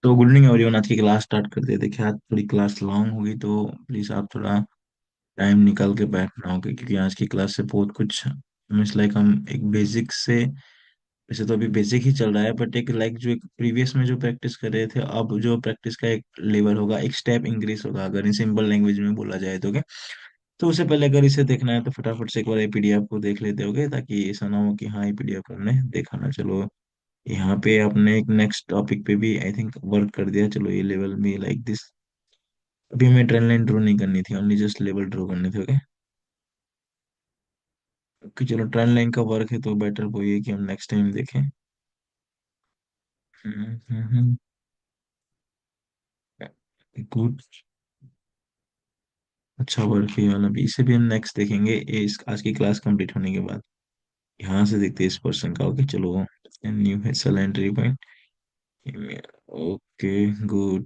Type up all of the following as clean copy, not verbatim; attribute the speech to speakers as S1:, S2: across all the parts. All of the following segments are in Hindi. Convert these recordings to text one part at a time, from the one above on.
S1: तो गुड मॉर्निंग एवरीवन। आज की क्लास स्टार्ट कर देते। देखिए आज थोड़ी क्लास लॉन्ग होगी तो प्लीज आप थोड़ा टाइम निकाल के बैठना होगा, क्योंकि आज की क्लास से बहुत कुछ मीन्स लाइक हम एक बेसिक से, वैसे तो अभी बेसिक ही चल रहा है, बट एक लाइक जो एक प्रीवियस में जो प्रैक्टिस कर रहे थे, अब जो प्रैक्टिस का एक लेवल होगा, एक स्टेप इंक्रीज होगा, अगर इन सिंपल लैंग्वेज में बोला जाए तो क्या। तो उससे पहले अगर इसे देखना है तो फटाफट से एक बार ये पीडीएफ को देख लेते होगे, ताकि ऐसा ना हो कि हाँ ये पीडीएफ हमने देखा ना। चलो यहाँ पे आपने एक नेक्स्ट टॉपिक पे भी आई थिंक वर्क कर दिया। चलो ये लेवल में लाइक दिस। अभी हमें ट्रेन लाइन ड्रॉ नहीं करनी थी, ओनली जस्ट लेवल ड्रॉ करने थे। ओके ओके, चलो ट्रेन लाइन का वर्क है तो बेटर वो ये कि हम नेक्स्ट टाइम देखें। गुड। अच्छा वर्क है ये वाला भी, इसे भी हम नेक्स्ट देखेंगे ये इस आज की क्लास कंप्लीट होने के बाद। यहाँ से देखते हैं इस पर्सन का। ओके चलो, न्यू है sell entry point. Okay good.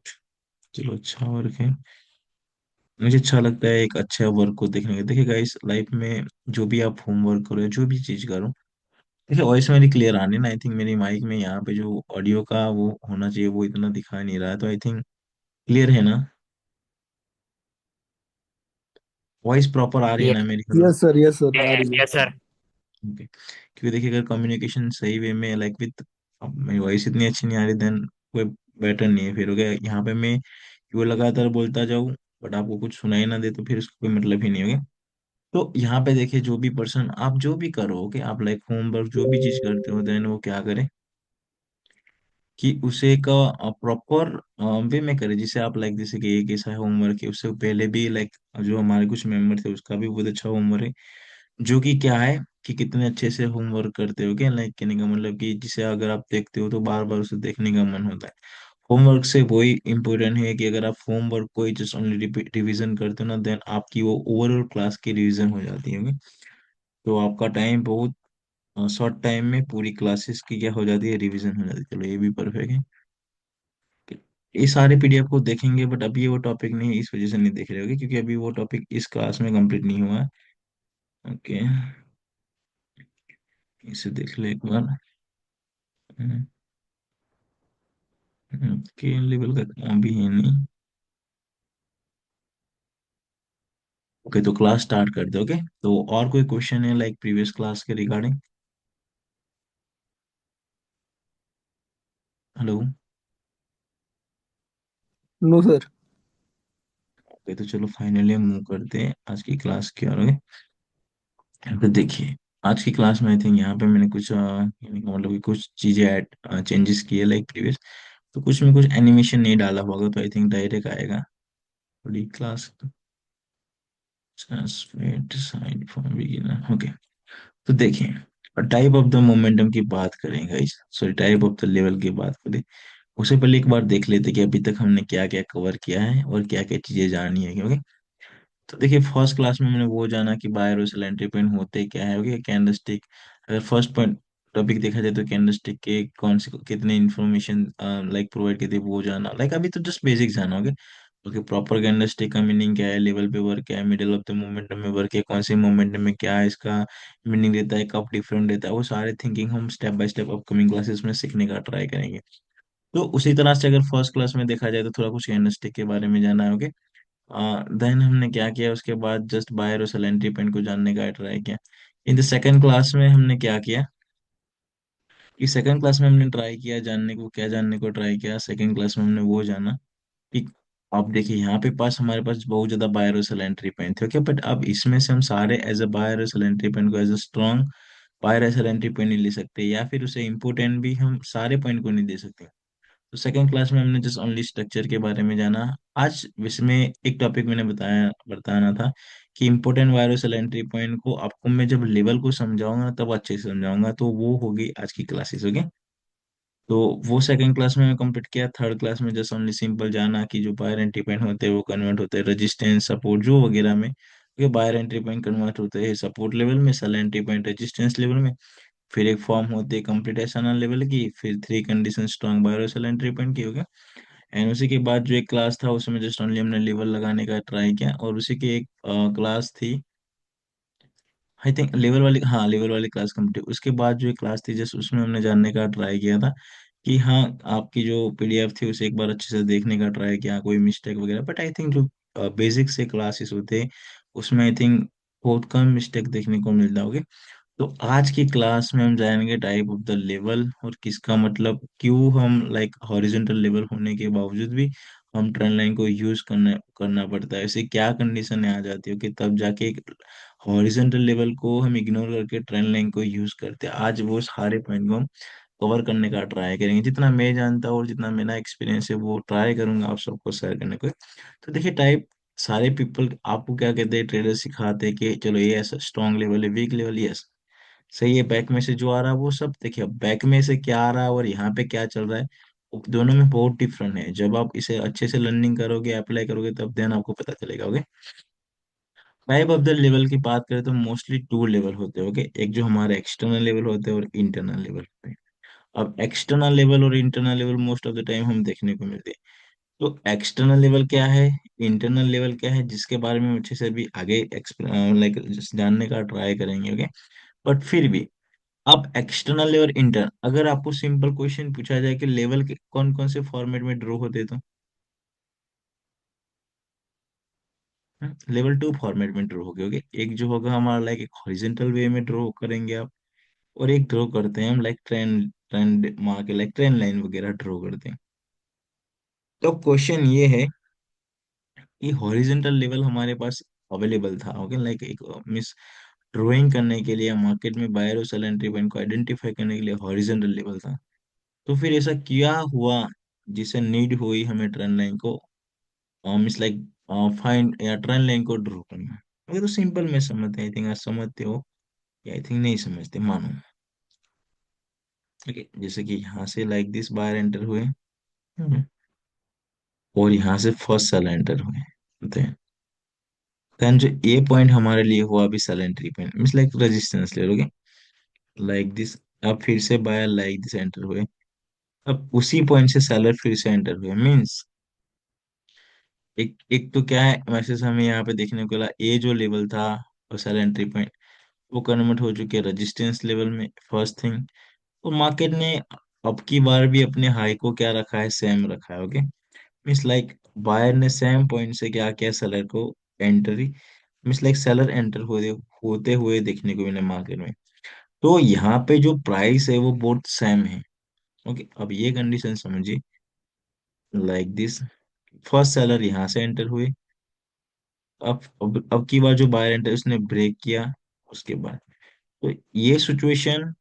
S1: चलो अच्छा वर्क है। मुझे अच्छा लगता है एक अच्छा वर्क को देखने का। देखिए गाइस, लाइफ में जो भी आप होमवर्क करो या जो भी चीज करो, देखिए वॉइस मेरी क्लियर आनी ना। आई थिंक मेरी माइक में यहाँ पे जो ऑडियो का वो होना चाहिए वो इतना दिखा नहीं रहा है, तो आई थिंक क्लियर है ना। वॉइस प्रॉपर आ रही है
S2: यस।
S1: ना मेरी, मतलब।
S2: यस सर, आ रही है। Yes sir.
S1: ओके, क्योंकि देखिए अगर कम्युनिकेशन सही वे में लाइक विथ, अब मेरी वॉइस इतनी अच्छी नहीं आ रही देन कोई बेटर नहीं है। फिर हो गया यहाँ पे मैं वो लगातार बोलता जाऊँ बट आपको कुछ सुनाई ना दे, तो फिर उसका कोई मतलब ही नहीं होगा। तो यहाँ पे देखिए, जो भी पर्सन आप जो भी करो, ओके, आप लाइक होमवर्क जो भी चीज करते हो देन वो क्या करे कि उसे एक प्रॉपर वे में करे, जिसे आप लाइक जैसे कि एक ऐसा होमवर्क है, उससे पहले भी लाइक जो हमारे कुछ मेंबर थे उसका भी बहुत अच्छा होमवर्क है, जो कि क्या है कि कितने अच्छे से होमवर्क करते हो क्या। लाइक कहने का मतलब कि जिसे अगर आप देखते हो तो बार बार उसे देखने का मन होता है। होमवर्क से वही इम्पोर्टेंट है कि अगर आप होमवर्क को जस्ट ओनली रिवीजन करते हो ना, देन आपकी वो ओवरऑल क्लास की रिवीजन हो जाती है। okay? तो आपका टाइम बहुत शॉर्ट टाइम में पूरी क्लासेस की क्या हो जाती है, रिवीजन हो जाती है। चलो ये भी परफेक्ट है। ये सारे पीडीएफ को देखेंगे बट अभी ये वो टॉपिक नहीं है, इस वजह से नहीं देख रहे होगे, क्योंकि अभी वो टॉपिक इस क्लास में कंप्लीट नहीं हुआ है। ओके, इसे देख ले एक बार। ओके, लेवल का काम भी है नहीं। ओके तो क्लास स्टार्ट कर दो। ओके तो और कोई क्वेश्चन है लाइक प्रीवियस क्लास के regarding? Hello.
S2: No sir.
S1: Okay तो चलो फाइनली हम मूव करते हैं आज की क्लास की ओर। ओके तो देखिए आज की क्लास में आई थिंक यहाँ पे मैंने कुछ यानी कि मतलब कि कुछ चीजें ऐड चेंजेस किए लाइक प्रीवियस। तो कुछ में कुछ एनिमेशन नहीं डाला होगा, तो आई थिंक डायरेक्ट आएगा थोड़ी class. Side for beginner. Okay तो देखिए टाइप ऑफ द मोमेंटम की बात करें guys, sorry type of the level की बात करें, उससे पहले एक बार देख लेते कि अभी तक हमने क्या क्या कवर किया है और क्या क्या चीजें जानी है। ओके तो देखिए फर्स्ट क्लास में मैंने वो जाना कि बायर और सिलेंडर पेन होते क्या है। ओके कैंडलस्टिक, अगर फर्स्ट पॉइंट टॉपिक देखा जाए तो कैंडलस्टिक के कौन से कितने इंफॉर्मेशन लाइक प्रोवाइड करते हैं वो जाना, लाइक अभी तो जस्ट बेसिक जाना। ओके ओके प्रॉपर कैंडलस्टिक का मीनिंग क्या है, लेवल पे वर्क क्या है, मिडिल ऑफ द मोमेंटम में वर्क है, कौन से मोमेंटम में क्या है इसका मीनिंग रहता है, कब डिफरेंट रहता है, वो सारे थिंकिंग हम step by step upcoming classes में सीखने का ट्राई करेंगे। तो उसी तरह से अगर फर्स्ट क्लास में देखा जाए तो थोड़ा कुछ कैंडलस्टिक के बारे में जाना है। देन हमने क्या किया उसके बाद, जस्ट बायर और सेलेंट्री पेन को जानने का ट्राई किया। इन द सेकंड क्लास में हमने क्या किया कि सेकंड क्लास में हमने ट्राई किया जानने को, क्या जानने को ट्राई किया सेकंड क्लास में हमने वो जाना कि अब देखिए यहाँ पे पास हमारे पास बहुत ज्यादा बायर और सेलेंट्री पेन थे। ओके बट अब इसमें से हम सारे एज अ बायर और सेलेंट्री पेन को एज अ स्ट्रॉन्ग बायर और सेलेंट्री पेन नहीं ले सकते, या फिर उसे इम्पोर्टेंट भी हम सारे पॉइंट को नहीं दे सकते। तो सेकंड क्लास में हमने जस्ट ओनली स्ट्रक्चर के बारे में जाना। आज इसमें एक टॉपिक मैंने बताना था कि इंपॉर्टेंट वायरस एंट्री पॉइंट को आपको मैं जब लेवल को समझाऊंगा तब अच्छे से समझाऊंगा, तो वो होगी आज की क्लासेस। ओके तो वो सेकंड क्लास में मैं कंप्लीट किया। थर्ड क्लास में जस्ट ओनली सिंपल जाना कि जो बायर एंट्री पॉइंट होते हैं वो कन्वर्ट होते हैं रेजिस्टेंस सपोर्ट जो वगैरह में। ये बायर एंट्री पॉइंट कन्वर्ट होते हैं सपोर्ट लेवल में, sell entry point resistance level में। फिर एक फॉर्म होती है कंप्लीटेशन लेवल की, फिर three condition strong buy sell entry point की हो गया। एंड उसी के बाद जो एक क्लास था उसमें जस्ट ओनली हमने लेवल लगाने का ट्राई किया, और उसी की एक क्लास थी आई थिंक लेवल वाली, हाँ लेवल वाली क्लास कंप्लीट। उसके बाद जो एक क्लास थी जस्ट उसमें हमने जानने का ट्राई किया था कि हाँ, आपकी जो पीडीएफ थी उसे एक बार अच्छे से देखने का ट्राई किया, कोई मिस्टेक वगैरह, बट आई थिंक जो बेसिक से क्लासेस होते हैं उसमें आई थिंक बहुत कम मिस्टेक देखने को मिलता होगा। तो आज की क्लास में हम जानेंगे टाइप ऑफ द लेवल, और किसका मतलब क्यों हम लाइक हॉरिजॉन्टल लेवल होने के बावजूद भी हम ट्रेंड लाइन को यूज करना करना पड़ता है। ऐसे क्या कंडीशन आ जाती हो कि तब जाके हॉरिजॉन्टल लेवल को हम इग्नोर करके ट्रेंड लाइन को यूज करते हैं। आज वो सारे पॉइंट को हम कवर करने का ट्राई करेंगे, जितना मैं जानता हूँ और जितना मेरा एक्सपीरियंस है वो ट्राई करूंगा आप सबको शेयर करने को। तो देखिए टाइप, सारे पीपल आपको क्या कहते हैं, ट्रेडर सिखाते हैं कि चलो ये ऐसा स्ट्रॉन्ग लेवल है, वीक लेवल, यस सही है, बैक में से जो आ रहा है वो सब देखिए। अब बैक में से क्या आ रहा है और यहाँ पे क्या चल रहा है, वो दोनों में बहुत डिफरेंट है। जब आप इसे अच्छे से लर्निंग करोगे, अप्लाई करोगे, तब देन आपको पता चलेगा। Okay, type of the level की बात करें तो मोस्टली टू लेवल होते हैं। ओके, एक जो हमारे एक्सटर्नल लेवल होते हैं और इंटरनल लेवल होते हैं। अब एक्सटर्नल लेवल और internal level most of the time हम देखने को मिलते हैं। तो एक्सटर्नल लेवल क्या है, इंटरनल लेवल क्या है, जिसके बारे में हम अच्छे से भी आगे लाइक जानने का ट्राई करेंगे। ओके, बट फिर भी अब एक्सटर्नल लेवल इंटर, अगर आपको सिंपल क्वेश्चन पूछा जाए कि लेवल के कौन कौन से फॉर्मेट में ड्रॉ होते हैं, तो लेवल टू फॉर्मेट में ड्रॉ हो गए। एक जो होगा हमारा लाइक एक हॉरिजेंटल वे में ड्रॉ करेंगे आप, और एक ड्रॉ करते हैं हम लाइक ट्रेंड ट्रेंड मार के, लाइक ट्रेंड लाइन वगैरह ड्रॉ करते हैं। तो क्वेश्चन ये है कि हॉरिजेंटल लेवल हमारे पास अवेलेबल था। ओके, लाइक एक मिस ड्राइंग करने के लिए मार्केट में बायर और सेल एंट्री पॉइंट को आइडेंटिफाई करने के लिए हॉरिजेंटल लेवल था। तो फिर ऐसा क्या हुआ जिसे नीड हुई हमें ट्रेंड लाइन को मीन्स लाइक फाइंड या ट्रेंड लाइन को ड्रॉ करना। अगर तो सिंपल में समझते हैं, आई थिंक आप समझते हो या आई थिंक नहीं समझते, मानो। ओके, जैसे कि यहाँ से लाइक दिस बायर एंटर हुए, और यहाँ से फर्स्ट सेल एंटर हुए, देन जो ए पॉइंट हमारे लिए हुआ अभी sell entry point, means like resistance ले लोगे लाइक दिस। अब फिर से बायर लाइक दिस एंटर हुए, अब उसी पॉइंट से सेलर फिर से एंटर हुए, मीन्स एक एक तो क्या है मैसेज हमें यहाँ पे देखने को मिला, ए जो लेवल था और सेल एंट्री पॉइंट वो कन्वर्ट हो चुके हैं रेजिस्टेंस लेवल में, फर्स्ट थिंग। और मार्केट ने अब की बार भी अपने हाई को क्या रखा है, सेम रखा है। ओके, मीन्स लाइक बायर ने सेम पॉइंट से क्या किया, सेलर को entry, means like seller enter होते हुए देखने को मिले मार्केट में। तो यहाँ पे जो प्राइस है वो बहुत सेम है। ओके, अब ये कंडीशन समझिए लाइक दिस, फर्स्ट सेलर यहाँ से एंटर हुए, अब की बार जो बायर एंटर उसने ब्रेक किया उसके बाद। तो ये सिचुएशन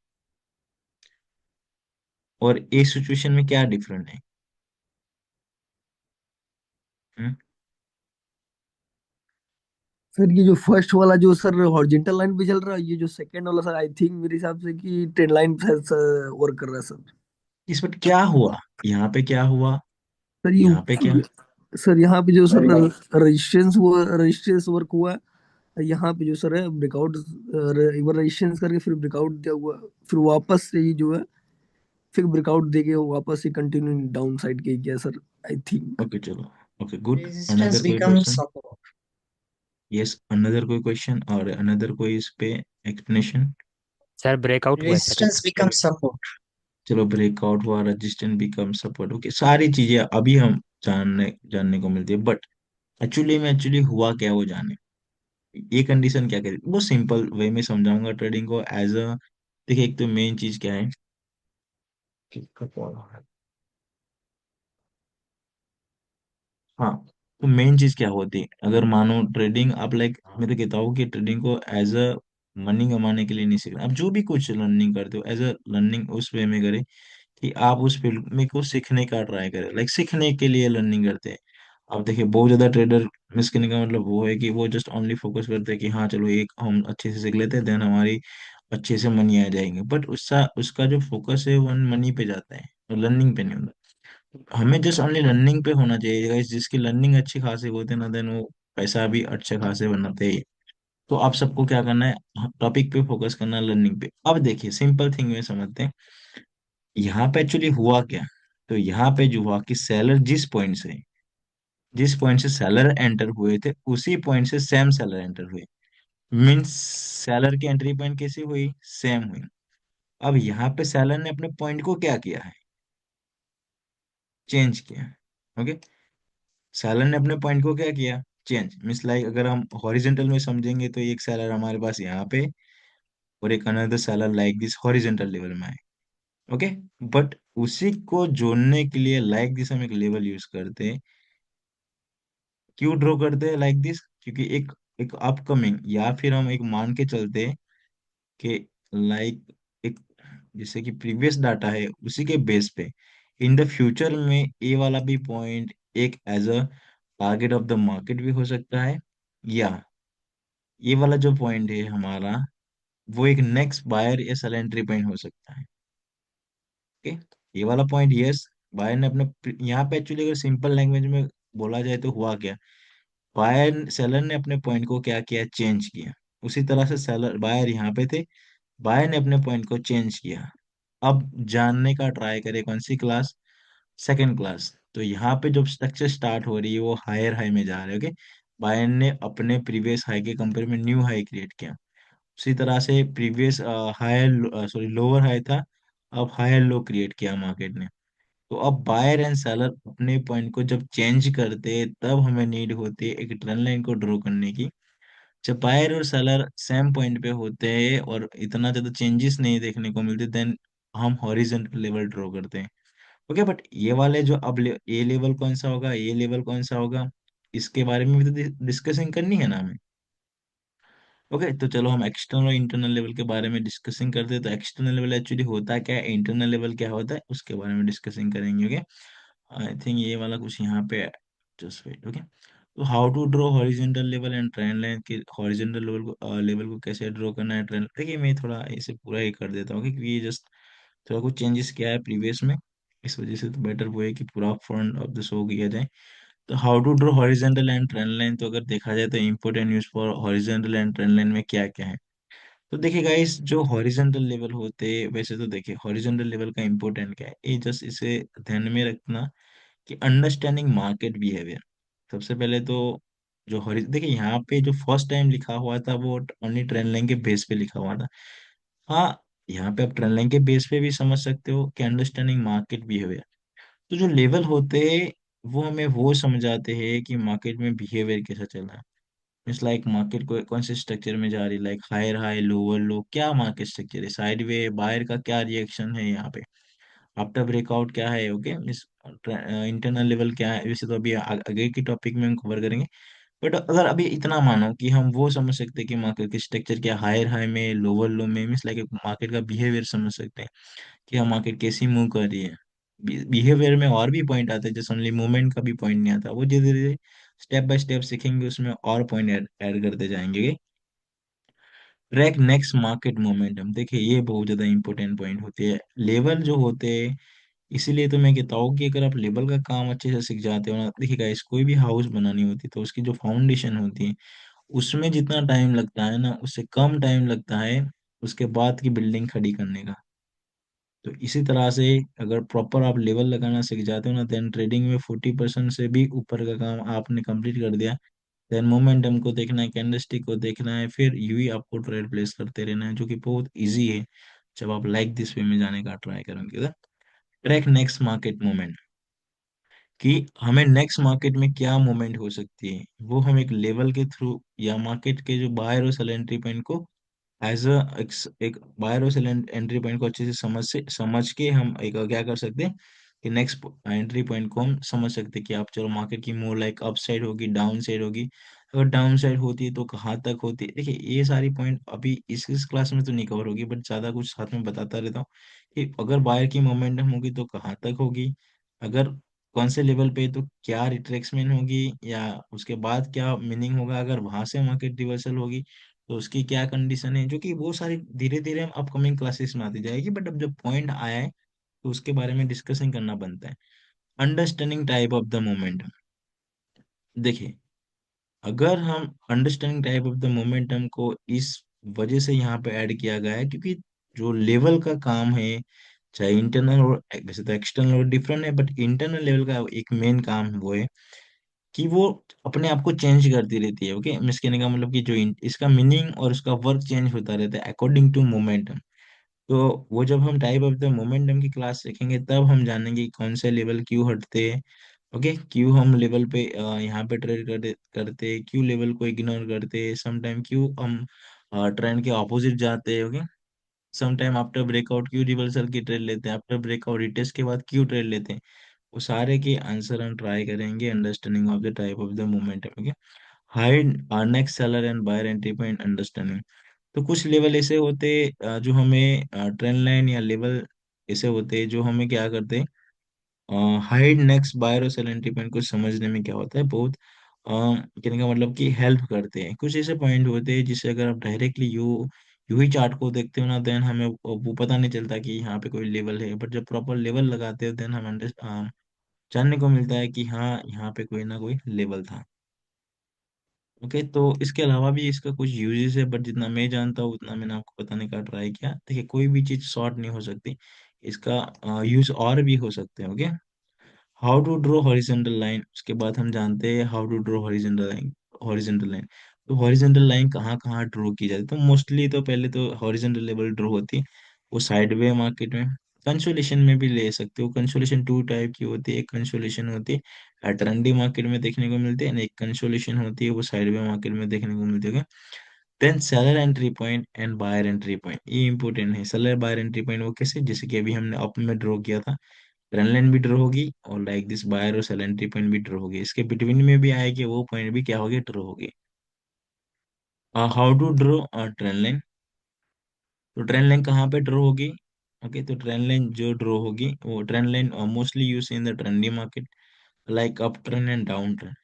S1: और इस सिचुएशन में क्या डिफरेंट है? हम्म?
S2: सर ये जो फर्स्ट वाला जो सर हॉरिजॉन्टल लाइन पे चल रहा है, ये जो सेकंड वाला सर आई थिंक मेरे हिसाब से कि ट्रेंड लाइन पे वर्क कर रहा है सर।
S1: इस पर क्या हुआ, यहाँ पे क्या हुआ,
S2: सर ये
S1: यहाँ पे क्या,
S2: सर यहाँ पे जो सर रजिस्टेंस वर्क हुआ है, यहाँ पे जो सर है ब्रेकआउट, एक बार रजिस्टेंस करके फिर ब्रेकआउट दिया हुआ, फिर वापस से ये जो है फिर ब्रेकआउट देके वापस से कंटिन्यू डाउन साइड के गया सर, आई थिंक।
S1: ओके चलो, ओके गुड,
S3: Resistance
S1: अनदर कोई
S3: becomes
S1: person,
S3: support.
S1: Yes another कोई क्वेश्चन और अनदर कोई इस पे एक्सप्लेनेशन।
S4: सर ब्रेकआउट हुआ है सर।
S3: Resistance becomes support.
S1: चलो, ब्रेकआउट हुआ, रेजिस्टेंस बिकम सपोर्ट, ओके, सारी चीजें अभी हम जानने जानने को मिलती है, बट एक्चुअली हुआ क्या वो जाने। ये कंडीशन क्या कहती है वो सिंपल वे में समझाऊंगा ट्रेडिंग को एज अ। देखिए एक तो मेन चीज क्या है, किसका कॉल आ रहा है? हाँ, तो मेन चीज क्या होती है, अगर मानो ट्रेडिंग आप लाइक, मैं तो कहता हूँ कि ट्रेडिंग को एज अ मनी कमाने के लिए नहीं सीखना। आप जो भी कुछ लर्निंग करते हो एज अ लर्निंग उस वे में करें कि आप उस फील्ड में को सीखने का ट्राई करें, लाइक सीखने के लिए लर्निंग करते हैं। अब देखिए बहुत ज्यादा ट्रेडर मिस करने का मतलब वो है कि वो जस्ट ओनली फोकस करते हैं कि हाँ चलो एक हम अच्छे से सीख लेते हैं, देन हमारी अच्छे से मनी आ जाएंगे, बट उसका उसका जो फोकस है वो मनी पे जाता है, लर्निंग पे नहीं होता। हमें जस्ट ओनली लर्निंग पे होना चाहिए guys, जिसकी लर्निंग अच्छी खासी होती है ना, देन वो पैसा भी अच्छे खासे बनाते हैं। तो आप सबको क्या करना है, टॉपिक पे फोकस करना है, लर्निंग पे। अब देखिए सिंपल थिंग में समझते हैं यहाँ पे एक्चुअली हुआ क्या। तो यहाँ पे जो हुआ कि सेलर जिस पॉइंट से सेलर एंटर हुए थे उसी पॉइंट से सेम सेलर एंटर हुए, मीन्स सेलर की एंट्री पॉइंट कैसी हुई, सेम हुई। अब यहाँ पे सेलर ने अपने पॉइंट को क्या किया है, चेंज किया। ओके, सेलर ने अपने पॉइंट को क्या किया, चेंज। मीन्स लाइक अगर हम हॉरिजेंटल में समझेंगे तो एक सेलर हमारे पास यहाँ पे और एक another seller like this horizontal level में है। ओके, बट उसी को जोड़ने के लिए लाइक दिस हम एक लेवल यूज करते हैं। क्यों ड्रॉ करते हैं लाइक दिस, क्योंकि एक एक अपकमिंग, या फिर हम एक मान के चलते हैं कि लाइक एक, जैसे कि प्रीवियस डाटा है उसी के बेस पे इन द फ्यूचर में ए वाला भी पॉइंट एक as a target of the market भी हो सकता है, या ये वाला जो पॉइंट है हमारा वो एक नेक्स्ट बायर या सेल एंट्री पॉइंट हो सकता है। ओके, ये वाला पॉइंट यस, बायर ने अपने यहाँ पे एक्चुअली अगर सिंपल लैंग्वेज में बोला जाए तो हुआ क्या, बायर सेलर ने अपने पॉइंट को क्या किया, चेंज किया। उसी तरह से सेलर बायर यहाँ पे थे, बायर ने अपने पॉइंट को चेंज किया। अब जानने का ट्राई करें कौन सी क्लास, सेकंड क्लास। तो यहाँ पे जो स्ट्रक्चर स्टार्ट हो रही है वो हायर हाई में जा रहे हैं। ओके, बायर ने अपने प्रीवियस हाई के कंपेयर में न्यू हाई क्रिएट किया। उसी तरह से previous higher, sorry lower high था, अब हायर लो क्रिएट किया मार्केट ने। तो अब बायर एंड सेलर अपने पॉइंट को जब चेंज करते हैं तब हमें नीड होती है एक ट्रेंड लाइन को ड्रॉ करने की। जब बायर और सेलर सेम पॉइंट पे होते हैं और इतना ज्यादा चेंजेस नहीं देखने को मिलते, देन हम हॉरिजॉन्टल लेवल ड्रॉ करते हैं। ओके, बट ये वाले जो अब ए लेवल कौन सा होगा, ए लेवल कौन सा होगा, इसके बारे में भी तो डिस्कसिंग करनी है ना हमें। ओके, तो चलो हम एक्सटर्नल और इंटरनल लेवल के बारे में डिस्कसिंग करते हैं। तो एक्सटर्नल लेवल एक्चुअली होता क्या है, इंटरनल लेवल क्या होता है, उसके बारे में डिस्कसिंग करेंगे। ओके, आई थिंक ये वाला कुछ यहाँ पे, जस्ट वेट। ओके, तो how to draw horizontal level and trend line की, हॉरिजॉन्टल लेवल को कैसे ड्रॉ करना है, ट्रेंड, देखिए मैं थोड़ा इसे पूरा ही कर देता हूँ क्योंकि ये जस्ट थोड़ा कुछ चेंजेस किया है प्रीवियस में, इस वजह से तो बेटर वो है कि पूरा फ्रंट ऑफ द शो किया जाए। तो how to draw horizontal and trend line, तो अगर देखा जाए तो important news for horizontal and trend line में क्या क्या है। तो देखिए गाइस, जो हॉरिजॉन्टल लेवल होते हैं, वैसे तो देखिए हॉरिजॉन्टल लेवल का इंपॉर्टेंट क्या है, ये जस्ट इसे ध्यान में रखना कि अंडरस्टैंडिंग मार्केट बिहेवियर। सबसे पहले तो जो हॉरि देखिए यहाँ पे जो फर्स्ट टाइम लिखा हुआ था वो ओनली ट्रेंड लाइन के बेस पे लिखा हुआ था। हाँ, यहाँ पे आप ट्रेंड लाइन के बेस पे भी समझ सकते हो कि अंडरस्टैंडिंग मार्केट बिहेवियर। तो जो लेवल होते हैं वो हमें वो समझाते हैं कि मार्केट में बिहेवियर कैसा चल रहा है। मीन्स लाइक मार्केट को कौन से स्ट्रक्चर में जा रही है, like higher high lower low, क्या मार्केट स्ट्रक्चर है, साइडवे बायर का क्या रिएक्शन है यहाँ पे, आफ्टर ब्रेकआउट क्या है। ओके, मीन्स इंटरनल लेवल क्या है, वैसे तो अभी आगे की टॉपिक में हम कवर करेंगे। बट अगर अभी इतना मानो कि हम वो समझ सकते हैं कि मार्केट की स्ट्रक्चर क्या, हायर हाई में लोअर लो में, मीन्स लाइक मार्केट का बिहेवियर समझ सकते हैं कि हाँ मार्केट कैसी मूव कर रही है। बिहेवियर में और भी पॉइंट आते हैं, जैसे ओनली मूवमेंट का भी पॉइंट नहीं आता, वो धीरे धीरे स्टेप बाय स्टेप सीखेंगे, उसमें और पॉइंट ऐड करते जाएंगे। ट्रैक नेक्स्ट मार्केट मोमेंटम, देखिए ये बहुत ज्यादा इंपॉर्टेंट पॉइंट होती है, लेवल जो होते हैं। इसीलिए तो मैं कहता हूँ कि अगर आप लेवल का काम अच्छे से सीख जाते हो ना, देखिए गाइस कोई भी हाउस बनानी होती है तो उसकी जो फाउंडेशन होती है उसमें जितना टाइम लगता है ना, उससे कम टाइम लगता है उसके बाद की बिल्डिंग खड़ी करने का। तो इसी तरह से अगर प्रॉपर आप लेवल लगाना सीख जाते हो ना, देन ट्रेडिंग में 40% से भी ऊपर का काम आपने कंप्लीट कर दिया। देन मोमेंटम को देखना है, कैंडलस्टिक को देखना है, फिर यूही आपको ट्रेड प्लेस करते रहना है, जो कि बहुत इजी है जब आप लाइक दिस वे में जाने का ट्राई करेंगे। ट्रैक नेक्स्ट मार्केट मोमेंट, कि हमें नेक्स्ट मार्केट में क्या मूवमेंट हो सकती है, वो हम एक लेवल के थ्रू या मार्केट के जो बायर और सेल एंट्री पॉइंट को एज अ एक बायर और सेल एंट्री पॉइंट को अच्छे से समझ के हम एक क्या कर सकते हैं कि नेक्स्ट एंट्री पॉइंट को हम समझ सकते हैं कि आप चलो मार्केट की मोर लाइक अप साइड होगी, डाउन साइड होगी, अगर डाउन साइड होती है तो कहाँ तक होती है। देखिए ये सारी पॉइंट अभी इस क्लास में तो नहीं कवर होगी, बट ज्यादा कुछ साथ में बताता रहता हूँ कि अगर बायर की मोमेंटम होगी तो कहाँ तक होगी, अगर कौन से लेवल पे तो क्या रिट्रेसमेंट होगी, या उसके बाद क्या मीनिंग होगा, अगर वहां से मार्केट रिवर्सल होगी तो उसकी क्या कंडीशन है, जो कि वो सारी धीरे धीरे हम अपकमिंग क्लासेस में आती जाएगी। बट अब जब पॉइंट आया है तो उसके बारे में डिस्कसिंग करना बनता है। Understanding type of the momentum, देखिए अगर हम understanding type of the momentum को इस वजह से यहाँ पे ऐड किया गया है क्योंकि जो लेवल का काम है, चाहे इंटरनल और वैसे तो एक्सटर्नल और डिफरेंट है, बट इंटरनल लेवल का एक मेन काम वो है कि वो अपने आप को चेंज करती रहती है। ओके, मिस कहने का मतलब कि जो इसका मीनिंग और उसका वर्क चेंज होता रहता है अकॉर्डिंग टू मोमेंटम। तो वो जब हम टाइप ऑफ द मोमेंटम की क्लास सीखेंगे तब हम जानेंगे कि कौन से लेवल क्यों हटते हैं। ओके, क्यों हम लेवल पे यहाँ पे ट्रेड करते, क्यों लेवल को इग्नोर करते, समटाइम क्यों हम ट्रेंड के ऑपोजिट जाते हैं। ओके, समटाइम आफ्टर ब्रेकआउट क्यों रिवर्सल की ट्रेड लेते हैं, आफ्टर ब्रेकआउट रिटेस्ट के बाद क्यों ट्रेड लेते हैं। वो सारे के आंसर हम ट्राई करेंगे understanding of the type of the momentum. Okay, hide next seller and buyer entry point understanding. तो कुछ लेवल ऐसे होते जो हमें ट्रेंड लाइन या लेवल ऐसे होते जो हमें क्या करते, हाइड नेक्स्ट बायर और सेल एंट्री पॉइंट को समझने में क्या होता है, बहुत कहने का मतलब कि हेल्प करते हैं। कुछ ऐसे पॉइंट होते हैं जिसे अगर आप डायरेक्टली यू ही चार्ट को देखते हो ना, देन हमें वो पता नहीं चलता कि यहाँ पे कोई लेवल है, बट जब प्रॉपर लेवल लगाते हो देन हम जानने को मिलता है कि हाँ यहाँ पे कोई ना कोई लेवल था। ओके, तो इसके अलावा भी इसका कुछ यूजेस है, बट जितना मैं जानता हूँ उतना मैंने आपको बताने का ट्राई किया। देखिए, कोई भी चीज शॉर्ट नहीं हो सकती, इसका यूज और भी हो सकते हैं। Okay, how to draw horizontal line, उसके बाद हम जानते हैं how to draw horizontal line. Horizontal line, तो हॉरिजेंटल लाइन कहाँ कहाँ ड्रॉ की जाती है, तो मोस्टली तो पहले तो हॉरिजेंटल लेवल ड्रॉ होती है वो साइडवे मार्केट में। कंसोलिडेशन में भी ले सकते हो, कंसोलिडेशन टू टाइप की होती है, एक कंसोलिडेशन होती है ट्रेंडी मार्केट में देखने को मिलती है, and एक कंसोलिडेशन होती है वो साइडवे मार्केट में देखने को मिलती है। Then seller entry point and buyer entry point, ये इंपॉर्टेंट है। सेलर बायर एंट्री पॉइंट वो कैसे, जैसे कि अभी हमने अप में ड्रॉ किया था, ट्रेंड लाइन भी ड्रॉ होगी और लाइक दिस बायर और सेल एंट्री पॉइंट भी ड्रॉ होगी, इसके बिटवीन में भी आएगी वो पॉइंट भी क्या होगी, ड्रॉ होगी। How to draw trend line, तो ट्रेंड लाइन कहाँ पे ड्रॉ होगी। ओके, तो ट्रेंड लाइन जो ड्रॉ होगी वो trend line mostly use in the trendy market, like up trend and down trend.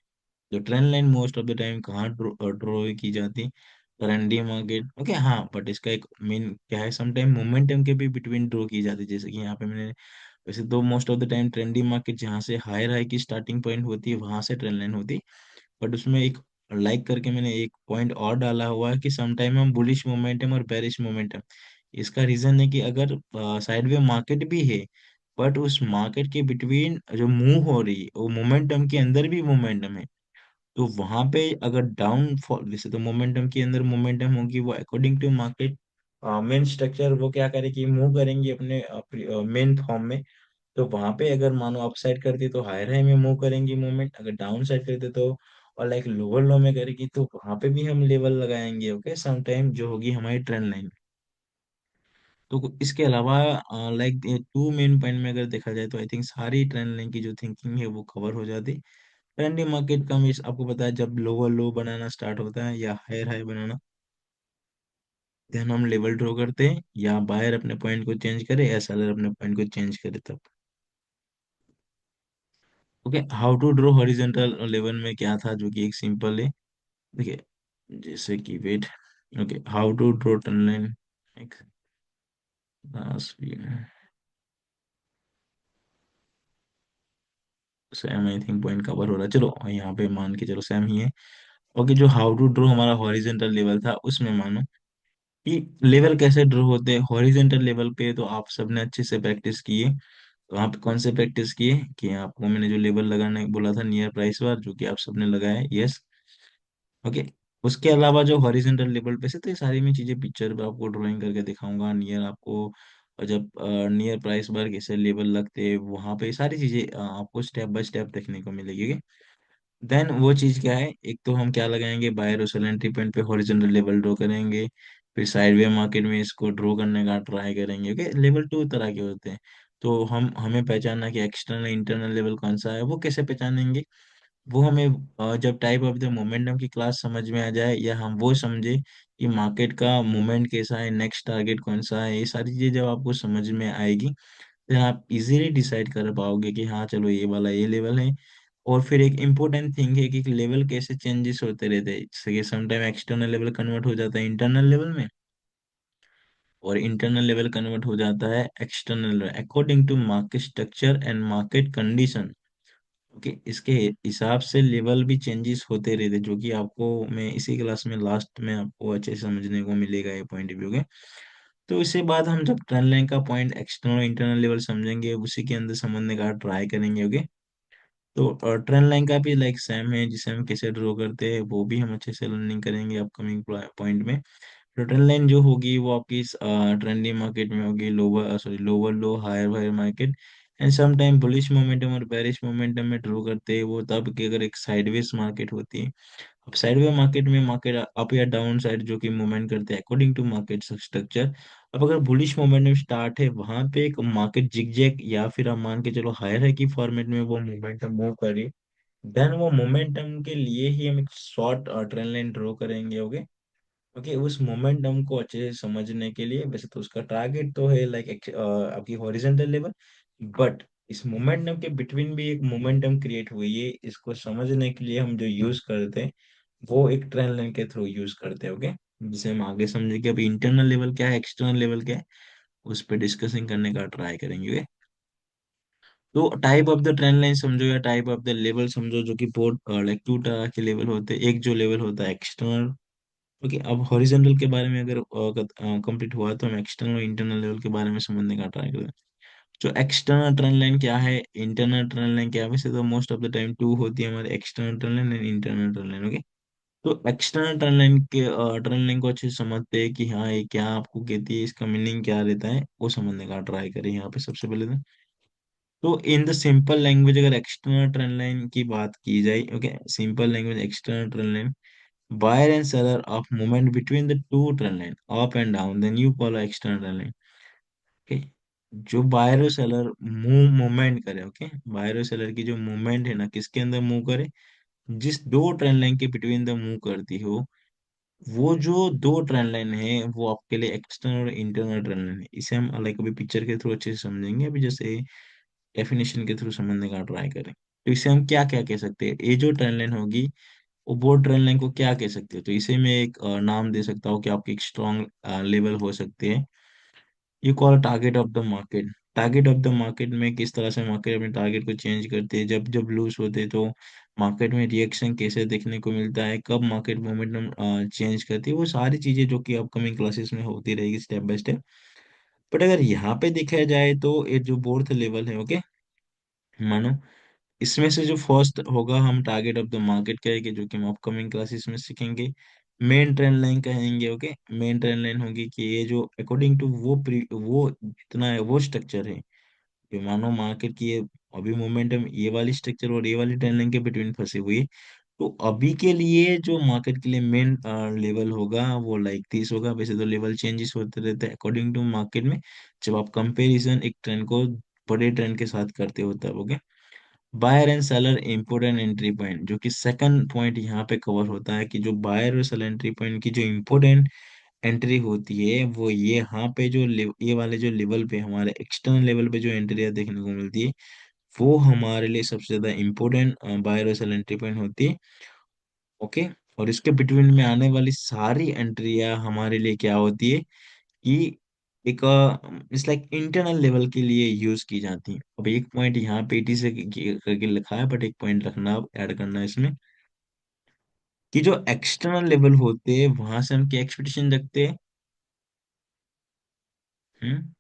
S1: तो trend line most of the time कहाँ ड्रॉ की जाती, ट्रेंडी मार्केट। ओके, हाँ, बट इसका एक मेन क्या है, समटाइम मोमेंटम के भी बिटवीन ड्रॉ की जाती है, जैसे कि यहाँ पे मैंने, वैसे तो most of the time trendy market जहाँ से हायर हाई की स्टार्टिंग पॉइंट होती है वहां से ट्रेंड लाइन होती है, बट उसमें एक लाइक करके मैंने एक पॉइंट और डाला हुआ है कि समटाइम हम बुलिश मोमेंटम और बेरिश मोमेंटम। इसका रीजन है कि अगर साइडवे मार्केट भी है बट उस मार्केट के बिटवीन जो मूव हो रही है वो मोमेंटम के अंदर भी मोमेंटम है, तो वहां पे अगर डाउन फॉल, वैसे तो मोमेंटम के अंदर मोमेंटम होगी वो according to market main structure वो क्या करेगी, मूव करेंगी अपने मेन फॉर्म में। तो वहां पे अगर मानो अप साइड करती तो हायर हाई में मूव करेंगी मूवमेंट, अगर डाउन साइड करते तो और लाइक लोअर लो में करेगी तो वहां पे भी हम लेवल लगाएंगे। ओके, सम टाइम जो होगी हमारी ट्रेंड लाइन। तो इसके अलावा लाइक टू मेन पॉइंट में अगर देखा जाए तो आई थिंक सारी ट्रेंड लाइन की जो थिंकिंग है वो कवर हो जाती। ट्रेंडी मार्केट का मिस आपको पता है, जब लोअर लो बनाना स्टार्ट होता है या हायर हाई बनाना, देन हम लेवल ड्रॉ करते हैं, या बायर अपने पॉइंट को चेंज करे या सेलर अपने पॉइंट को चेंज करे तब। Okay, how to draw horizontal level में क्या था जो कि एक सिंपल है। देखिए, जैसे कि wait, okay, how to draw turn line, एक same I think point cover हो रहा है, चलो यहाँ पे मान के चलो सेम ही है। ओके, जो हाउ टू ड्रॉ हमारा हॉरिजॉन्टल लेवल था उसमें मानो कि लेवल कैसे ड्रॉ होते हैं हॉरिजॉन्टल लेवल पे, तो आप सबने अच्छे से प्रैक्टिस की है। तो आप कौन से प्रैक्टिस किए कि आपको मैंने जो लेवल लगाने बोला था नियर प्राइस बार, जो कि आप सबने लगाया, यस। ओके, उसके अलावा जो हॉरिजॉन्टल लेवल पे से, तो ये सारी मैं चीजें पिक्चर पे आपको ड्राइंग करके दिखाऊंगा नियर आपको, और जब नियर प्राइस बार कैसे लेवल लगते हैं वहां पे सारी चीजें आपको स्टेप बाय स्टेप देखने को मिलेगी। देन वो चीज क्या है, एक तो हम क्या लगाएंगे, बायर और सेल एंट्री पॉइंट पे हॉरिजॉन्टल लेवल ड्रॉ करेंगे, फिर साइडवे मार्केट में इसको ड्रॉ करने का ट्राई करेंगे। ओके, लेवल टू तरह के होते हैं, तो हम हमें पहचानना कि एक्सटर्नल इंटरनल लेवल कौन सा है, वो कैसे पहचानेंगे, वो हमें जब टाइप ऑफ द मोमेंटम की क्लास समझ में आ जाए, या हम वो समझे कि मार्केट का मूवमेंट कैसा है, नेक्स्ट टारगेट कौन सा है, ये सारी चीजें जब आपको समझ में आएगी फिर आप इजीली डिसाइड कर पाओगे कि हाँ चलो ये वाला ये लेवल है। और फिर एक इम्पोर्टेंट थिंग है कि लेवल कैसे चेंजेस होते रहते हैं, जैसे कि समटाइम एक्सटर्नल लेवल कन्वर्ट हो जाता है इंटरनल लेवल में, और इंटरनल लेवल कन्वर्ट हो जाता है external according to market structure and market condition. Okay, इसके हिसाब से लेवल भी चेंजेस होते रहते, जो कि आपको मैं इसी क्लास में लास्ट में आपको अच्छे से समझने को मिलेगा ये पॉइंट व्यू के। तो इसके बाद हम जब ट्रेंड लाइन का पॉइंट एक्सटर्नल इंटरनल लेवल समझेंगे उसी के अंदर समझने का ट्राई करेंगे। ओके, तो ट्रेंड लाइन का भी लाइक सेम है, जिसे हम कैसे ड्रॉ करते हैं वो भी हम अच्छे से लर्निंग करेंगे अपकमिंग पॉइंट में। तो ट्रेंड लाइन जो होगी वो आपकी ट्रेंडी मार्केट में होगी, lower sorry lower low higher higher market. And some time bullish momentum और बेरिश मोमेंटम में ड्रॉ करते हैं वो तब कि अगर एक साइडवेज मार्केट होती है। अब साइडवे मार्केट में मार्केट अप या डाउन साइड जो कि मूवमेंट करते हैं अकॉर्डिंग टू मार्केट स्ट्रक्चर। अब अगर बुलिश मोमेंटम स्टार्ट है वहां पे एक मार्केट जिगजैग या फिर आप मान के चलो हायर है की फॉर्मेट में वो मोमेंटम मूव करे, देन वो मोमेंटम के लिए ही हम एक शॉर्ट ट्रेंड लाइन ड्रॉ करेंगे। ओके। ओके, उस मोमेंटम को अच्छे से समझने के लिए वैसे तो उसका टारगेट तो है लाइक आपकी हॉरिजॉन्टल लेवल, बट इस मोमेंटम के बिटवीन भी एक मोमेंटम क्रिएट हुई है, इसको समझने के लिए हम जो यूज करते हैं वो एक ट्रेंड लाइन के थ्रू यूज करते हैं। ओके, जिसे हम आगे समझेंगे। अभी इंटरनल लेवल क्या है, एक्सटर्नल लेवल क्या है, उस पर डिस्कसिंग करने का ट्राई करेंगे। okay? तो type of the trend line समझो या टाइप ऑफ द लेवल समझो, जो कि बहुत लाइक टू तरह के लेवल होते हैं। एक जो लेवल होता है एक्सटर्नल। ओके, अब हॉरिजॉन्टल के बारे में अगर कंप्लीट हुआ तो हम एक्सटर्नल और इंटरनल लेवल के बारे में समझने का ट्राई करें। जो एक्सटर्नल ट्रेंड लाइन क्या है, इंटरनल ट्रेंड लाइन क्या है, वैसे तो most of the time two होती है हमारे, external trend line and internal trend line. Okay, तो एक्सटर्नल ट्रेंड लाइन को अच्छे से समझते हैं कि हाँ ये क्या आपको कहती है, इसका मीनिंग क्या रहता है, वो समझने का ट्राई करें यहाँ पे सबसे पहले तो इन द सिंपल लैंग्वेज अगर एक्सटर्नल ट्रेंड लाइन की बात की जाए। Okay, simple language external trend line, buyer and seller of movement between the two trend line up and down, then you call a external trend line। okay, जो बायर और सेलर मूवमेंट करे। ओके, बायर और सेलर की जो मूवमेंट है ना, किसके अंदर मूव करे, जिस दो ट्रेंड लाइन के बिटवीन द मूव करती हो, वो जो दो ट्रेंड लाइन है वो आपके लिए एक्सटर्नल और इंटरनल ट्रेंड लाइन है। इसे हम लाइक अभी पिक्चर के थ्रू अच्छे से समझेंगे, अभी जैसे डेफिनेशन के थ्रू समझने का ट्राई करें। तो इसे हम क्या क्या कह सकते हैं, ये जो ट्रेंड लाइन होगी वो बोर्ड ट्रेंड लाइन को क्या कह सकते हो, तो इसे मैं एक नाम दे सकता हूँ कि आपकी एक स्ट्रॉन्ग लेवल हो सकती है। You call target of the market. Target of the market में किस तरह से मार्केट अपने टारगेट को चेंज करते हैं, जब जब लूज होते हैं तो मार्केट में रिएक्शन कैसे देखने को मिलता है, कब मार्केट मोमेंटम चेंज करती है, वो सारी चीजें जो कि अपकमिंग क्लासेस में होती रहेगी स्टेप बाय स्टेप। बट अगर यहाँ पे देखा जाए तो ये जो फोर्थ लेवल है, ओके, मानो इसमें से जो फर्स्ट होगा हम टारगेट ऑफ द मार्केट कहेंगे, जो कि हम अपकमिंग क्लासेस में सीखेंगे। मेन ट्रेंड लाइन कहेंगे। ओके, मेन ट्रेंड लाइन होगी कि ये जो अकॉर्डिंग टू वो जितना है वो स्ट्रक्चर है, जो मानो मार्केट की ये अभी मोमेंटम ये वाली स्ट्रक्चर और ये वाली ट्रेंड लाइन के बिटवीन फंसी हुई है। तो अभी के लिए जो मार्केट के लिए मेन लेवल होगा वो लाइक दिस होगा। वैसे तो लेवल चेंजेस होते रहते हैं अकॉर्डिंग टू मार्केट में, जब आप कंपैरिजन एक ट्रेंड को बड़े ट्रेंड के साथ करते हो तब। Okay, buyer and seller important entry point, जो कि सेकंड पॉइंट यहाँ पे कवर होता है कि जो बायर और सेलर एंट्री पॉइंट की जो इम्पोर्टेंट एंट्री होती है वो ये यहाँ पे जो ये वाले जो लेवल पे हमारे एक्सटर्नल लेवल पे जो एंट्री देखने को मिलती है वो हमारे लिए सबसे ज्यादा इम्पोर्टेंट बायर और सेलर एंट्री पॉइंट होती है। ओके, और इसके बिटवीन में आने वाली सारी एंट्रियां हमारे लिए क्या होती है कि एक इट्स लाइक इंटरनल लेवल के लिए यूज की जाती है। अब एक पॉइंट यहाँ पे टी से करके लिखा है, बट एक पॉइंट रखना ऐड करना है इसमें कि जो एक्सटर्नल लेवल होते हैं वहां से हम क्या एक्सपेक्टेशन रखते हैं। हम्म,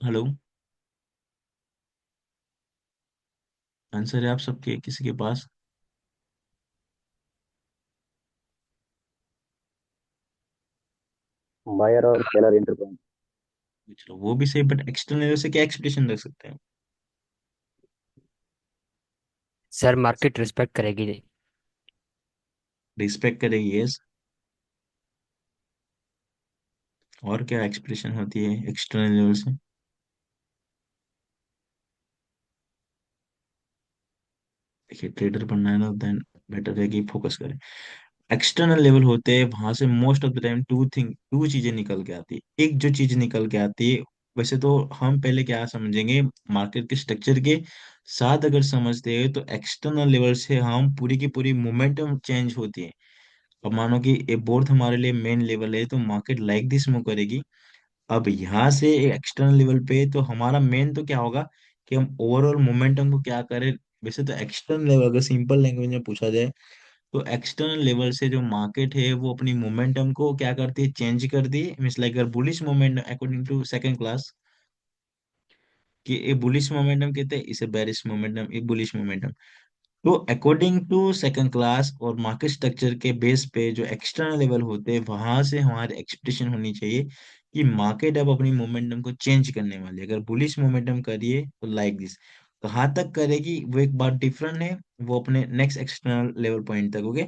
S1: हेलो, आंसर है आप सबके किसी के पास?
S3: बायर और सेलर इंटरपॉइंट।
S1: चलो वो भी सही, बट एक्सटर्नल लेवल से क्या एक्सपेक्टेशन रख सकते हैं?
S4: सर मार्केट रिस्पेक्ट करेगी।
S1: रिस्पेक्ट करेगी, यस। और क्या एक्सपेक्टेशन होती है एक्सटर्नल लेवल से? देखिए, ट्रेडर बनना है ना, देन बेटर है कि फोकस करें। एक्सटर्नल लेवल होते हैं वहां से most of the time two चीजें निकल के आती है। एक जो चीज निकल के आती है, वैसे तो हम पहले क्या समझेंगे, मार्केट के स्ट्रक्चर के साथ अगर समझते हैं तो एक्सटर्नल लेवल से हम पूरी की पूरी मोमेंटम चेंज होती है। अब मानो कि ये बोर्ड हमारे लिए मेन लेवल है तो मार्केट लाइक दिस मूव करेगी। अब यहाँ से एक्सटर्नल लेवल पे तो हमारा मेन तो क्या होगा कि हम ओवरऑल मोमेंटम को क्या करें। वैसे तो एक्सटर्नल लेवल अगर सिंपल लैंग्वेज में पूछा जाए तो एक्सटर्नल लेवल से जो मार्केट है वो अपनी मोमेंटम को क्या करती है, चेंज कर दी है। मीन्स लाइक अगर bullish momentum according to second class कि ये बुलिश मोमेंटम कहते हैं, इसे बेरिश मोमेंटम, ये बुलिश मोमेंटम। तो अकॉर्डिंग टू सेकंड क्लास और मार्केट स्ट्रक्चर के बेस पे जो एक्सटर्नल लेवल होते हैं वहां से हमारी एक्सपेक्टेशन होनी चाहिए कि मार्केट अब अपनी मोमेंटम को चेंज करने वाली है। अगर बुलिश मोमेंटम करिए तो लाइक दिस, कहाँ तक करेगी वो एक बात डिफरेंट है, वो अपने नेक्स्ट एक्सटर्नल लेवल पॉइंट तक। ओके,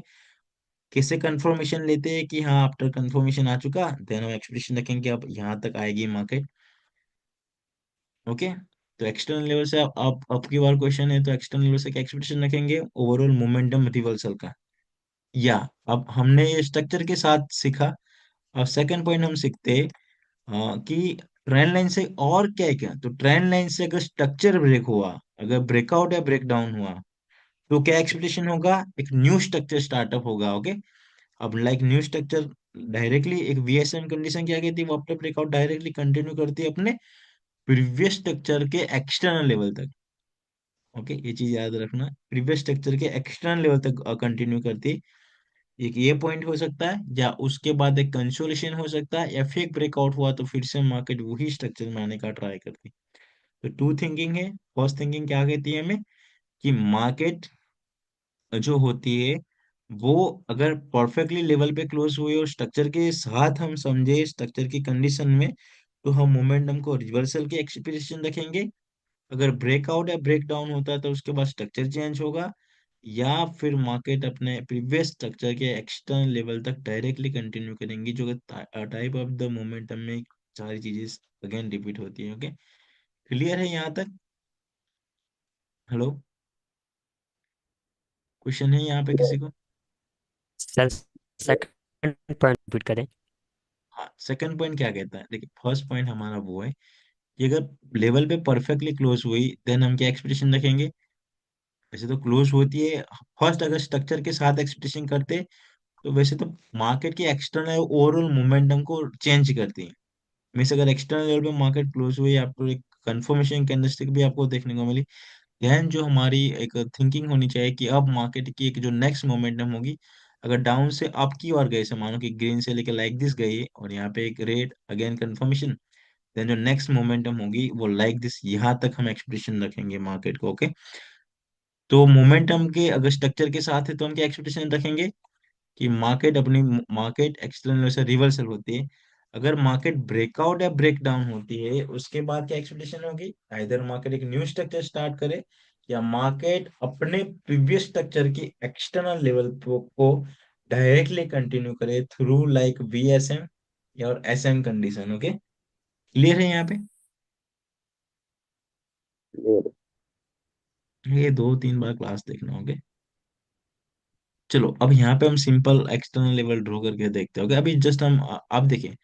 S1: किससे कंफर्मेशन लेते हैं कि हाँ आफ्टर कंफर्मेशन आ चुका देन हम एक्सपेक्टेशन रखेंगे अब यहाँ तक आएगी मार्केट। ओके, तो एक्सटर्नल लेवल से आप आपकी बार क्वेश्चन है, तो एक्सटर्नल लेवल से क्या एक्सपेक्टेशन रखेंगे, ओवरऑल मोमेंटम रिवर्सल का। या अब हमने ये स्ट्रक्चर के साथ सीखा, अब सेकंड पॉइंट हम सीखते हैं कि ट्रेंड लाइन से और क्या है क्या। तो ट्रेंड लाइन से अगर स्ट्रक्चर ब्रेक हुआ, अगर ब्रेकआउट या ब्रेक डाउन हुआ, तो क्या एक्सपेक्टेशन होगा, एक न्यू स्ट्रक्चर स्टार्टअप होगा। ओके, अब लाइक न्यू स्ट्रक्चर डायरेक्टली एक वीएसएम कंडीशन क्या कहती है, वो अपने ब्रेकआउट डायरेक्टली कंटिन्यू करती है अपने प्रीवियस स्ट्रक्चर के एक्सटर्नल लेवल तक। ओके, ये चीज याद रखना, प्रीवियस स्ट्रक्चर के एक्सटर्नल लेवल तक कंटिन्यू करती है। एक ये पॉइंट हो सकता है, या उसके बाद एक कंसोलिडेशन हो सकता है, या फिर एक ब्रेकआउट हुआ तो फिर से मार्केट वही स्ट्रक्चर में आने का ट्राई करती है। तो टू थिंकिंग है। फर्स्ट थिंकिंग क्या कहती है हमें, कि मार्केट जो होती है वो अगर परफेक्टली लेवल पे क्लोज हुई और स्ट्रक्चर के साथ हम समझे स्ट्रक्चर की कंडीशन में, तो हम मोमेंटम को रिवर्सल की एक्सपेक्टेशन रखेंगे। अगर ब्रेकआउट या ब्रेक डाउन होता है तो उसके बाद स्ट्रक्चर चेंज होगा, या फिर मार्केट अपने प्रीवियस स्ट्रक्चर के एक्सटर्नल लेवल तक डायरेक्टली कंटिन्यू करेंगी, जो टाइप ऑफ द मोमेंटम में सारी चीजें अगेन रिपीट होती है। ओके, क्लियर है यहाँ तक? हेलो, क्वेश्चन है यहाँ पे किसी को?
S4: सर सेकंड पॉइंट रिपीट करें।
S1: हाँ, सेकंड पॉइंट क्या कहता है, देखिए फर्स्ट पॉइंट हमारा वो है कि अगर लेवल पे परफेक्टली क्लोज हुई देन हम क्या एक्सपेक्टेशन रखेंगे। वैसे तो क्लोज होती है फर्स्ट, अगर स्ट्रक्चर के साथ एक्सपेक्टेशन करते, तो वैसे तो मार्केट की एक्सटर्नल ओवरऑल मोमेंटम को चेंज करती है। मीन्स अगर एक्सटर्नल लेवल पे मार्केट क्लोज हुई, आपको एक कंफर्मेशन कैंडलस्टिक भी आपको देखने को मिली, देन जो हमारी एक थिंकिंग होनी चाहिए कि अब मार्केट की एक जो नेक्स्ट मोमेंटम होगी, अगर डाउन से अप की ओर गए, से मानो कि ग्रीन से लेकर लाइक दिस गई है और यहाँ पे एक रेड अगेन कंफर्मेशन, देन जो नेक्स्ट मोमेंटम होगी वो लाइक दिस, यहाँ तक हम एक्सपेक्टेशन रखेंगे मार्केट को। ओके, तो मोमेंटम के अगर स्ट्रक्चर के साथ है तो हम क्या एक्सपेक्टेशन रखेंगे, कि मार्केट अपनी मार्केट एक्सटर्नल से रिवर्सल होती है। अगर मार्केट ब्रेकआउट या ब्रेक डाउन होती है उसके बाद क्या एक्सपेक्टेशन होगी, आइदर मार्केट एक न्यू स्ट्रक्चर स्टार्ट करे, या मार्केट अपने प्रीवियस स्ट्रक्चर की एक्सटर्नल लेवल को डायरेक्टली कंटिन्यू करे थ्रू लाइक वीएसएम या और एसएम कंडीशन। ओके, क्लियर है यहाँ पे?
S3: क्लियर।
S1: ये 2-3 बार क्लास देखना होगा। चलो अब यहाँ पे हम सिंपल एक्सटर्नल लेवल ड्रॉ करके देखते हैं। ओके, अभी जस्ट हम आप देखिए,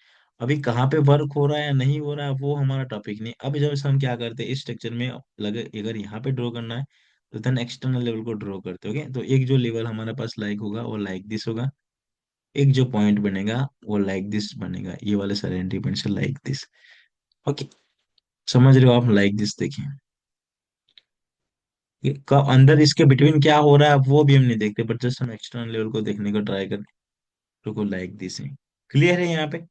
S1: अभी कहाँ पे वर्क हो रहा है या नहीं हो रहा है वो हमारा टॉपिक नहीं। अभी जब हम क्या करते हैं इस स्ट्रक्चर में, लगे अगर यहाँ पे ड्रॉ करना है तो देन एक्सटर्नल लेवल को ड्रॉ करते हैं। ओके, तो एक जो लेवल हमारे पास लाइक होगा वो लाइक दिस होगा, एक जो पॉइंट बनेगा वो लाइक दिस बनेगा, ये वाले सारे एंट्री पॉइंट से लाइक दिस। ओके, समझ रहे हो आप, लाइक दिस देखिए। कब अंदर इसके बिटवीन क्या हो रहा है वो भी हम नहीं देखते, बट जस्ट हम एक्सटर्नल लेवल को देखने का ट्राई करते हैं। रुको, लाइक दिस है। क्लियर है यहाँ पे?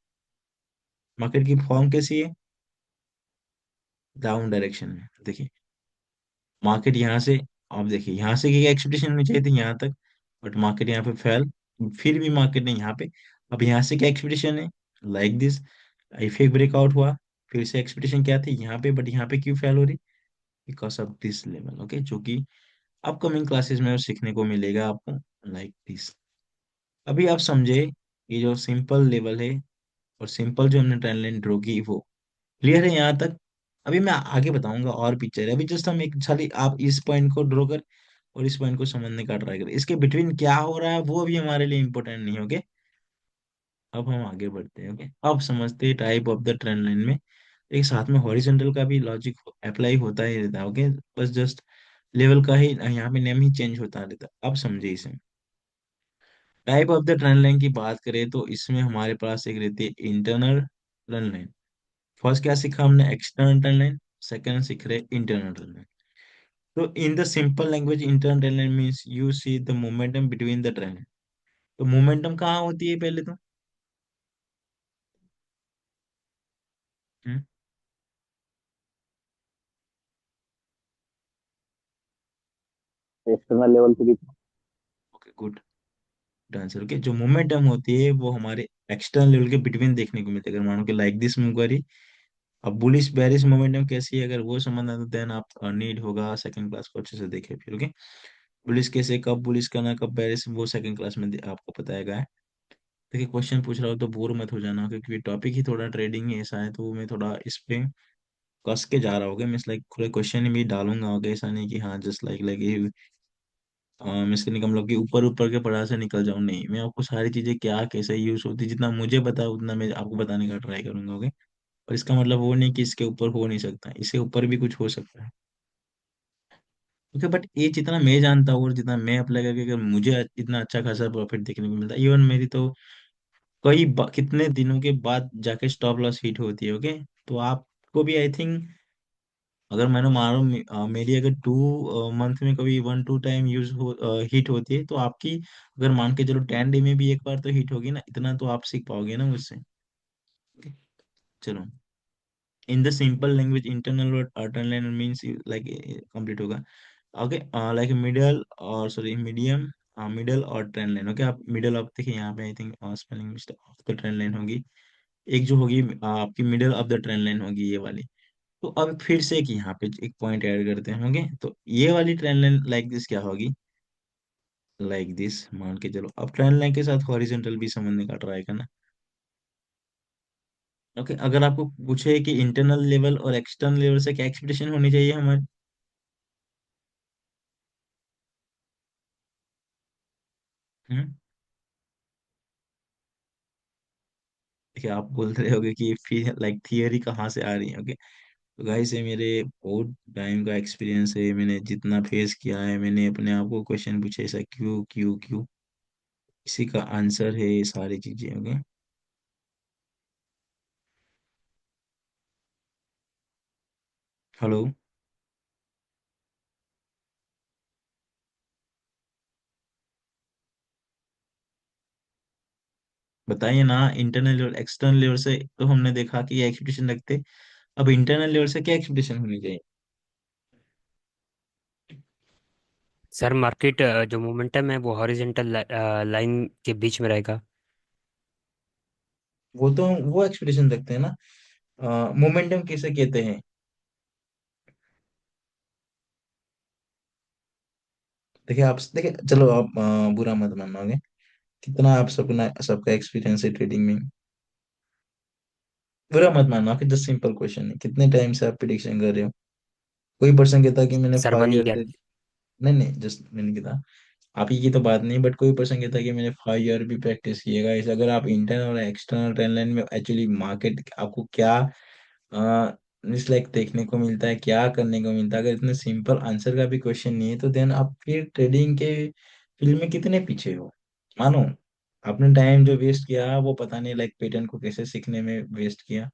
S1: मार्केट की फॉर्म कैसी है, डाउन डायरेक्शन में। देखिए मार्केट यहाँ से, आप देखिए यहाँ से क्या एक्सपेक्टेशन होनी चाहिए थी यहाँ तक, बट मार्केट यहाँ पे फेल, फिर भी मार्केट ने यहाँ पे, अब यहाँ से क्या एक्सपेक्टेशन है, लाइक दिस, इफेक्ट ब्रेकआउट हुआ, फिर से एक्सपेक्टेशन क्या थी यहाँ पे, बट यहाँ पे क्यों फेल हो रही, because of this level. Okay, जो कि अपकमिंग क्लासेस में सीखने को मिलेगा आपको, लाइक दिस। अभी आप समझे ये जो सिंपल लेवल है और सिंपल जो हमने ट्रेंड लाइन ड्रॉ की वो क्लियर है यहाँ तक? अभी मैं आगे बताऊंगा और पिक्चर है, अभी जस्ट हम एक खाली आप इस पॉइंट को ड्रॉ कर और इस पॉइंट को समझने का ट्राई करें, इसके बिटवीन क्या हो रहा है वो भी हमारे लिए इंपॉर्टेंट नहीं है। ओके, अब हम आगे बढ़ते हैं। ओके, अब समझते हैं type of the trend line में एक साथ में हॉरिजॉन्टल का भी लॉजिक अप्लाई होता ही रहता है। ओके, बस जस्ट लेवल का ही यहाँ पे नेम ही चेंज होता रहता है। अब समझे इसे, type of the trend line की बात करें तो इसमें हमारे पास एक रहती है इंटरनल ट्रेंड लाइन। फर्स्ट क्या सीखा हमने, एक्सटर्नल ट्रेंड लाइन, सेकंड सीख रहे इंटरनल ट्रेंड लाइन। तो in the simple language internal trend line means you see the momentum between the trend line. तो मोमेंटम कहाँ होती है पहले तो, हम्म,
S3: एक्सटर्नल लेवल के बीच में।
S1: Okay, good answer. ओके, जो मोमेंटम होती है वो हमारे एक्सटर्नल लेवल के बिटवीन देखने को मिलती है। अगर मानो कि लाइक दिस मूव करी, अब बुलिश बेरिश मोमेंटम कैसी है, अगर वो समझना है तो देन आप नीड होगा सेकंड क्लास को अच्छे से देखे फिर। ओके, बुलिश कैसे, कब बुलिश करना, कब बेरिश, वो सेकंड क्लास में आपको बताएगा है। देखिए, क्वेश्चन पूछ रहा हो तो बोर मत हो जाना, क्योंकि टॉपिक ही थोड़ा ट्रेडिंग ही ऐसा है, तो मैं थोड़ा इस पे कस के जा रहा होगा। मैं लाइक पूरे क्वेश्चन भी डालूंगा, होगा ऐसा नहीं कि हाँ जस्ट लाइक लाइक मिस करने का मतलब कि ऊपर ऊपर के पढ़ा से निकल जाऊं, नहीं, मैं आपको सारी चीजें क्या कैसे यूज होती, जितना मुझे पता है उतना मैं आपको बताने का ट्राई करूंगा। ओके, और इसका मतलब वो नहीं कि इसके ऊपर हो नहीं सकता, इसके ऊपर भी कुछ हो सकता है। ओके, बट ये जितना मैं जानता हूँ और जितना मैं अप्लाई करके, अगर मुझे इतना अच्छा खासा प्रॉफिट देखने को मिलता है, इवन मेरी तो कितने दिनों के बाद जाके स्टॉप लॉस हिट होती है। ओके, तो आपको भी आई थिंक, अगर मैंने मानो मेरी अगर 2 मंथ में कभी 1-2 टाइम यूज हो हिट होती है, तो आपकी अगर मान के चलो 10 डे में भी एक बार तो हिट होगी ना, इतना तो आप सीख पाओगे ना मुझसे। Okay, चलो, इन the simple language internal word turn line means like complete होगा। ओके, लाइक मिडल और सॉरी मीडियम, मिडल और ट्रेंड लाइन। ओके, आप मिडल ऑफ देखिए यहाँ पे I think spelling mistake, of the trend line होगी। एक जो होगी आपकी middle of the trend line होगी, ये वाली। तो अब फिर से एक यहाँ पे एक पॉइंट ऐड करते हैं होंगे, तो ये वाली ट्रेंड लाइन लाइक दिस क्या होगी, लाइक दिस मान के चलो। अब ट्रेंड लाइन के साथ हॉरिजॉन्टल भी समझने का ट्राई करना। ओके, अगर आपको पूछे कि इंटरनल लेवल और एक्सटर्नल लेवल से क्या एक्सपेक्टेशन होनी चाहिए हमारी। हम्म देखिए, आप बोल रहे होगे कि फिर लाइक थियरी कहाँ से आ रही है। ओके, तो गाइस ये मेरे बहुत टाइम का एक्सपीरियंस है, मैंने जितना फेस किया है, मैंने अपने आप को क्वेश्चन पूछे ऐसा क्यों क्यों क्यों, इसी का आंसर है ये सारी चीजें। ओके, हेलो, बताइए ना। इंटरनल लेवल एक्सटर्नल लेवल से तो हमने देखा कि ये एक्सपेक्टेशन रखते, अब इंटरनल लेवल से क्या एक्सपेक्टेशन होनी चाहिए।
S4: सर मार्केट जो मोमेंटम है वो हॉरिजेंटल लाइन के बीच में रहेगा।
S1: वो तो वो एक्सपेक्टेशन रखते हैं ना, मोमेंटम किसे कहते हैं। देखिए, आप देखिए, चलो आप बुरा मत मानोगे, कितना आप सबका सबका एक्सपीरियंस है ट्रेडिंग में, बुरा मत मानो, आपके जस्ट सिंपल क्वेश्चन है, कितने टाइम से आप प्रिडिक्शन कर रहे हो। कोई पर्सन कहता है कि मैंने
S4: सर
S1: 5 ईयर
S4: 1 ईयर।
S1: से, नहीं नहीं जस्ट मैंने कहा, आप ही की तो बात नहीं, बट कोई पर्सन कहता है कि मैंने 5 ईयर भी प्रैक्टिस किएगा इस। अगर आप इंटरनल और एक्सटर्नल ट्रेंड लाइन में एक्चुअली मार्केट आपको क्या लाइक देखने को मिलता है, क्या करने को मिलता है, अगर इतने सिंपल आंसर का भी क्वेश्चन नहीं है, तो देन आप फिर ट्रेडिंग के फील्ड में कितने पीछे हो। मानो आपने टाइम जो वेस्ट किया वो पता नहीं लाइक पैटर्न को कैसे सीखने में वेस्ट किया।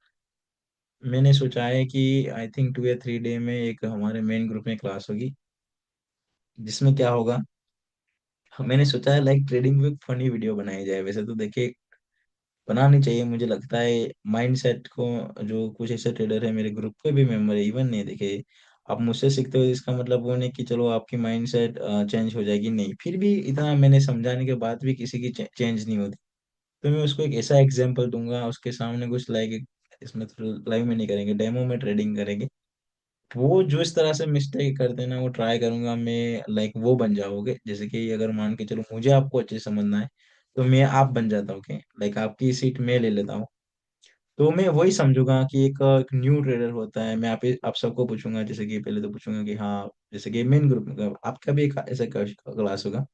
S1: मैंने सोचा है कि आई थिंक 2 या 3 डे में एक हमारे मेन ग्रुप में क्लास होगी, जिसमें क्या होगा, मैंने सोचा है लाइक ट्रेडिंग में फनी वीडियो बनाई जाए। वैसे तो देखिए बनानी चाहिए, मुझे लगता है माइंड सेट को, जो कुछ ऐसे ट्रेडर है मेरे ग्रुप के भी मेंबर है, इवन नहीं देखे, आप मुझसे सीखते हो इसका मतलब वो नहीं कि चलो आपकी माइंड सेट चेंज हो जाएगी, नहीं, फिर भी इतना मैंने समझाने के बाद भी किसी की चेंज नहीं होती, तो मैं उसको एक ऐसा एग्जांपल दूंगा उसके सामने, कुछ लाइक इसमें तो लाइव में नहीं करेंगे, डेमो में ट्रेडिंग करेंगे, वो जो इस तरह से मिस्टेक करते हैं ना, वो ट्राई करूंगा मैं लाइक वो बन जाओगे। जैसे कि अगर मान के चलो मुझे आपको अच्छे से समझना है, तो मैं आप बन जाता हूँ, ओके, लाइक आपकी सीट मैं ले लेता हूँ, तो मैं वही समझूंगा कि एक न्यू ट्रेडर होता है। मैं आप सबको पूछूंगा, जैसे कि पहले तो पूछूंगा कि हाँ, जैसे कि मेन ग्रुप में आपका भी एक ऐसा क्लास होगा,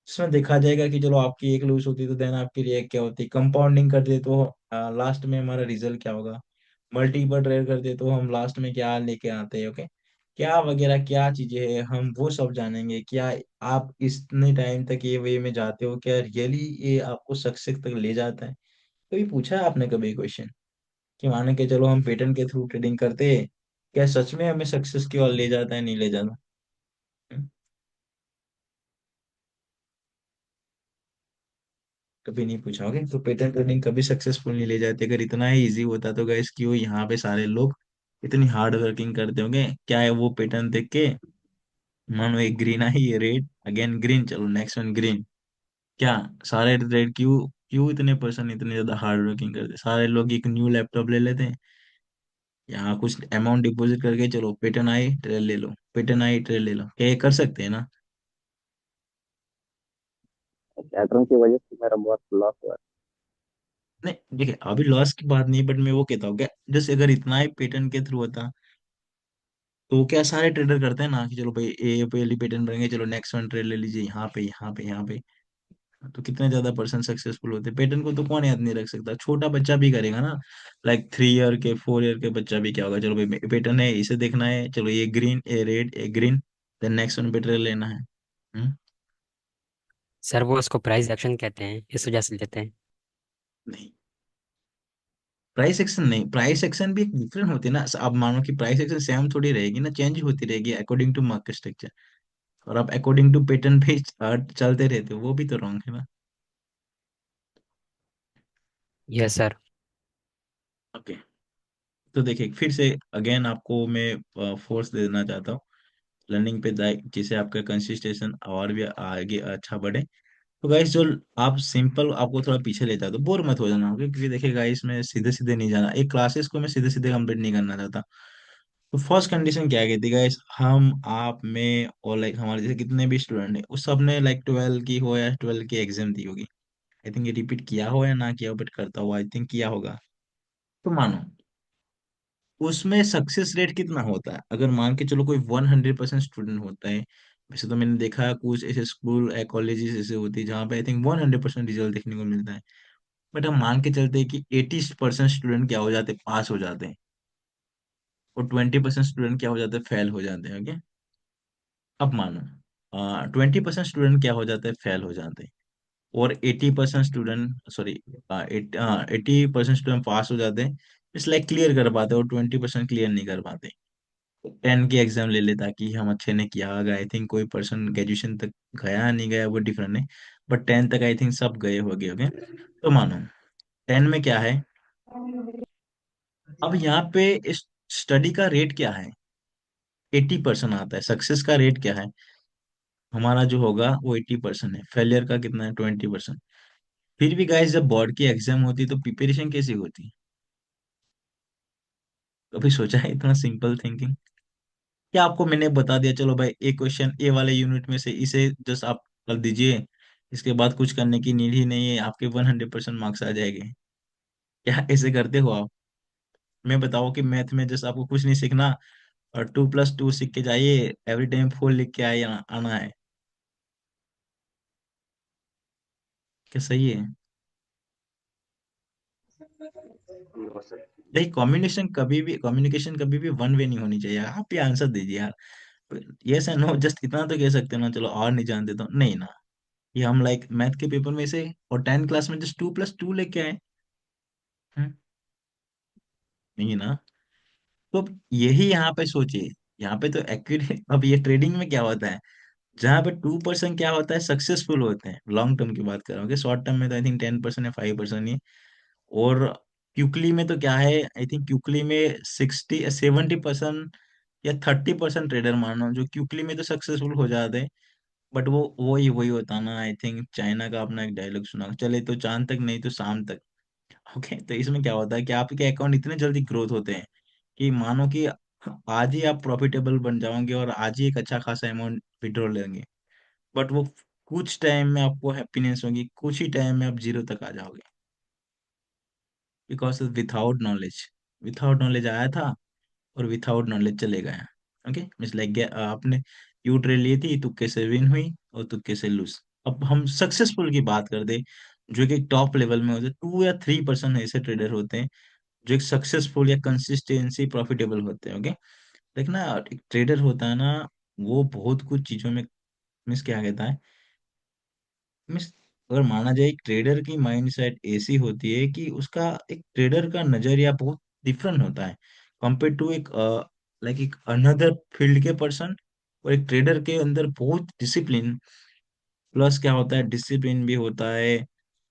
S1: जिसमें देखा जाएगा कि चलो आपकी एक लूज होती है तो देन आपकी रिएक्ट क्या होती है, कंपाउंडिंग कर दे तो लास्ट में हमारा रिजल्ट क्या होगा, मल्टीपल ट्रेड करते तो हम लास्ट में क्या लेके आते हैं। ओके, क्या वगैरह क्या चीजें हैं, हम वो सब जानेंगे। क्या आप इतने टाइम तक ये वे में जाते हो, क्या रियली ये आपको सक्सेस तक ले जाता है। कभी पूछा है आपने कभी क्वेश्चन कि माने के चलो हम पैटर्न के थ्रू ट्रेडिंग करते हैं, क्या सच में हमें सक्सेस की ओर ले जाता है, नहीं ले जाता। हम्म, कभी नहीं पूछोगे तो पैटर्न ट्रेडिंग कभी सक्सेसफुल नहीं ले जाती। अगर इतना ही इजी होता तो गाइस क्यों यहाँ पे सारे लोग इतनी हार्ड वर्किंग करते होंगे, क्या है वो पैटर्न देख के मानो एक ग्रीन आई, ये रेड, अगेन ग्रीन, चलो नेक्स्ट वन ग्रीन। क्या सारे रेड? क्यों? क्यों इतने पर्सन इतने ज्यादा हार्ड वर्किंग करते? सारे लोग एक न्यू लैपटॉप ले लेते हैं, यहाँ कुछ अमाउंट डिपॉजिट करके चलो पेटर्न आई ट्रेल ले लो, पेटर्न आई ट्रेल ले लो, क्या ये कर सकते हैं ना?
S3: पैटर्न की वजह से मेरा बहुत लॉस हुआ।
S1: नहीं देखिए, अभी लॉस की बात नहीं, बट मैं वो कहता हूँ क्या, जैसे अगर इतना ही पेटर्न के थ्रू होता, तो क्या सारे ट्रेडर करते हैं ना कि चलो भाई ए पहली पेटर्न बनेंगे, चलो नेक्स्ट वन ट्रेड ले लीजिए, यहाँ पे यहाँ पे यहाँ पे। तो कितने ज्यादा पर्सन सक्सेसफुल होते? पेटर्न को तो कौन याद नहीं रख सकता, छोटा बच्चा भी करेगा ना। लाइक 3 ईयर के 4 ईयर के बच्चा भी क्या होगा, चलो भाई पेटर्न है, इसे देखना है, चलो ये ग्रीन, ए रेड, ए ग्रीन, देन नेक्स्ट वन पे ट्रेड लेना है। हम्म।
S4: सर वो उसको प्राइस एक्शन कहते हैं, इस वजह से लेते हैं।
S1: नहीं, प्राइस एक्शन नहीं, प्राइस एक्शन भी डिफरेंट होती है ना। अब मानो कि प्राइस एक्शन सेम थोड़ी रहेगी ना, चेंज होती रहेगी अकॉर्डिंग टू मार्केट स्ट्रक्चर। और आप अकॉर्डिंग टू पैटर्न पे चलते रहते हो, वो भी तो रॉन्ग है ना।
S4: Yes sir.
S1: ओके। तो देखिए फिर से अगेन आपको मैं फोर्स दे देना चाहता हूँ लर्निंग पे, जिससे आपका कंसिस्टेशन और भी आगे अच्छा बढ़े। तो गाइस जो आप सिंपल, आपको थोड़ा पीछे ले जाता तो बोर मत हो जाना, ओके? क्योंकि देखिए गाइस, मैं सीधे सीधे नहीं जाना, एक क्लासेस को मैं सीधे सीधे कंप्लीट नहीं करना चाहता। तो फर्स्ट कंडीशन क्या कहती है गाइस, हम आप में और लाइक हमारे जैसे कितने भी स्टूडेंट हैं, उस सब ने लाइक 12 की हो या 12 की एग्जाम दी होगी। आई थिंक ये रिपीट किया हो या ना किया हो, बट करता हुआ आई थिंक किया होगा। तो मानो उसमें सक्सेस रेट कितना होता है, अगर मान के चलो कोई 100% स्टूडेंट होता है। वैसे तो मैंने देखा है कुछ ऐसे स्कूल कॉलेजेस ऐसे होती है जहाँ पे आई थिंक 100% रिजल्ट देखने को मिलता है। बट हम मान के चलते हैं कि 80% स्टूडेंट क्या हो जाते हैं, पास हो जाते हैं, और 20% स्टूडेंट क्या हो जाते हैं, फेल हो जाते हैं, ओके? अब मानो 20% स्टूडेंट क्या हो जाते हैं, फेल हो जाते हैं, और 80% स्टूडेंट, सॉरी, 80% स्टूडेंट पास हो जाते हैं, इट्स लाइक क्लियर कर पाते हैं, और 20% क्लियर नहीं कर पाते। 10 की एग्जाम ले ले ताकि हम अच्छे ने किया होगा, आई थिंक कोई पर्सन ग्रेजुएशन तक गया नहीं गया वो डिफरेंट है, बट 10 तक आई थिंक सब गए होंगे, ओके? तो मानो 10 में क्या है, अब यहाँ पे स्टडी का रेट क्या है, 80% आता है, सक्सेस का रेट क्या है हमारा जो होगा वो 80% है, फेलियर का कितना है, 20%। फिर भी गाइस जब बोर्ड की एग्जाम होती है तो प्रिपरेशन कैसी होती है? कभी सोचा है इतना सिंपल थिंकिंग? क्या आपको मैंने बता दिया, चलो भाई एक क्वेश्चन ए वाले यूनिट में से इसे जस्ट आप कर दीजिए, इसके बाद कुछ करने की नीड ही नहीं है, आपके 100% मार्क्स आ जाएंगे? क्या ऐसे करते हो आप? मैं बताओ कि मैथ में जस्ट आपको कुछ नहीं सीखना, और 2+2 सीख के जाइए, एवरी टाइम 4 लिख के आए, आना है। क्या सही है? देखिए कम्युनिकेशन कभी भी वन वे नहीं होनी चाहिए, आप भी आंसर दीजिए यार। यस एंड नो, जस्ट इतना तो कह सकते हो ना, चलो और नहीं जानते तो नहीं ना। ये हम लाइक मैथ के पेपर में से और 10 क्लास में जस्ट 2+2 लेके आए। हम्म, नहीं ना। तो अब यही यहाँ पे सोचिए, यहाँ पे तो एक्यूरेट, अब ये ट्रेडिंग में क्या होता है, जहाँ पे 2% क्या होता है, सक्सेसफुल होते हैं, लॉन्ग टर्म की बात कर रहा हूँ, शॉर्ट टर्म में तो आई थिंक 10% या 5% ही। और क्यूकली में तो क्या है, आई थिंक क्यूकली में 70% या 30% ट्रेडर मानो जो क्यूकली में तो सक्सेसफुल हो जाते हैं। बट वो वही वही होता ना, आई थिंक चाइना का अपना एक डायलॉग सुना, चले तो चांद तक नहीं तो शाम तक। ओके, तो इसमें क्या होता है कि आपके अकाउंट इतने जल्दी ग्रोथ होते हैं कि मानो कि आज ही आप प्रॉफिटेबल बन जाओगे और आज ही एक अच्छा खासा अमाउंट विड्रॉ लेंगे। बट वो कुछ टाइम में आपको हैप्पीनेस होगी, कुछ ही टाइम में आप जीरो तक आ जाओगे, because without knowledge, without knowledge आया था और विथआउट नॉलेज चले गया। ओके, मिस लाइक आपने यू ट्रेड ली थी, तुक्के से विन हुई और तुक्के से लूज। अब हम सक्सेसफुल की बात कर दे, जो कि टॉप लेवल में होते, 2 या 3% ऐसे ट्रेडर होते हैं जो एक सक्सेसफुल या कंसिस्टेंसी प्रॉफिटेबल होते हैं, ओके? देखना, एक ट्रेडर होता है ना, वो बहुत कुछ चीजों में, मिस क्या कहता है, मिस, अगर माना जाए एक ट्रेडर की माइंड सेट ऐसी होती है कि उसका, एक ट्रेडर का नजरिया बहुत डिफरेंट होता है कंपेयर टू एक लाइक एक अनदर फील्ड के पर्सन। और एक ट्रेडर के अंदर बहुत डिसिप्लिन, प्लस क्या होता है, डिसिप्लिन भी होता है,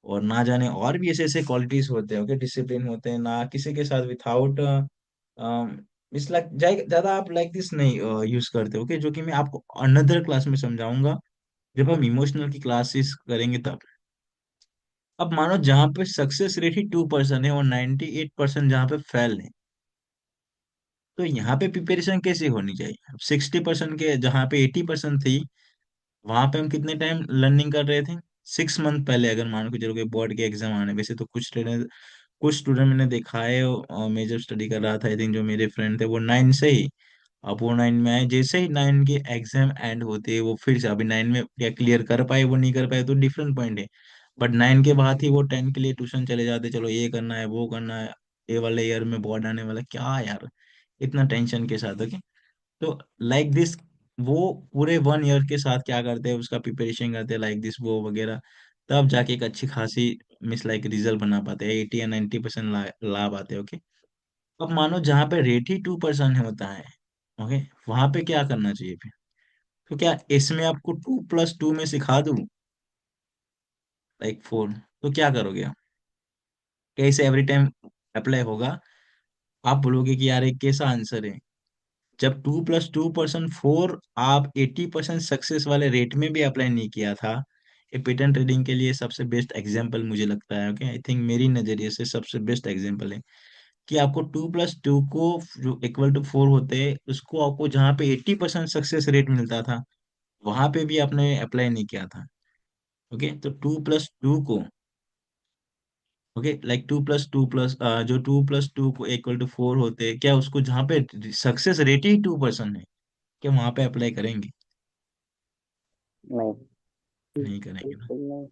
S1: और ना जाने और भी ऐसे ऐसे क्वालिटीज होते हैं, ओके? डिसिप्लिन होते हैं ना किसी के साथ विथाउट इस लाइक ज्यादा आप लाइक दिस नहीं यूज करते, ओके, जो कि मैं आपको अनदर क्लास में समझाऊंगा जब हम इमोशनल की क्लासेस करेंगे तब। अब मानो जहां पे सक्सेस रेट ही 2% है और 98% जहां पे फेल है, तो यहाँ पे प्रिपरेशन कैसे होनी चाहिए? अब 60% के जहाँ पे 80% थी, वहां पे हम कितने टाइम लर्निंग कर रहे थे? 6 मंथ पहले, अगर मान के चलो कि बोर्ड के एग्जाम आने, वैसे तो कुछ स्टूडेंट मैंने देखा है, और मैं जब स्टडी कर रहा था, आई थिंक जो मेरे फ्रेंड थे वो 9 से ही, अब वो 9 में आए, जैसे ही 9 के एग्जाम एंड होते हैं वो फिर से, अभी 9 में क्या क्लियर कर पाए वो नहीं कर पाए तो डिफरेंट पॉइंट है, बट 9 के बाद ही वो 10 के लिए ट्यूशन चले जाते, चलो ये करना है वो करना है, ये वाले ईयर में बोर्ड आने वाला, क्या यार इतना टेंशन के साथ, ओके। तो लाइक दिस, वो पूरे 1 ईयर के साथ क्या करते हैं, उसका प्रिपरेशन करते हैं लाइक दिस वो वगैरह, तब जाके एक अच्छी खासी मिस लाइक रिजल्ट बना पाते हैं, 80 या 90% ला पाते हैं, ओके। अब मानो जहाँ पे रेट ही 2% होता है, ओके, वहां पे क्या करना चाहिए फिर? तो क्या इसमें आपको 2+2 में सिखा दूं, लाइक 4, तो क्या करोगे आप? कैसे एवरी टाइम अप्लाई होगा? आप बोलोगे कि यार एक कैसा आंसर है, जब 2+2%, 4 आप 80% सक्सेस वाले रेट में भी अप्लाई नहीं किया था। ये पेटेंट ट्रेडिंग के लिए सबसे बेस्ट एग्जाम्पल मुझे लगता है, ओके, आई थिंक मेरी नजरिए से सबसे बेस्ट एग्जाम्पल है कि आपको 2+2 को जो इक्वल टू 4 होते हैं, उसको आपको जहाँ पे 80% सक्सेस रेट मिलता था, वहां पे भी आपने अप्लाई नहीं किया था, ओके। तो 2+2 को, ओके, लाइक 2+2 प्लस जो 2+2 को इक्वल टू 4 होते हैं, क्या उसको जहाँ पे सक्सेस रेट ही 2% है, क्या वहां पे अप्लाई करेंगे?
S3: नहीं,
S1: नहीं करेंगे ना।
S3: बिल्कुल नहीं।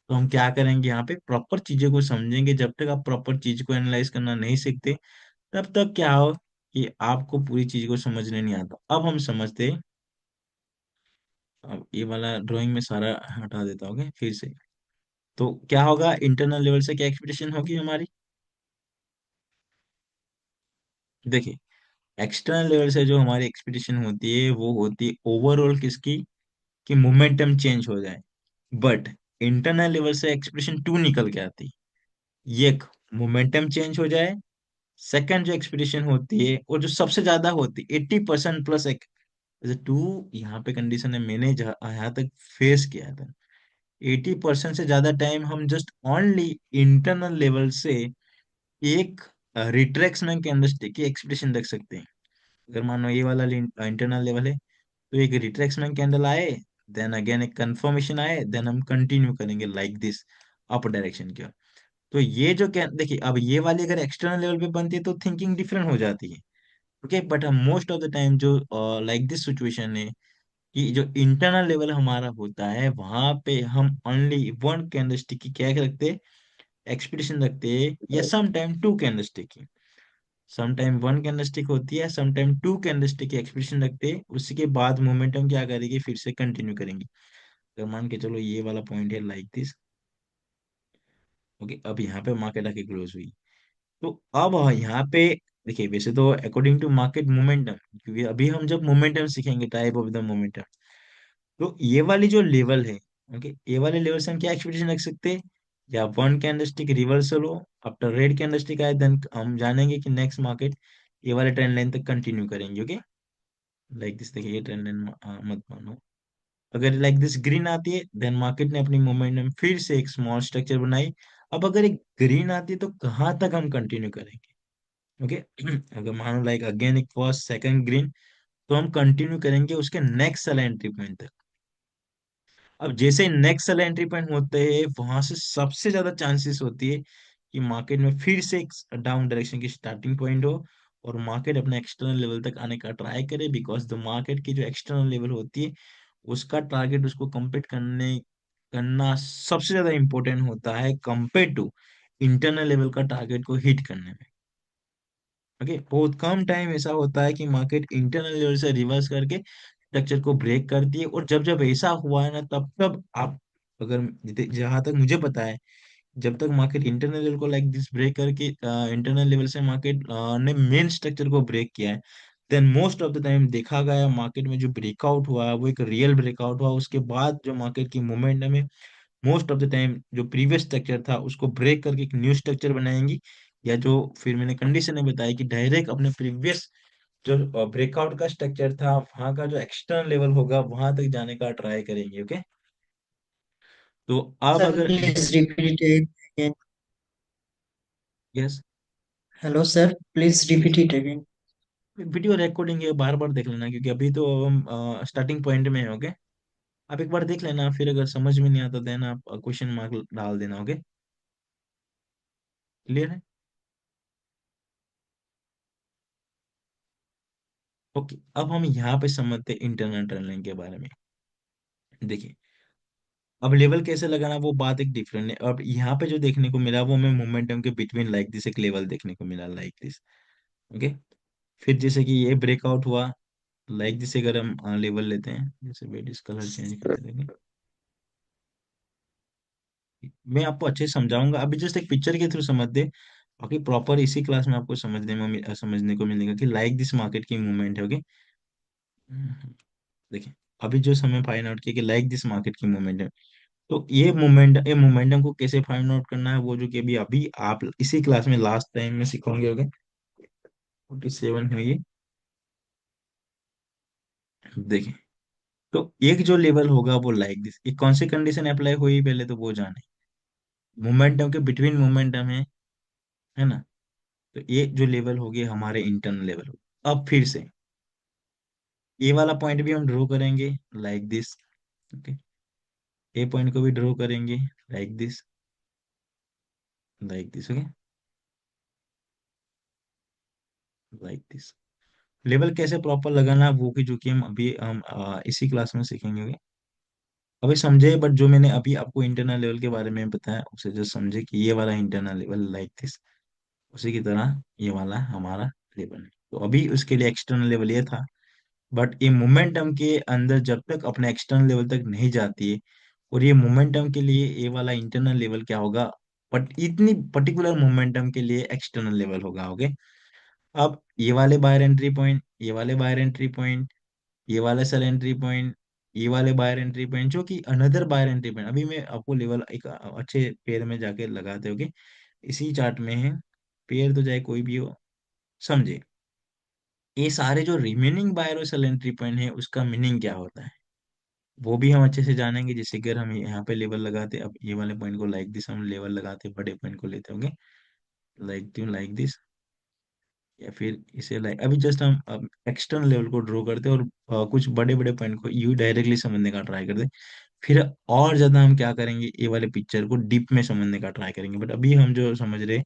S1: तो हम क्या करेंगे, यहाँ पे प्रॉपर चीजों को समझेंगे, जब तक आप प्रॉपर चीज को एनालाइज करना नहीं सीखते, तब तक क्या हो कि आपको पूरी चीज को समझने नहीं आता। अब हम समझते हैं। अब ये वाला ड्राइंग में सारा हटा देता हूँ, फिर से। तो क्या होगा, इंटरनल लेवल से क्या एक्सपेक्टेशन होगी हमारी? देखिए, एक्सटर्नल लेवल से जो हमारी एक्सपेक्टेशन होती है वो होती है ओवरऑल किसकी, कि मोमेंटम चेंज हो जाए। बट इंटरनल लेवल से एक्सपेक्टेशन 2 निकल के आती है, एक मोमेंटम चेंज हो जाए, सेकंड जो एक्सपेक्टेशन होती है और जो सबसे ज्यादा होती है 80% प्लस एक, जैसे 2 यहाँ पे कंडीशन है, मैंने यहाँ तक फेस किया था, 80% से ज्यादा टाइम हम जस्ट ओनली इंटरनल लेवल से एक रिट्रेक्समेंट कैंडलस्टिक की एक्सपेक्टेशन रख सकते हैं। अगर मानो ये वाला इंटरनल लेवल है, तो एक रिट्रेक्समेंट कैंडल आए, देन अगेन एक कंफर्मेशन आए, देन हम कंटिन्यू करेंगे लाइक दिस अप डायरेक्शन की ओर। तो ये जो क्या देखिए, अब ये वाली अगर एक्सटर्नल लेवल पे बनती है तो थिंकिंग डिफरेंट हो जाती है, ओके। बट हम मोस्ट ऑफ द टाइम जो लाइक दिस सिचुएशन है, कि जो इंटरनल लेवल हमारा होता है, वहां पे हम ओनली वन कैंडलस्टिक की क्या रखते हैं, एक्सपेक्टेशन रखते हैं, या सम टाइम 2 कैंडलस्टिक की, सम टाइम 1 कैंडलस्टिक होती है, सम टाइम 2 कैंडलस्टिक की एक्सपेक्टेशन रखते हैं, उसके बाद मोमेंटम क्या करेगी, फिर से कंटिन्यू करेंगे। तो मान के चलो ये वाला पॉइंट है लाइक दिस, ओके। अब यहाँ पे मार्केट आके क्लोज हुई, तो अब यहाँ पे देखिए, वैसे तो अकॉर्डिंग टू मार्केट मोमेंटम, क्योंकि अभी हम जब मोमेंटम सीखेंगे, टाइप ऑफ द मोमेंटम, तो ये वाली जो लेवल है, ओके, ये वाले लेवल से हम क्या एक्सपेक्टेशन रख सकते हैं, या 1 कैंडलस्टिक रिवर्सल हो, आफ्टर रेड कैंडलस्टिक आए, देन हम जानेंगे कि नेक्स्ट मार्केट ये वाले ट्रेंड लाइन तक कंटिन्यू करेंगे, ओके। लाइक दिस, देखिए ये ट्रेंड लाइन मत मानो। अगर लाइक दिस ग्रीन आती है, देन मार्केट ने अपनी मोमेंटम फिर से एक स्मॉल स्ट्रक्चर बनाई। अब अगर एक ग्रीन आती है तो कहाँ तक हम कंटिन्यू करेंगे, ओके। अगर मानो लाइक अगेन एक फर्स्ट सेकंड ग्रीन, तो हम कंटिन्यू करेंगे उसके नेक्स्ट सेल एंट्री पॉइंट तक। अब जैसे नेक्स्ट सेल एंट्री पॉइंट होते हैं, वहां से सबसे ज्यादा चांसेस होती है कि मार्केट में फिर से एक डाउन डायरेक्शन की स्टार्टिंग पॉइंट हो, और मार्केट अपने एक्सटर्नल लेवल तक आने का ट्राई करे, बिकॉज द मार्केट की जो एक्सटर्नल लेवल होती है, उसका टारगेट उसको कंप्लीट करना सबसे ज्यादा इंपॉर्टेंट होता है कंपेयर टू इंटरनल लेवल का टारगेट को हिट करने में, ओके। बहुत कम टाइम ऐसा होता है कि मार्केट इंटरनल लेवल से रिवर्स करके स्ट्रक्चर को ब्रेक करती है, और जब जब ऐसा हुआ है ना, तब तब आप, अगर जहां तक मुझे पता है, जब तक मार्केट इंटरनल लेवल को लाइक दिस ब्रेक करके, इंटरनल लेवल से मार्केट ने मेन स्ट्रक्चर को ब्रेक किया है, then most of the time देखा गया मार्केट में जो ब्रेकआउट हुआ है वो एक रियल ब्रेकआउट हुआ, उसके बाद जो मार्केट की मोमेंटम है, मोस्ट ऑफ द टाइम जो प्रीवियस स्ट्रक्चर था उसको ब्रेक करके एक न्यू स्ट्रक्चर बनाएंगी, या जो फिर मैंने कंडीशन में बताया कि डायरेक्ट अपने प्रीवियस जो ब्रेकआउट का स्ट्रक्चर था वहां का जो एक्सटर्नल लेवल होगा वहां तक जाने का ट्राई करेंगे। ओके, तो आप
S5: सर
S1: अगर
S5: please repeat it again.
S1: Yes,
S5: hello sir, please repeat it again.
S1: Video recording है, बार बार देख लेना क्योंकि अभी तो हम स्टार्टिंग पॉइंट में है। ओके, आप एक बार देख लेना, फिर अगर समझ में नहीं आता देन आप क्वेश्चन मार्क डाल देना। ओके, क्लियर है? ओके, अब हम यहाँ पे समझते हैं इंटरनल टनलिंग के बारे में। देखिए, अब लेवल कैसे लगाना वो बात एक डिफरेंट है। अब यहाँ पे जो देखने को मिला वो हमें मोमेंटम के बिटवीन लाइक दिस एक लेवल देखने को मिला लाइक दिस। ओके, फिर जैसे कि ये ब्रेकआउट हुआ लाइक दिस, अगर हम लेवल लेते हैं, जैसे वेट इस कलर चेंज करते देंगे, मैं आपको अच्छे से समझाऊंगा, अभी जस्ट एक पिक्चर के थ्रू समझ दे। बाकी प्रॉपर इसी क्लास में आपको समझने को मिलेगा कि लाइक दिस मार्केट की मूवमेंट है। ओके, देखिए, अभी जो समय फाइंड आउट किया कि लाइक दिस मार्केट की मूवमेंट है, तो ये मोमेंटम को कैसे फाइंड आउट करना है वो जो कि अभी अभी आप इसी क्लास में लास्ट टाइम में सीखोगे। ओके, 47 है ये। देखिए, तो एक जो लेवल होगा वो लाइक दिस, एक कौन सी कंडीशन अप्लाई हुई पहले तो वो जाने, मोमेंटम के बिटवीन मोमेंटम है ना। तो ये जो लेवल हो गए हमारे इंटरनल लेवल हो। अब फिर से ये वाला पॉइंट भी हम ड्रॉ करेंगे like this. Okay, A point को भी ड्रॉ करेंगे like this, like this. Okay, like this. Level कैसे प्रॉपर लगाना वो की जो कि हम इसी क्लास में सीखेंगे। okay? अभी समझे, बट जो मैंने अभी आपको इंटरनल लेवल के बारे में बताया उसे जो समझे कि ये वाला इंटरनल लेवल लाइक दिस, उसी की तरह ये वाला हमारा लेवल है। तो अभी उसके लिए एक्सटर्नल लेवल ये था, बट ये मोमेंटम के अंदर जब तक अपने एक्सटर्नल लेवल तक नहीं जाती है, और ये मोमेंटम के लिए ये वाला इंटरनल लेवल क्या होगा, बट इतनी पर्टिकुलर मोमेंटम के लिए एक्सटर्नल लेवल होगा। ओके, अब ये वाले बायर एंट्री पॉइंट, ये वाले बायर एंट्री पॉइंट, ये वाले सेल एंट्री पॉइंट, ये वाले बायर एंट्री पॉइंट जो कि अनदर बायर एंट्री पॉइंट, अभी मैं आपको लेवल एक अच्छे पेयर में जाके लगाते हो कि इसी चार्ट में है, पेयर तो चाहे कोई भी हो, समझे। ये सारे जो रिमेनिंग बायर और सेल एंट्री पॉइंट है उसका मीनिंग क्या होता है वो भी हम अच्छे से जानेंगे। जैसे अगर हम यहाँ पे लेवल लगाते, अब ये वाले पॉइंट को लाइक दिस हम लेवल लगाते, बड़े पॉइंट को लेते होंगे लाइक दिस, या फिर इसे लाइक, अभी जस्ट हम एक्सटर्नल लेवल को ड्रॉ करते हैं और कुछ बड़े बड़े पॉइंट को यू डायरेक्टली समझने का ट्राई करते हैं। फिर और ज्यादा हम क्या करेंगे, ये वाले पिक्चर को डीप में समझने का ट्राई करेंगे, बट अभी हम जो समझ रहे हैं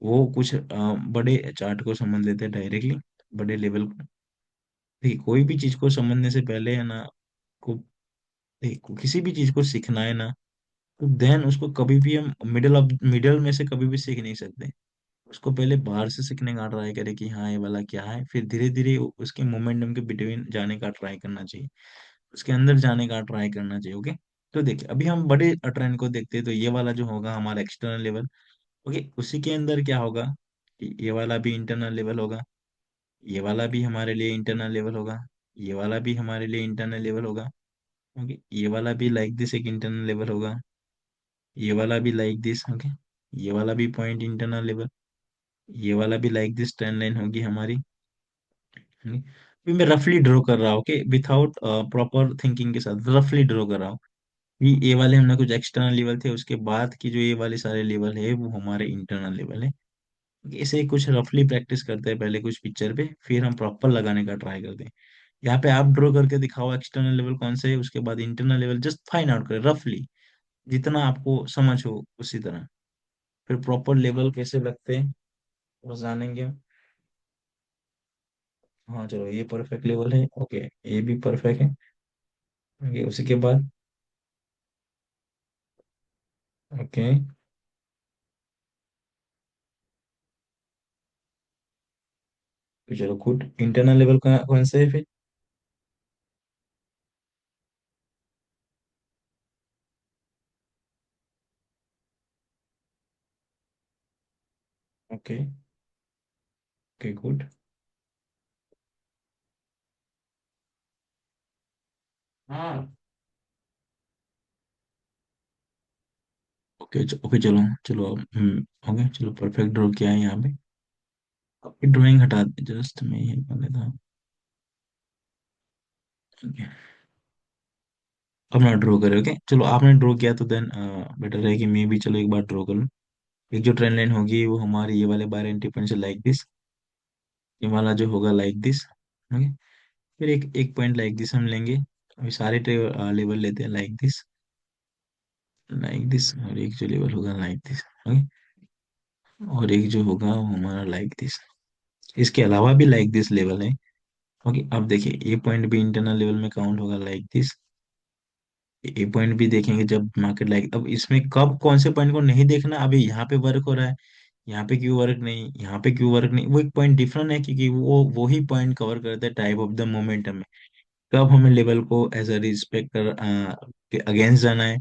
S1: वो कुछ बड़े चार्ट को समझ लेते हैं डायरेक्टली, बड़े लेवल को। देखिए, कोई भी चीज को समझने से पहले है ना, को देखिए, किसी भी चीज को सीखना है ना, तो देन उसको कभी भी हम मिडल में से कभी भी सीख नहीं सकते। उसको पहले बाहर से सीखने का ट्राई करें कि हाँ ये वाला क्या है, फिर धीरे धीरे उसके मोमेंटम के बिटवीन जाने का ट्राई करना चाहिए, उसके अंदर जाने का ट्राई करना चाहिए। ओके, तो देखिए अभी हम बड़े ट्रेंड को देखते हैं, तो ये वाला जो होगा हमारा एक्सटर्नल लेवल। ओके, उसी के अंदर क्या होगा कि ये वाला भी इंटरनल लेवल होगा, ये वाला भी हमारे लिए इंटरनल लेवल होगा, ये वाला भी हमारे लिए इंटरनल लेवल होगा। ओके, ये वाला भी लाइक दिस एक इंटरनल लेवल होगा, ये वाला भी लाइक दिस। ओके, ये वाला भी पॉइंट इंटरनल लेवल, ये वाला भी लाइक दिस ट्रेंड लाइन होगी हमारी। okay? अभी मैं रफली ड्रॉ कर रहा हूँ, ओके, विथआउट प्रॉपर थिंकिंग के साथ रफली ड्रॉ कर रहा हूँ। ये वाले हमने कुछ एक्सटर्नल लेवल थे, उसके बाद की जो ये वाले सारे लेवल है वो हमारे इंटरनल लेवल है। इसे कुछ रफली प्रैक्टिस करते हैं पहले कुछ पिक्चर पे, फिर हम प्रॉपर लगाने का ट्राई करते हैं। यहाँ पे आप ड्रॉ करके दिखाओ एक्सटर्नल लेवल कौन से है, उसके बाद internal level just find out करें रफली, जितना आपको समझ हो उसी तरह। फिर प्रॉपर लेवल कैसे लगते हैं वो जानेंगे हम। हाँ चलो, ये परफेक्ट लेवल है। ओके, ये भी परफेक्ट है। ओके, उसी के बाद ओके, तो चलो गुड, इंटरनल लेवल का कौन से है फिर? Okay, okay good. हाँ, ओके चलो चलो ओके चलो परफेक्ट ड्रॉ किया है यहाँ पे। आपकी ड्राइंग हटा दे जस्ट, मैं ये कर लेता हूँ। Okay. अब ना ड्रॉ करें। ओके चलो आपने ड्रॉ किया तो देन बेटर है कि मैं भी चलो एक बार ड्रॉ कर लूँ। एक जो ट्रेन लाइन होगी वो हमारी ये वाले बार एंटी पॉइंट से लाइक दिस, ये वाला जो होगा लाइक दिस। ओके फिर एक एक पॉइंट लाइक दिस हम लेंगे। अभी सारे लेवल लेते हैं लाइक दिस और एक जो लेवल होगा लाइक दिस। ओके और एक जो होगा वो हमारा लाइक दिस, इसके अलावा भी लाइक दिस लेवल है। ओके अब देखिए ये पॉइंट भी इंटरनल लेवल में काउंट होगा लाइक दिस। ये पॉइंट भी देखेंगे जब मार्केट लाइक। अब इसमें कब कौन से पॉइंट को नहीं देखना, अभी यहाँ पे वर्क हो रहा है, यहाँ पे क्यों वर्क नहीं, यहाँ पे क्यों वर्क नहीं, वो एक पॉइंट डिफरेंट है क्योंकि वो ही पॉइंट कवर करता है टाइप ऑफ द मोमेंटम में। कब हमें लेवल को एज अ रिस्पेक्ट कर के अगेंस्ट जाना है,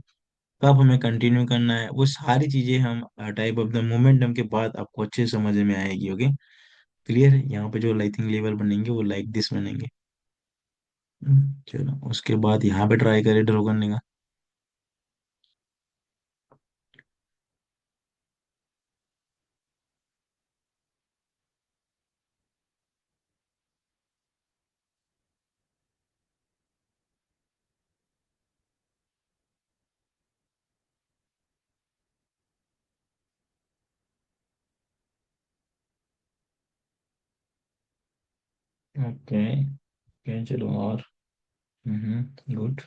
S1: कब हमें कंटिन्यू करना है, वो सारी चीजें हम टाइप ऑफ द मोमेंटम के बाद आपको अच्छे से समझ में आएगी। ओके क्लियर है। यहाँ पे जो लाइटिंग लेवल बनेंगे वो लाइक दिस बनेंगे। चलो उसके बाद यहाँ पे ट्राई करें ड्रॉ करने का। ओके ओके चलो और गुड।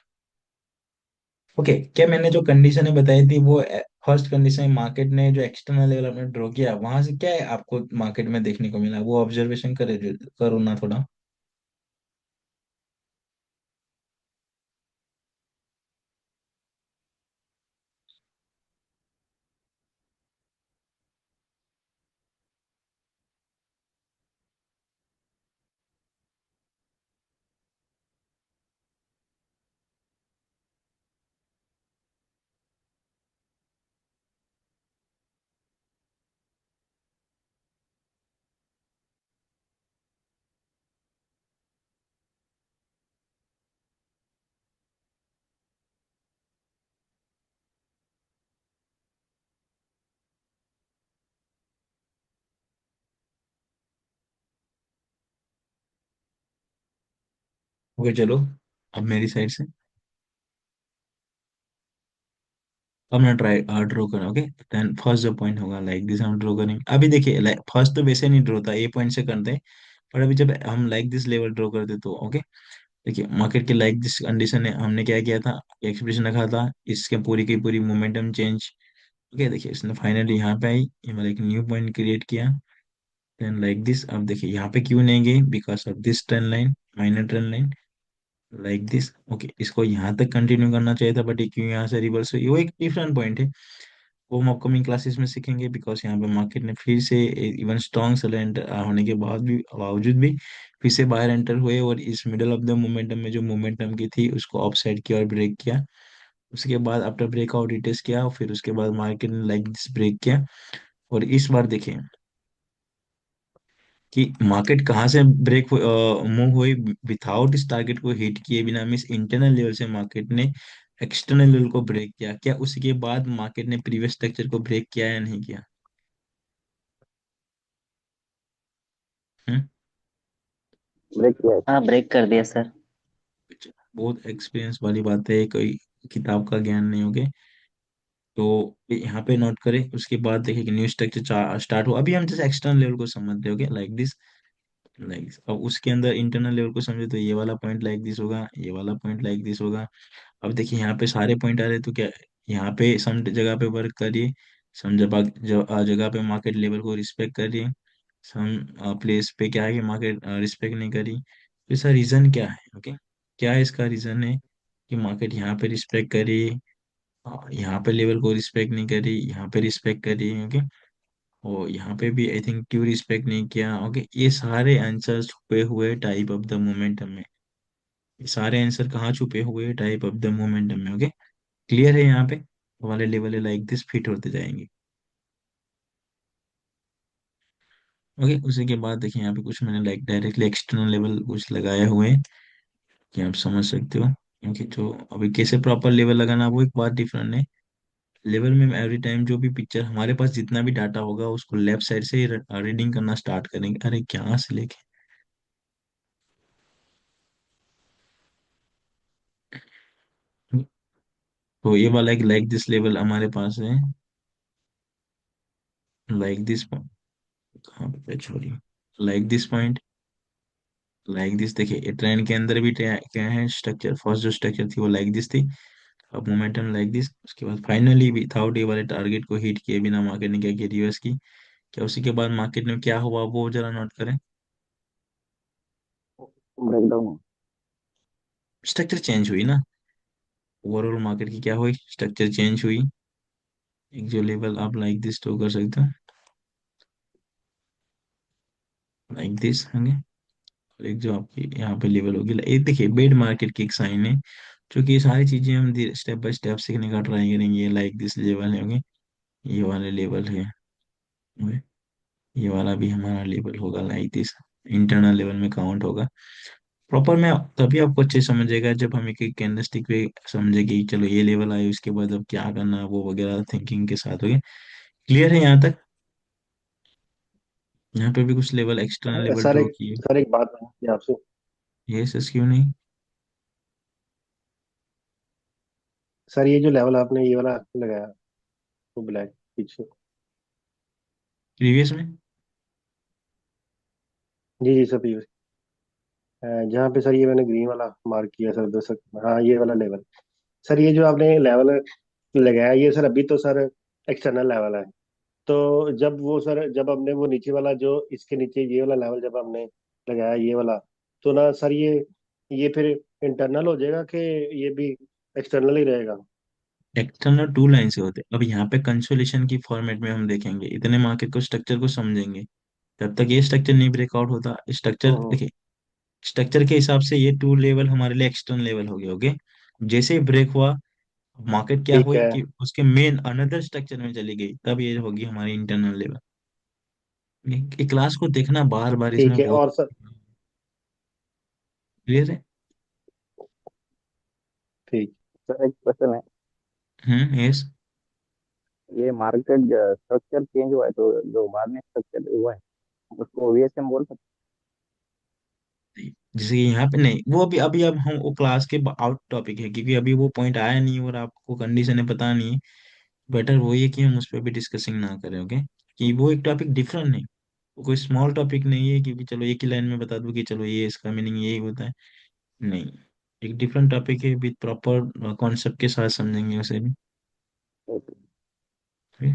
S1: ओके क्या मैंने जो कंडीशनें बताई थी वो फर्स्ट कंडीशन मार्केट ने जो एक्सटर्नल लेवल अपने ड्रॉ किया वहां से क्या है आपको मार्केट में देखने को मिला, वो ऑब्जर्वेशन करे करो ना थोड़ा। ओके चलो अब मेरी साइड से अब मैं ट्राई ड्रॉ करा। ओके देन फर्स्ट जो पॉइंट होगा लाइक दिस हम ड्रॉ करेंगे। अभी देखिए फर्स्ट तो वैसे नहीं ड्रॉ था, ए पॉइंट से करते हैं। पर अभी जब हम लाइक दिस लेवल ड्रॉ करते तो ओके देखिए मार्केट के लाइक दिस कंडीशन है, हमने क्या किया था, एक्सप्रेशन रखा था, इसके पूरी की पूरी मोमेंटम चेंज। ओके देखिए इसने फाइनली यहाँ पे आई, ये वाला एक न्यू पॉइंट क्रिएट किया। देन लाइक दिस अब देखिए यहाँ पे क्यों नहीं गई, because of this trend line, minor trend line like this. Okay इसको यहाँ तक कंटिन्यू करना चाहिए था बट ये क्यों यहाँ से रिवर्स हुई, वो एक डिफरेंट पॉइंट है। वो हम अपकमिंग क्लासेस में सीखेंगे बिकॉज यहाँ पे मार्केट ने फिर से इवन स्ट्रॉन्ग सेल एंटर होने के बाद भी बावजूद भी फिर से बाहर एंटर हुए और इस मिडल ऑफ द मोमेंटम में जो मोमेंटम की थी उसको ऑफसेट किया और ब्रेक किया। उसके बाद आफ्टर ब्रेकआउट रिटेस्ट किया और फिर उसके बाद मार्केट ने लाइक दिस ब्रेक किया। और इस बार देखें कि मार्केट कहाँ से ब्रेक मूव हुई विथाउट इस टारगेट को हिट किए बिना, मीन्स इंटरनल लेवल से मार्केट ने एक्सटर्नल लेवल को ब्रेक किया। क्या उसी के बाद मार्केट ने प्रीवियस स्ट्रक्चर को ब्रेक किया या नहीं किया? हम्म
S3: ब्रेक किया है।
S6: हाँ, ब्रेक कर दिया सर।
S1: बहुत एक्सपीरियंस वाली बात है, कोई किताब का ज्ञान नहीं होगे। तो यहाँ पे नोट करें, उसके बाद देखिए कि न्यू स्ट्रक्चर स्टार्ट हो। अभी हम जैसे एक्सटर्नल लेवल को समझते हो लाइक दिस लाइक दिस। अब उसके अंदर इंटरनल लेवल को समझे तो ये वाला पॉइंट लाइक दिस होगा, ये वाला पॉइंट लाइक दिस होगा। अब देखिए यहाँ पे सारे पॉइंट आ रहे हैं तो क्या यहाँ पे सम जगह पे वर्क करिए, सम जगह पे मार्केट लेवल को रिस्पेक्ट करिए, सम प्लेस पे क्या है कि मार्केट रिस्पेक्ट नहीं करी। तो इसका रीजन क्या है? ओके क्या है इसका रीजन है कि मार्केट यहाँ पे रिस्पेक्ट करी, यहाँ पे लेवल को रिस्पेक्ट नहीं करी, यहाँ पे रिस्पेक्ट करी। ओके और यहाँ पे भी आई थिंक क्यों रिस्पेक्ट नहीं किया। ओके ये सारे आंसर छुपे हुए टाइप ऑफ द मोमेंटम में, ये सारे आंसर कहाँ छुपे हुए टाइप ऑफ द मोमेंटम में। ओके क्लियर है। यहाँ पे वाले लेवल लाइक दिस फिट होते जाएंगे। ओके उसी के बाद देखिए यहाँ पे कुछ मैंने लाइक डायरेक्टली एक्सटर्नल लेवल कुछ लगाए हुए हैं कि आप समझ सकते हो। ओके तो अभी कैसे प्रॉपर लेवल लगाना वो एक बात डिफरेंट है, लेवल में एवरी टाइम जो भी पिक्चर हमारे पास जितना भी डाटा होगा उसको लेफ्ट साइड से रीडिंग करना स्टार्ट करेंगे। अरे क्या से लेके, तो ये वाला एक लाइक दिस लेवल हमारे पास है। लाइक दिस, कहाँ पे छोड़ी, like this point, like this. देखिए ये ट्रेंड के अंदर भी क्या है स्ट्रक्चर, फर्स्ट जो स्ट्रक्चर थी वो लाइक दिस थी। अब मोमेंटम लाइक दिस, उसके बाद फाइनली विथआउट ये वाले टारगेट को हिट किए बिना मार्केट ने क्या किया, रिवर्स की। क्या उसी के बाद मार्केट में क्या हुआ वो जरा नोट करें।
S3: ब्रेकडाउन।
S1: स्ट्रक्चर चेंज हुई ना, ओवरऑल मार्केट की क्या हुई, स्ट्रक्चर चेंज हुई। एक जो लेवल आप लाइक दिस तो कर सकते हो, लाइक दिस होंगे। और एक जो आपकी यहाँ पे लेवल होगी, एक देखिए बेड मार्केट की एक साइन है। क्योंकि ये सारी चीजें हम स्टेप बाय स्टेप सीखने का ट्राई करेंगे। ये लाइक दिस लेवल है, होंगे ये वाले लेवल है, ओके? ये वाला भी हमारा लेवल होगा लाइक दिस, इंटरनल लेवल में काउंट होगा। प्रॉपर में तभी आपको अच्छे समझेगा जब हम एक एक कैंडलस्टिक पे समझेंगे कि चलो ये लेवल आए उसके बाद अब क्या करना है वो वगैरह थिंकिंग के साथ, होगे। क्लियर है यहाँ तक? यहाँ पे भी कुछ level external level
S6: sir
S1: draw
S6: एक
S1: किए।
S6: सर एक बात है आपसे।
S1: ये सच क्यों नहीं?
S6: सर ये जो लेवल आपने ये वाला लगाया, वो ब्लैक पीछे।
S1: प्रीवियस में?
S6: जी जी सर पीछे। जहाँ पे सर ये मैंने ग्रीन वाला मार्क किया सर, दो सर। हाँ ये वाला लेवल। सर ये जो आपने लेवल लगाया ये सर अभी तो सर एक्सटर्नल लेवल है। तो जब वो सर जब हमने वो नीचे वाला जो इसके नीचे ये वाला लेवल जब हमने लगाया ये वाला, तो ना सर ये फिर इंटरनल हो जाएगा कि ये भी एक्सटर्नल ही रहेगा।
S1: एक्सटर्नल टू लाइन से होते हैं। अब यहाँ पे कंसोलेशन की फॉर्मेट में हम देखेंगे, इतने मार्केट को स्ट्रक्चर को समझेंगे। जब तक ये स्ट्रक्चर नहीं ब्रेकआउट होता, स्ट्रक्चर
S6: हम्म।
S1: देखिए, स्ट्रक्चर के हिसाब से ये टू लेवल हमारे लिए एक्सटर्नल लेवल हो गया, ओके? जैसे ही ब्रेक हुआ, मार्केट क्या
S6: ठीक
S1: हुई
S6: है।
S1: कि उसके मेन अनदर स्ट्रक्चर में चली गई, तब ये होगी हमारी इंटरनल लेवल। ये क्लास को देखना बार बार, इसमें
S6: ठीक है
S1: बहुत
S6: और सर।
S1: क्लियर है।
S6: ठीक।
S3: सर एक क्वेश्चन है।
S1: यस।
S3: ये मार्केट स्ट्रक्चर चेंज हुआ है तो जो बाद में स्ट्रक्चर हुआ है उसको वीएसएम बोल सकते
S1: जैसे कि यहाँ पे नहीं, वो अभी अभी अब हम वो क्लास के आउट टॉपिक है, क्योंकि अभी वो पॉइंट आया नहीं और आपको कंडीशन है पता नहीं है। बेटर वही है कि हम उस पर भी डिस्कसिंग ना करें, ओके? कि वो एक टॉपिक डिफरेंट नहीं, वो कोई स्मॉल टॉपिक नहीं है कि चलो एक ही लाइन में बता दूं कि चलो ये इसका मीनिंग यही होता है। नहीं, एक डिफरेंट टॉपिक है, विद प्रॉपर कॉन्सेप्ट के साथ समझेंगे उसे भी,
S3: हैं?
S1: okay?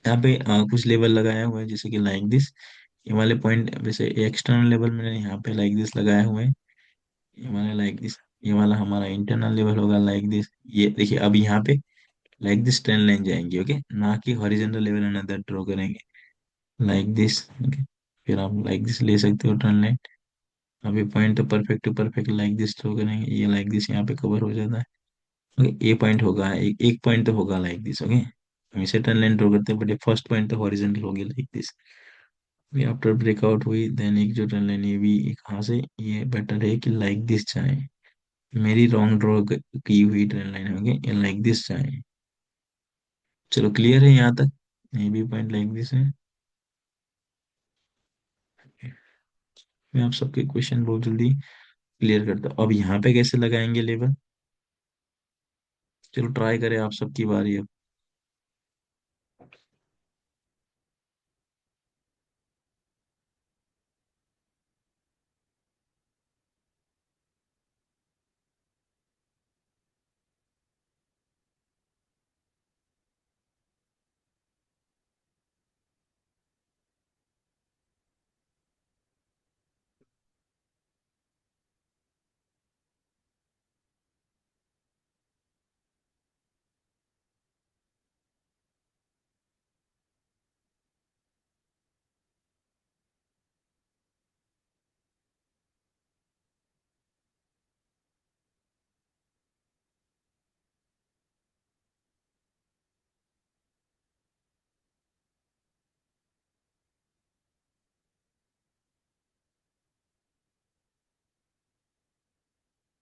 S1: यहाँ पे कुछ लेवल लगाया हुआ है जैसे कि लाइक दिस, ये वाले पॉइंट जैसे एक्सटर्नल लेवल मैंने यहाँ पे लाइक दिस लगाया हुआ है। ये वाला लाइक दिस, ये वाला हमारा इंटरनल लेवल होगा लाइक दिस। ये देखिए अब यहाँ पे लाइक दिस ट्रेंड लाइन जाएंगी, ओके? ना कि हॉरिजॉन्टल लेवल अनदर ड्रॉ करेंगे, लाइक दिस, ओके? फिर आप लाइक दिस ले सकते हो ट्रेंड लाइन। अभी पॉइंट तो perfect to perfect like this draw करेंगे, ये लाइक दिस यहाँ पे कवर हो जाता है, ओके? ये पॉइंट होगा, एक पॉइंट तो होगा लाइक दिस, ओके? हम इसे ट्रेंड लाइन ड्रॉ करते हैं, बट ये फर्स्ट पॉइंट तो हॉरिजॉन्टल होगी लाइक दिस। आफ्टर ब्रेकआउट हुई देन एक जो ट्रेंड लाइन ये भी कहाँ से, ये बेटर है कि लाइक दिस जाए। मेरी रॉन्ग ड्रॉ की हुई ट्रेंड लाइन होगी, ये लाइक दिस जाए। चलो क्लियर है यहाँ तक? ये भी पॉइंट लाइक दिस है। मैं आप सबके क्वेश्चन बहुत जल्दी क्लियर करता हूँ। अब यहाँ पे कैसे लगाएंगे लेवल, चलो ट्राई करें, आप सबकी बारी अब।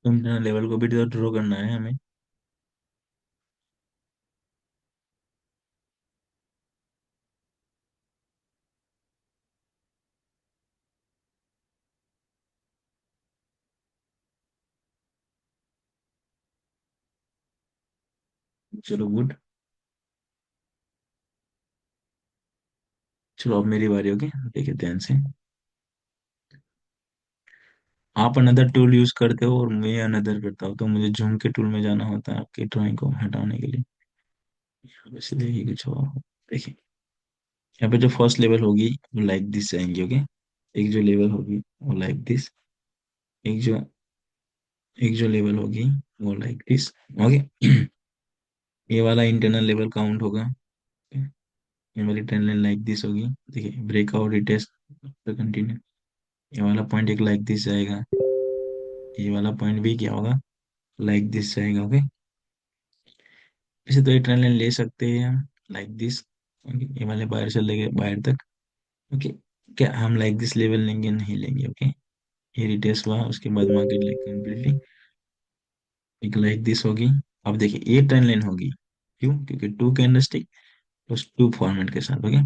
S1: तो लेवल को भी तो ड्रॉ करना है हमें। चलो गुड। चलो अब मेरी बारी होगी, देखिए ध्यान से। आप अनदर टूल यूज करते हो और मैं अनदर करता हूँ, तो मुझे झूम के टूल में जाना होता है आपकी ड्राइंग को हटाने के लिए, इसलिए ये कुछ और। देखिए यहाँ पे जो फर्स्ट लेवल होगी वो लाइक दिस जाएंगे, ओके। एक जो लेवल होगी वो लाइक दिस, एक जो एक जो लेवल होगी वो लाइक दिस, ओके। ये वाला इंटरनल लेवल काउंट होगा, ये वाली ट्रेन लाइन लाइक दिस होगी। देखिए ब्रेकआउट रिटेस्ट कंटिन्यू, ये वाला पॉइंट एक लाइक दिस जाएगा, ये वाला पॉइंट भी क्या होगा, लाइक दिस जाएगा, ओके। इसे तो ये ट्रेन लाइन ले सकते हैं हम लाइक दिस, ये वाले बाहर से लेके बाहर तक, ओके। क्या हम लाइक दिस लेवल लेंगे, नहीं लेंगे, ओके। ये रिटेस्ट हुआ, उसके बाद मार्केट लाइक कम्प्लीटली एक लाइक दिस होगी। अब देखिए ये ट्रेन लाइन होगी, क्यों, क्योंकि two candlestick plus two format के साथ, ओके।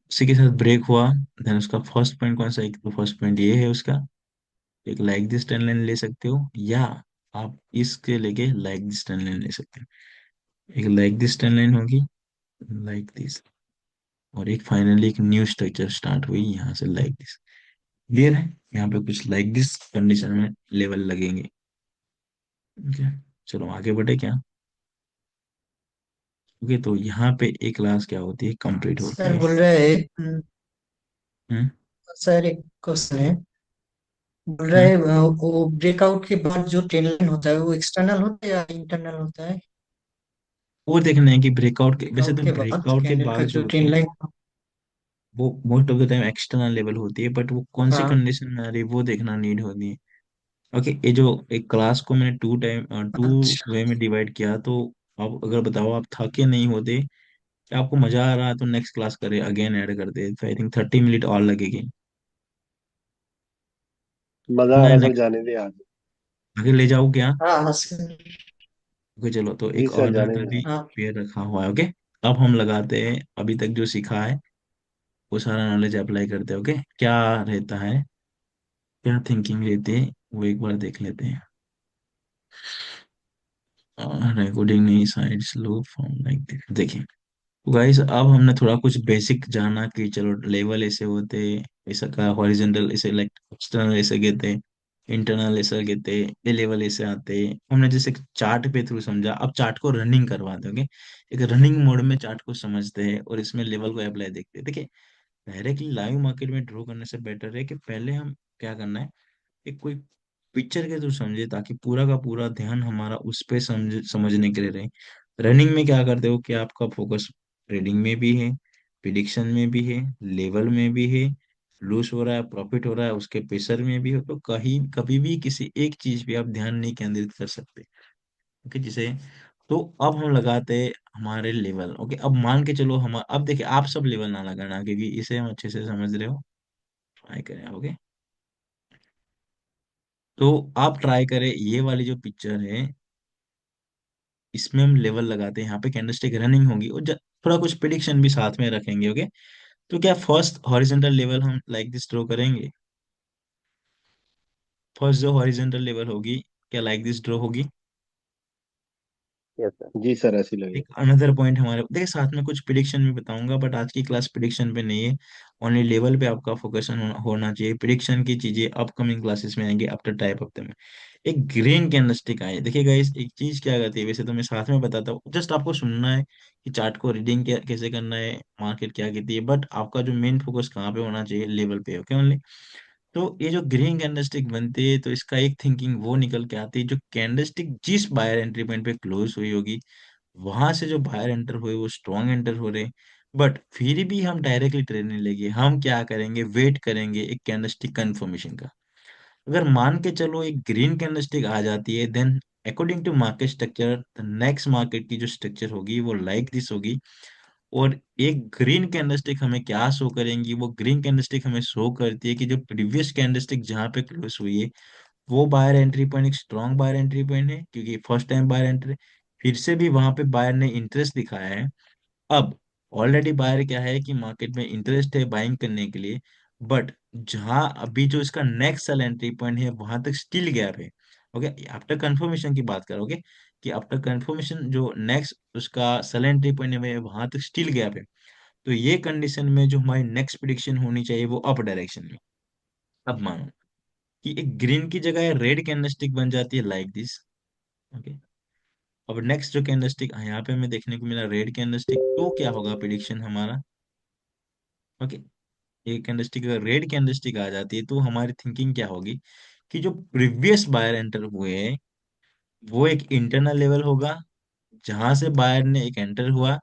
S1: उसी के साथ ब्रेक हुआ, देन उसका फर्स्ट पॉइंट कौन सा है, तो फर्स्ट पॉइंट ये है उसका, एक लाइक दिस ट्रेन लाइन ले सकते हो, या आप इसके लेके लाइक दिस ट्रेन लाइन ले सकते हो। एक लाइक दिस ट्रेन लाइन होगी, लाइक दिस, और एक फाइनली एक न्यू स्ट्रक्चर स्टार्ट हुई यहाँ से लाइक दिस, क्लियर है। यहाँ पे कुछ लाइक दिस कंडीशन में लेवल लगेंगे, ओके। चलो आगे बढ़े क्या, ओके। तो यहाँ पे एक क्लास क्या होती है, कंप्लीट होती
S5: सर
S1: है।
S5: बोल रहे हैं
S1: हम्म।
S5: सर एक क्वेश्चन है। बोल रहे
S1: हम्म।
S5: हैं वो ब्रेकआउट के बाद जो ट्रेन लाइन होता है वो एक्सटर्नल होता है या इंटरनल होता है?
S1: वो देखना है कि ब्रेकआउट के, वैसे
S5: ब्रेकआउट
S1: तो
S5: के बाद
S1: ब्रेकआउट के
S5: कैंडल का
S1: बाद जो
S5: जो
S1: होती
S5: ट्रेन
S1: है
S5: लाइन।
S1: वो most of the time external level होती है, बट वो कौन सी
S5: हाँ।
S1: कंडीशन में आ रही है वो देखना नीड होती है, ओके। ये जो एक क्लास को मैंने टू
S5: अच्छा।
S1: वे में डिवाइड किया, तो आप अगर बताओ आप थके नहीं होते, या आपको मजा आ रहा है, तो नेक्स्ट क्लास करे अगेन ऐड कर दे, तो आई थिंक 30 मिनट और लगेगी।
S6: मजा आ
S1: नहीं
S6: रहा
S1: नहीं,
S6: सर, जाने दे आज।
S1: आगे ले जाओ क्या,
S5: हाँ हाँ सर।
S1: ओके। चलो तो
S6: जी
S1: एक
S6: सर,
S1: और
S6: जाने
S1: मेथड
S6: दे।
S1: भी
S5: हाँ।
S1: पेयर रखा हुआ है, ओके। अब हम लगाते हैं अभी तक जो सीखा है वो सारा नॉलेज अप्लाई करते हैं, ओके। क्या रहता है, क्या थिंकिंग रहती है, वो एक बार देख लेते हैं। रिकॉर्डिंग नहीं, साइड स्लो फॉर्म लाइक, देखिए तो गाइस अब हमने थोड़ा कुछ बेसिक जाना कि चलो लेवल ऐसे होते, ऐसा का हॉरिजॉन्टल ऐसे लाइक एक्सटर्नल ऐसे कहते, इंटरनल ऐसा कहते, ये लेवल ऐसे आते। हमने जैसे चार्ट पे थ्रू समझा, अब चार्ट को रनिंग करवा दोगे, एक रनिंग मोड में चार्ट को समझते हैं और इसमें लेवल को अप्लाई देखते हैं। देखिए डायरेक्टली लाइव मार्केट में ड्रॉ करने से बेटर है कि पहले हम क्या करना है, एक कोई पिक्चर के थ्रू समझे, ताकि पूरा का पूरा ध्यान हमारा उस पे समझने के लिए रहे। रनिंग में क्या करते हो कि आपका फोकस ट्रेडिंग में भी है, प्रिडिक्शन में भी है, लेवल में भी है, लूज हो रहा है प्रॉफिट हो रहा है उसके प्रेशर में भी हो, तो कहीं कभी भी किसी एक चीज पे आप ध्यान नहीं केंद्रित कर सकते, ओके। जिसे तो अब हम लगाते हैं हमारे लेवल, ओके। अब मान के चलो हम, अब देखिए आप सब लेवल ना लगाना, क्योंकि इसे हम अच्छे से समझ रहे हो, ट्राई करें, ओके। तो आप ट्राई करें ये वाली जो पिक्चर है, इसमें हम लेवल लगाते हैं, यहाँ पे कैंडलस्टिक रनिंग होगी और थोड़ा कुछ प्रिडिक्शन भी साथ में रखेंगे, ओके। तो क्या फर्स्ट हॉरिजॉन्टल लेवल हम लाइक दिस ड्रॉ करेंगे, फर्स्ट जो हॉरिजॉन्टल लेवल होगी क्या लाइक दिस ड्रॉ होगी।
S3: Yes sir.
S6: जी सर, ऐसी लगे।
S1: एक अनदर पॉइंट हमारे देखिए, साथ में कुछ प्रिडिक्शन भी बताऊंगा, बट आज की क्लास प्रिडिक्शन पे नहीं है, ओनली लेवल पे आपका फोकस होना चाहिए। प्रिडिक्शन की चीजें अपकमिंग क्लासेस में आएंगे आफ्टर टाइप ऑफ में। एक ग्रीन कैंडलस्टिक आई, देखिए गाइस एक चीज क्या करती है, वैसे तो मैं साथ में बताता हूँ, जस्ट आपको सुनना है कि चार्ट को रीडिंग कैसे करना है, मार्केट क्या कहती है, बट आपका जो मेन फोकस कहाँ पे होना चाहिए, लेवल पे, ओके ओनली। तो ये जो ग्रीन कैंडलस्टिक बनती है, तो इसका एक थिंकिंग वो निकल के आती है, जो कैंडलस्टिक जिस बायर एंट्री पॉइंट पे क्लोज हुई होगी, वहां से जो बाहर एंटर हुए वो स्ट्रॉन्ग एंटर हो रहे, बट फिर भी हम डायरेक्टली ट्रेड नहीं लेंगे, हम क्या करेंगे, वेट करेंगे एक कैंडलस्टिक कंफर्मेशन का। अगर मान के चलो एक ग्रीन कैंडलस्टिक आ जाती है, then according to market structure the next market की जो स्ट्रक्चर होगी वो लाइक दिस होगी। और एक ग्रीन कैंडलस्टिक हमें क्या शो करेंगी, वो ग्रीन कैंडलस्टिक हमें शो करती है कि जो प्रीवियस कैंडलस्टिक जहां पे क्लोज हुई है, वो बायर एंट्री पॉइंट एक स्ट्रॉन्ग बायर एंट्री पॉइंट है, क्योंकि फर्स्ट टाइम बायर एंट्री, फिर से भी वहां पे बायर ने इंटरेस्ट दिखाया है। अब ऑलरेडी बायर क्या है कि मार्केट में इंटरेस्ट है बाइंग करने के लिए, बट जहां अभी जो इसका नेक्स्ट सेल एंट्री पॉइंट है वहां तक स्टिल गैप है, ओके। आफ्टर कंफर्मेशन की बात करोगे कि आफ्टर कंफर्मेशन जो नेक्स्ट उसका सेल एंट्री पॉइंट है वहां तक स्टिल गैप है, तो ये कंडीशन में जो हमारी नेक्स्ट प्रिडिक्शन होनी चाहिए वो अप डायरेक्शन में। अब मानो कि एक ग्रीन की जगह रेड कैंडलस्टिक बन जाती है लाइक दिस। ओके, अब नेक्स्ट जो कैंडलस्टिक यहाँ पे हमें देखने को मिला रेड कैंडलस्टिक, तो क्या होगा प्रिडिक्शन हमारा। ओके, ये कैंडलस्टिक अगर रेड कैंडलस्टिक आ जाती है तो हमारी थिंकिंग क्या होगी कि जो प्रीवियस बायर एंटर हुए हैं वो एक इंटरनल लेवल होगा जहां से बायर ने एक एंटर हुआ।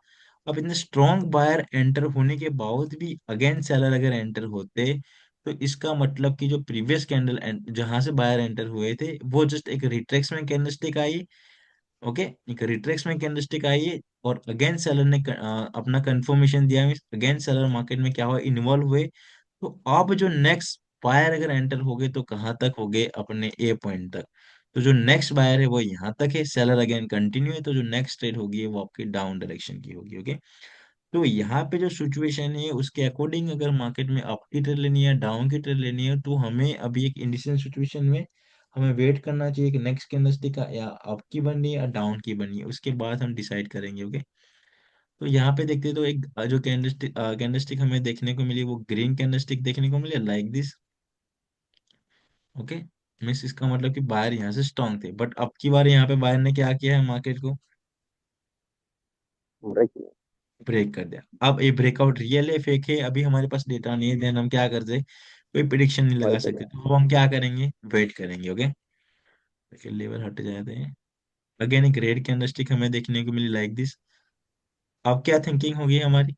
S1: अब इतने स्ट्रॉन्ग बायर एंटर होने के बाद भी अगेन सेलर अगर एंटर होते तो इसका मतलब कि जो प्रीवियस कैंडल जहां से बायर एंटर हुए थे वो जस्ट एक रिट्रेसमेंट कैंडलस्टिक आई। ओके, एक रिट्रेसमेंट कैंडलस्टिक आई है और अगेन सेलर ने अपना कंफर्मेशन दिया, अगेन सेलर मार्केट में क्या हुआ इन्वॉल्व हुए। तो अब जो नेक्स्ट बायर अगर एंटर हो गए तो कहाँ तक हो गए अपने ए पॉइंट तक। तो जो नेक्स्ट बायर है वो यहाँ तक है, सेलर अगेन कंटिन्यू है, तो जो नेक्स्ट ट्रेड होगी वो आपकी डाउन डायरेक्शन की होगी। ओके, तो यहाँ पे जो सिचुएशन है उसके अकॉर्डिंग अगर मार्केट में अप की ट्रेड लेनी है डाउन की ट्रेड लेनी है तो हमें अभी एक इंडिसिजन सिचुएशन में हमें वेट करना चाहिए कि नेक्स्ट कैंडलस्टिक का या अप की बननी है या डाउन की बननी है, उसके बाद हम डिसाइड करेंगे। ओके, तो यहाँ पे देखते हैं तो एक जो कैंडलस्टिक हमें देखने को मिली वो ग्रीन कैंडलस्टिक देखने को मिली लाइक दिस। ओके, मीन्स इसका मतलब कि बायर यहाँ से स्ट्रांग थे, बट अब की बार यहाँ पे बायर ने क्या किया है मार्केट को
S3: ब्रेक।
S1: ब्रेक कर दिया। अब ये ब्रेकआउट रियल है फेक है अभी हमारे पास डेटा नहीं है, देन हम क्या करते, कोई प्रिडिक्शन नहीं लगा
S3: बाय कर
S1: सकते,
S3: दिया।
S1: तो अब हम क्या करेंगे वेट करेंगे। ओके, देखिए लेवल हट जाते हैं। अगेन एक रेड कैंडलस्टिक हमें देखने को मिली लाइक दिस। अब क्या थिंकिंग होगी हमारी।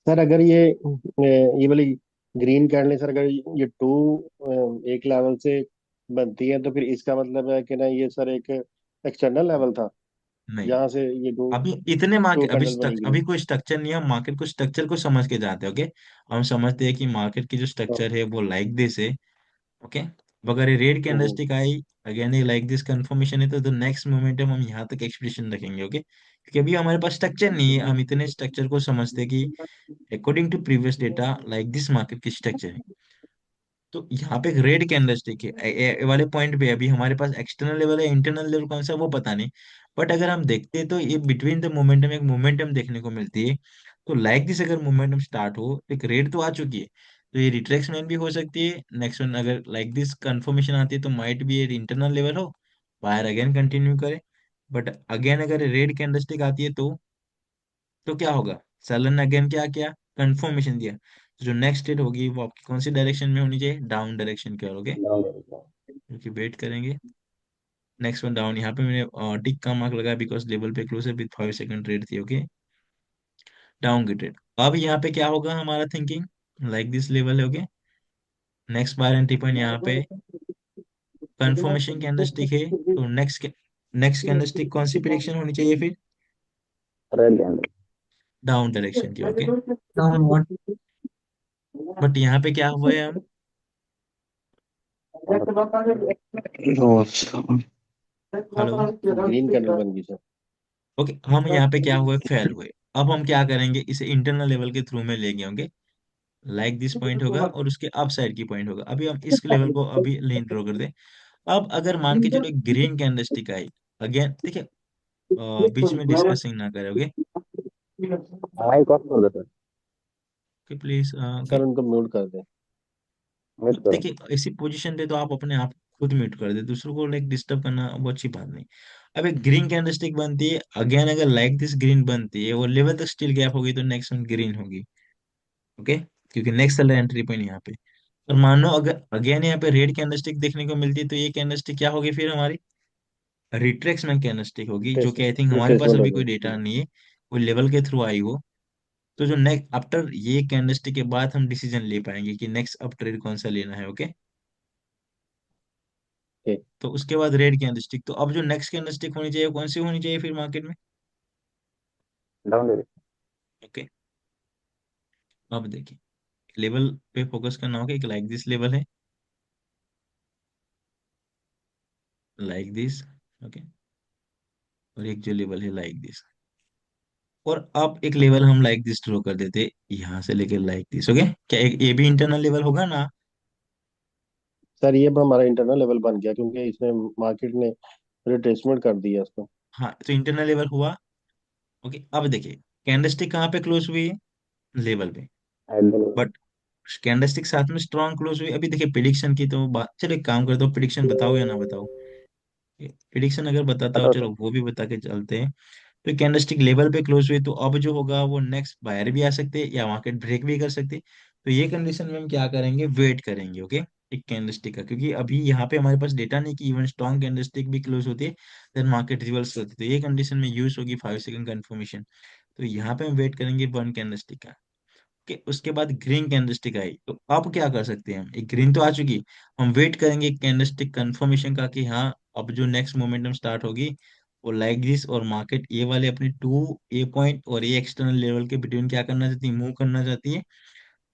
S6: सर अगर ये वाली ग्रीन कैंडल सर अगर ये टू एक लेवल से बनती है तो फिर इसका मतलब है कि ना ये सर एक एक्सटर्नल लेवल था
S1: नहीं,
S6: जहां से ये दो
S1: अभी इतने
S6: टू
S1: मार्केट
S6: कैंडल बनी
S1: अभी
S6: ग्रीन।
S1: कोई स्ट्रक्चर नहीं है, हम मार्केट को स्ट्रक्चर को समझ के जाते हैं। ओके, हम समझते हैं कि मार्केट की जो स्ट्रक्चर है वो लाइक दिस है। ओके, अगर ये रेड कैंडलस्टिक आई अगेन ये लाइक दिस कंफर्मेशन है तो नेक्स्ट मोमेंटम हम यहाँ तक एक्सपेक्टेशन रखेंगे। ओके, क्योंकि अभी हमारे पास स्ट्रक्चर नहीं है, हम इतने स्ट्रक्चर को समझते हैं कि according to previous data like this market की स्ट्रक्चर है। तो यहाँ पे एक रेड कैंडलस्टिक है ए वाले पॉइंट पे, अभी हमारे पास एक्सटर्नल लेवल है इंटरनल लेवल कौन सा है वो पता नहीं, बट अगर हम देखते हैं तो ये बिटवीन द मोमेंटम एक मोमेंटम देखने को मिलती है। तो लाइक दिस अगर मोमेंटम स्टार्ट हो तो एक रेड तो आ चुकी है, तो ये रिट्रेसमेंट भी हो सकती है। नेक्स्ट वन अगर लाइक दिस कंफर्मेशन आती है तो माइट भी ये इंटरनल लेवल हो, बायर अगेन कंटिन्यू करे। बट अगेन अगर रेड कैंडलस्टिक आती है तो क्या होगा, सेलर ने अगेन क्या किया कंफर्मेशन दिया, तो जो नेक्स्ट स्टेट होगी वो आपकी कौन सी डायरेक्शन में होनी चाहिए डाउन डायरेक्शन की ओर। ओके, क्योंकि वेट करेंगे नेक्स्ट वन डाउन, यहाँ पे मैंने टिक का मार्क लगाया बिकॉज लेवल पे क्लोज विथ 5 सेकंड ट्रेड थी। ओके, डाउन की ट्रेड। अब यहाँ पे क्या होगा हमारा थिंकिंग लाइक दिस लेवल है। ओके, नेक्स्ट बार एंट्री पॉइंट यहाँ पे कंफर्मेशन कैंडलस्टिक है, तो नेक्स्ट कैंडलस्टिक कौन सी प्रेडिक्शन होनी चाहिए फिर
S3: रेड कैंडल।
S1: डाउन डायरेक्शन की। Okay,
S5: downward.
S1: बट यहाँ पे क्या हुआ है हम हेलो
S6: ग्रीन कैंडल बन गई सर।
S1: ओके, हम यहाँ पे क्या हुए फेल हुए। अब हम क्या करेंगे इसे इंटरनल लेवल के थ्रू में ले गए होंगे, लाइक दिस पॉइंट होगा और उसके अप साइड की पॉइंट होगा, अभी हम इस लेवल को अभी लाइन ड्रॉ कर दे। अब अगर मान के चलो ग्रीन कैंडलस्टिक आई अगेन, देखिए बीच में डिस्कसिंग ना करोगे
S3: माइक ऑफ कर दो सर।
S1: कि प्लीज। ओके,
S6: सर उनको म्यूट कर दें।
S3: म्यूट करो।
S1: देखिए ऐसी पोजीशन पे तो आप अपने आप खुद म्यूट कर दे, दूसरों को लाइक डिस्टर्ब करना वो अच्छी बात नहीं। अब एक ग्रीन कैंडलस्टिक बनती है अगेन, अगर लाइक दिस ग्रीन बनती है वो लेवल तक स्टिल गैप होगी तो नेक्स्ट वन ग्रीन होगी। ओके, क्योंकि नेक्स्ट सेलर एंट्री पॉइंट यहाँ पे। और मानो अगर अगेन यहाँ पे रेड कैंडलस्टिक देखने को मिलती है तो ये कैंडलस्टिक क्या होगी फिर हमारी रिट्रेसमेंट कैंडलस्टिक होगी, जो कि आई थिंक हमारे पास
S6: रिट्रेसमेंट
S1: अभी
S6: होगी।
S1: कोई डेटा नहीं है, कोई लेवल के थ्रू आई हो। तो जो नेक्स्ट आफ्टर ये कैंडलस्टिक के बाद हम डिसीजन ले पाएंगे कि नेक्स्ट अप ट्रेड कौन सा लेना है। ओके,
S6: ठीक।
S1: तो उसके बाद रेड कैंडलस्टिक, तो अब जो नेक्स्ट कैंडलस्टिक होनी चाहिए कौन सी होनी चाहिए फिर मार्केट में।
S3: Down direction.
S1: ओके, अब देखिए लेवल पे फोकस करना होगा, एक लाइक दिस लेवल है लाइक दिस। ओके, और एक जो लेवल है लाइक दिस, और अब एक लेवल हम लाइक दिस ड्रॉ कर देते यहाँ से लेके लाइक दिस। ओके, क्या ये भी इंटरनल लेवल होगा ना।
S6: सर ये अब हमारा इंटरनल लेवल बन गया क्योंकि इसने मार्केट ने रिट्रेसमेंट कर दिया उसको।
S1: हाँ, तो इंटरनल लेवल हुआ। ओके, अब देखिए कैंडलस्टिक कहाँ पे क्लोज हुई है? लेवल पे।
S3: At the level.
S1: But candlestick साथ में स्ट्रॉन्ग क्लोज हुई। अभी देखिए प्रिडिक्शन की तो बात, चलो एक काम करते हो, प्रिडिक्शन बताओ या ना बताओ? प्रिडिक्शन अगर बताता हो
S3: बताओ सर।
S1: चलो वो भी बता के चलते हैं। तो कैंडलस्टिक लेवल पे क्लोज हुई, तो अब जो होगा वो नेक्स्ट बायर भी आ सकते हैं या मार्केट ब्रेक भी कर सकते हैं। तो ये कंडीशन में हम क्या करेंगे, वेट करेंगे। ओके, एक कैंडलस्टिक का, क्योंकि अभी यहाँ पे हमारे पास डेटा नहीं कि इवन स्ट्रॉन्ग कैंडलस्टिक भी क्लोज होती है देन मार्केट रिवर्स करती है, तो ये कंडीशन में यूज होगी 5 सेकंड कंफर्मेशन। तो यहाँ पे हम वेट करेंगे वन कैंडलस्टिक का। कि उसके बाद ग्रीन कैंडलस्टिक आई, तो अब क्या कर सकते हैं हम, एक ग्रीन तो आ चुकी, हम वेट करेंगे कैंडलस्टिक कंफर्मेशन का कि हाँ अब जो नेक्स्ट मोमेंटम स्टार्ट होगी वो लाइक दिस, और मार्केट ए वाले अपने टू ए पॉइंट और ए एक्सटर्नल लेवल के बिटवीन क्या करना चाहती है, मूव करना चाहती है।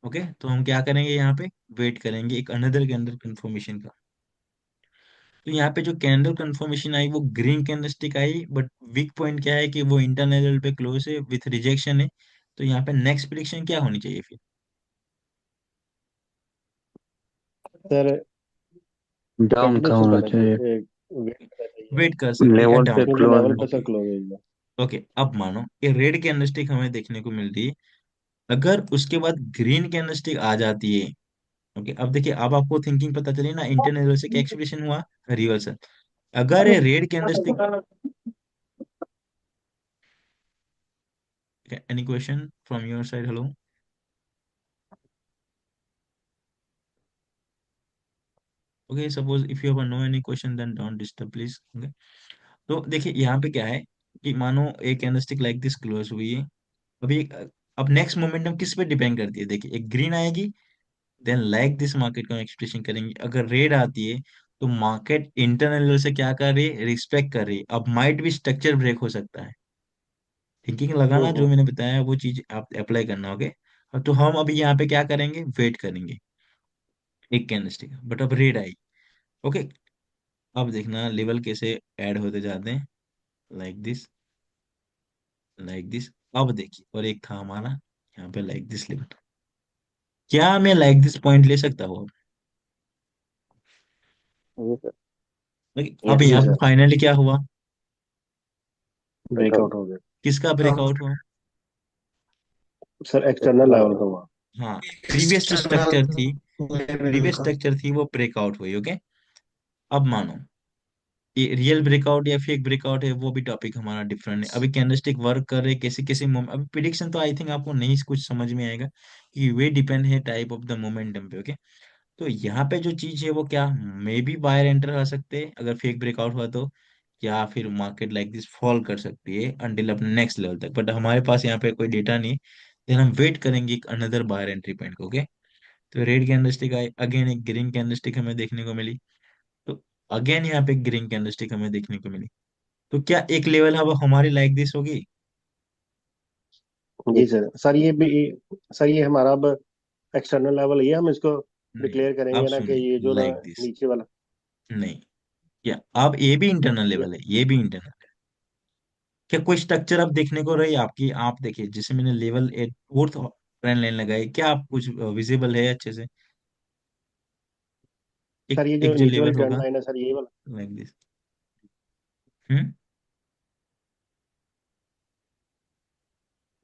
S1: ओके, तो हम क्या करेंगे यहाँ पे, वेट करेंगे एक अनदर कैंडल कंफर्मेशन का। तो यहाँ पे जो कैंडल कंफर्मेशन आई वो green candlestick I, but weak point क्या है कि वो इंटरनल लेवल पे क्लोज है विथ रिजेक्शन है। तो यहाँ पे नेक्स्ट प्रिडिक्शन क्या होनी चाहिए फिर?
S6: सर
S3: डाउन का
S6: कंटिन्यूशन
S3: होना
S6: करना
S3: चाहिए।
S6: चाहिए, वेट करना चाहिए
S1: वेट कर सकते हैं या
S3: लेवल पे
S1: डाउन?
S6: क्योंकि
S3: क्लोज।
S6: लेवल पे सर
S1: ओके।
S6: क्लोज हो गया।
S1: ओके, अब मानो कि रेड कैंडलस्टिक हमें देखने को मिल रही है, अगर उसके बाद ग्रीन कैंडलस्टिक आ जाती है। ओके, अब देखिए अब आपको थिंकिंग पता चली ना, इंटरनल से क्या एक्सप्रेशन हुआ, रिवर्सल। अगर ये red candlestick, any question from your side? Hello? Okay, suppose if you have no any question then don't disturb please. Okay, तो देखिए यहाँ पे क्या है कि मानो एक कैंडलस्टिक लाइक दिस क्लोज हुई है। अभी अब नेक्स्ट मोमेंटम किस पे डिपेंड करती है, देखिए एक ग्रीन आएगी देन लाइक दिस मार्केट का एक्सप्रेशन करेंगे, अगर रेड आती है तो मार्केट इंटरनल लेवल से क्या कर रही है, रिस्पेक्ट कर रही है। अब माइट भी स्ट्रक्चर ब्रेक हो सकता है। थिंकिंग लगाना, जो
S6: हम्म।
S1: मैंने बताया वो चीज आप अप्लाई करना। ओके, तो हम अभी यहाँ पे क्या करेंगे, वेट करेंगे एक कैंडलस्टिक, बट अब रेड आई। ओके, अब देखना लेवल कैसे ऐड होते जाते हैं, लाइक दिस, लाइक दिस। अब देखिए और एक था हमारा यहाँ पे लाइक दिस लेवल, क्या मैं लाइक दिस पॉइंट ले सकता हूँ?
S3: जी सर।
S1: अब
S3: यस
S6: जी
S1: यहाँ
S3: सर।
S1: पे
S6: सर,
S1: फाइनली क्या हुआ,
S6: ब्रेकआउट
S3: ब्रेकआउट।
S6: हो गया।
S1: किसका ब्रेकआउट हुआ?
S6: Sir external
S3: external
S6: level
S3: level.
S6: का हुआ।
S1: हाँ, प्रीवियस जो
S5: एक्सटर्नल
S1: स्ट्रक्चर थी,
S5: लेवल
S1: प्रीवियस
S5: का।
S1: स्ट्रक्चर थी वो ब्रेकआउट हुई। ओके, अब मानो ये रियल ब्रेकआउट या फेक ब्रेकआउट है, वो भी टॉपिक हमारा डिफरेंट है। अभी कैंडलस्टिक वर्क कर रहे कैसे कैसे मोमेंट, अभी प्रिडिक्शन तो आई थिंक आपको नहीं कुछ समझ में आएगा कि वे डिपेंड है टाइप ऑफ द मोमेंटम पे। ओके, तो यहाँ पे जो चीज है वो क्या, मे बी बायर एंटर कर सकते हैं अगर फेक ब्रेकआउट हुआ तो, या फिर मार्केट लाइक दिस फॉल कर सकती है अंटिल अपने नेक्स्ट लेवल तक, बट हमारे पास यहाँ पे कोई डेटा नहीं। देन हम वेट करेंगे एक अनदर बायर एंट्री पॉइंट को। ओके, तो रेड कैंडलस्टिक आई, अगेन एक ग्रीन कैंडलस्टिक हमें देखने को मिली। तो अगेन यहाँ पे ग्रीन कैंडलस्टिक हमें देखने को मिली। तो क्या एक लेवल अब हमारी लाइक दिस होगी?
S6: जी सर। सर ये भी, सर ये हमारा अब एक्सटर्नल लेवल, ये हम इसको
S1: नहीं,
S6: डिक्लेयर
S1: अब
S6: करेंगे ना कि ये
S1: सुनिए
S6: जो ना
S1: लाइक दिस,
S6: नीचे वाला।
S1: नहीं, क्या अब ये भी इंटरनल
S6: ये
S1: लेवल है, ये भी इंटरनल? क्या कोई स्ट्रक्चर अब देखने को रही आपकी, आप देखिए जैसे मैंने level at fourth trend line लगाई, क्या आप कुछ विजिबल है अच्छे से? एक
S6: सर ये जो
S1: एक जो
S6: नीचे
S1: लेवल
S6: वाली ट्रेंड
S1: होगा
S6: लाइन है सर, ये वाला।
S1: Like this. हम्म,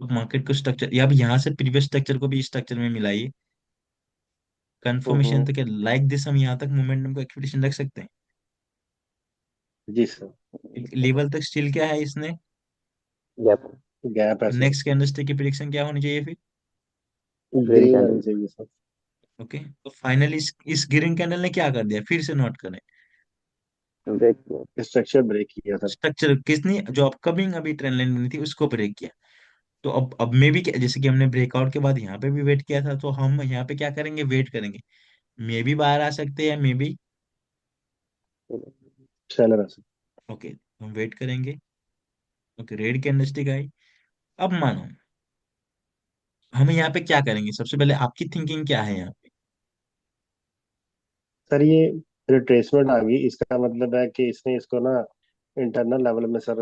S1: मार्केट को स्ट्रक्चर, या अब यहाँ से प्रीवियस स्ट्रक्चर को भी स्ट्रक्चर में मिलाइए, कंफर्मेशन
S6: हम्म।
S1: तक लाइक दिस हम यहाँ तक मोमेंटम को एक्सपेक्टेशन रख सकते
S6: जी सर।
S1: हैं। लेवल तक स्टिल क्या है इसने,
S3: गैप।
S6: गैप है
S1: तो
S6: सर।
S1: नेक्स्ट कैंडलस्टिक की प्रिडिक्शन क्या होनी चाहिए फिर?
S3: ग्रीन
S6: ग्रीन आनी
S3: कैंडल।
S6: चाहिए सर।
S1: ओके, तो फाइनली इस ग्रीन कैंडल ने क्या कर दिया, फिर से नोट करें,
S3: ब्रेक।
S6: स्ट्रक्चर ब्रेक किया सर।
S1: स्ट्रक्चर किसने, जो अपकमिंग अभी ट्रेंड लाइन बनी थी उसको ब्रेक किया। तो अब मे भी जैसे कि हमने ब्रेकआउट के बाद यहाँ पे भी वेट किया था, तो हम यहाँ पे क्या करेंगे, वेट करेंगे। मे भी बाहर आ सकते हैं, मे भी।
S6: सेलर है सर।
S1: ओके, हम वेट करेंगे। ओके, रेड कैंडलस्टिक आई। अब मानो हम यहाँ पे क्या करेंगे, सबसे पहले आपकी थिंकिंग क्या है यहाँ पे?
S6: सर ये रिट्रेसमेंट आ गई, इसका मतलब है कि इसने इसको ना इंटरनल लेवल में सर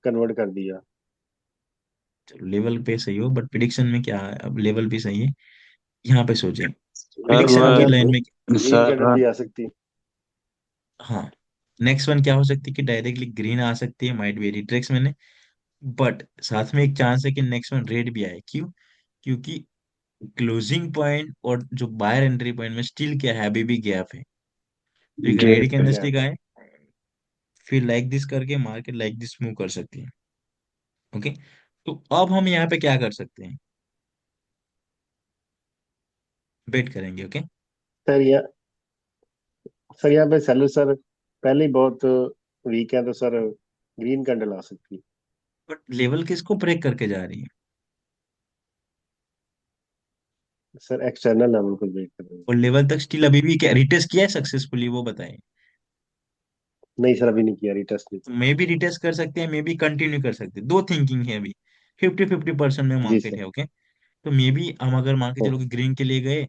S6: कन्वर्ट कर दिया।
S1: चलो लेवल पे सही हो, बट प्रिडिक्शन में क्या है, अब लेवल भी सही है। यहाँ पे सोचें,
S7: सर
S1: प्रिडिक्शन आपकी
S6: अगर
S1: लाइन में।
S6: ग्रीन
S7: सर
S6: कैंडल भी आ सकती है।
S1: हाँ, नेक्स्ट वन क्या हो सकती है कि डायरेक्टली ग्रीन आ सकती है, माइट बी रिट्रेक्स मैंने, बट साथ में एक चांस है कि नेक्स्ट वन रेड भी आए। क्यों? क्योंकि क्लोजिंग पॉइंट और जो बायर एंट्री पॉइंट में स्टिल क्या है, अभी भी गैप है। तो एक रेड
S6: गेट
S1: कैंडलस्टिक
S6: गैप है।
S1: आए, फिर लाइक दिस करके मार्केट लाइक दिस मूव कर सकती है। ओके, तो अब हम यहाँ पे क्या कर सकते हैं? वेट करेंगे। ओके,
S6: सर यहाँ सर यहाँ पे सेलर सर पहले ही बहुत वीक है, तो सर ग्रीन कैंडल आ सकती है।
S1: बट लेवल किसको ब्रेक करके जा रही है?
S6: सर एक्सटर्नल लेवल को ब्रेक कर रहे हैं।
S1: और लेवल तक स्टिल अभी भी क्या रिटेस्ट किया है सक्सेसफुली, वो बताएं।
S6: नहीं सर, अभी नहीं किया, रिटेस्ट नहीं
S1: तो
S6: किया।
S1: मे भी रिटेस्ट कर सकते हैं, मे भी कंटिन्यू कर सकते हैं, दो थिंकिंग है अभी। 50-50% में
S6: जी
S1: मार्केट
S6: सर।
S1: है। ओके, तो मे बी हम अगर मान के
S6: हाँ,
S1: चलो कि ग्रीन के लिए गए,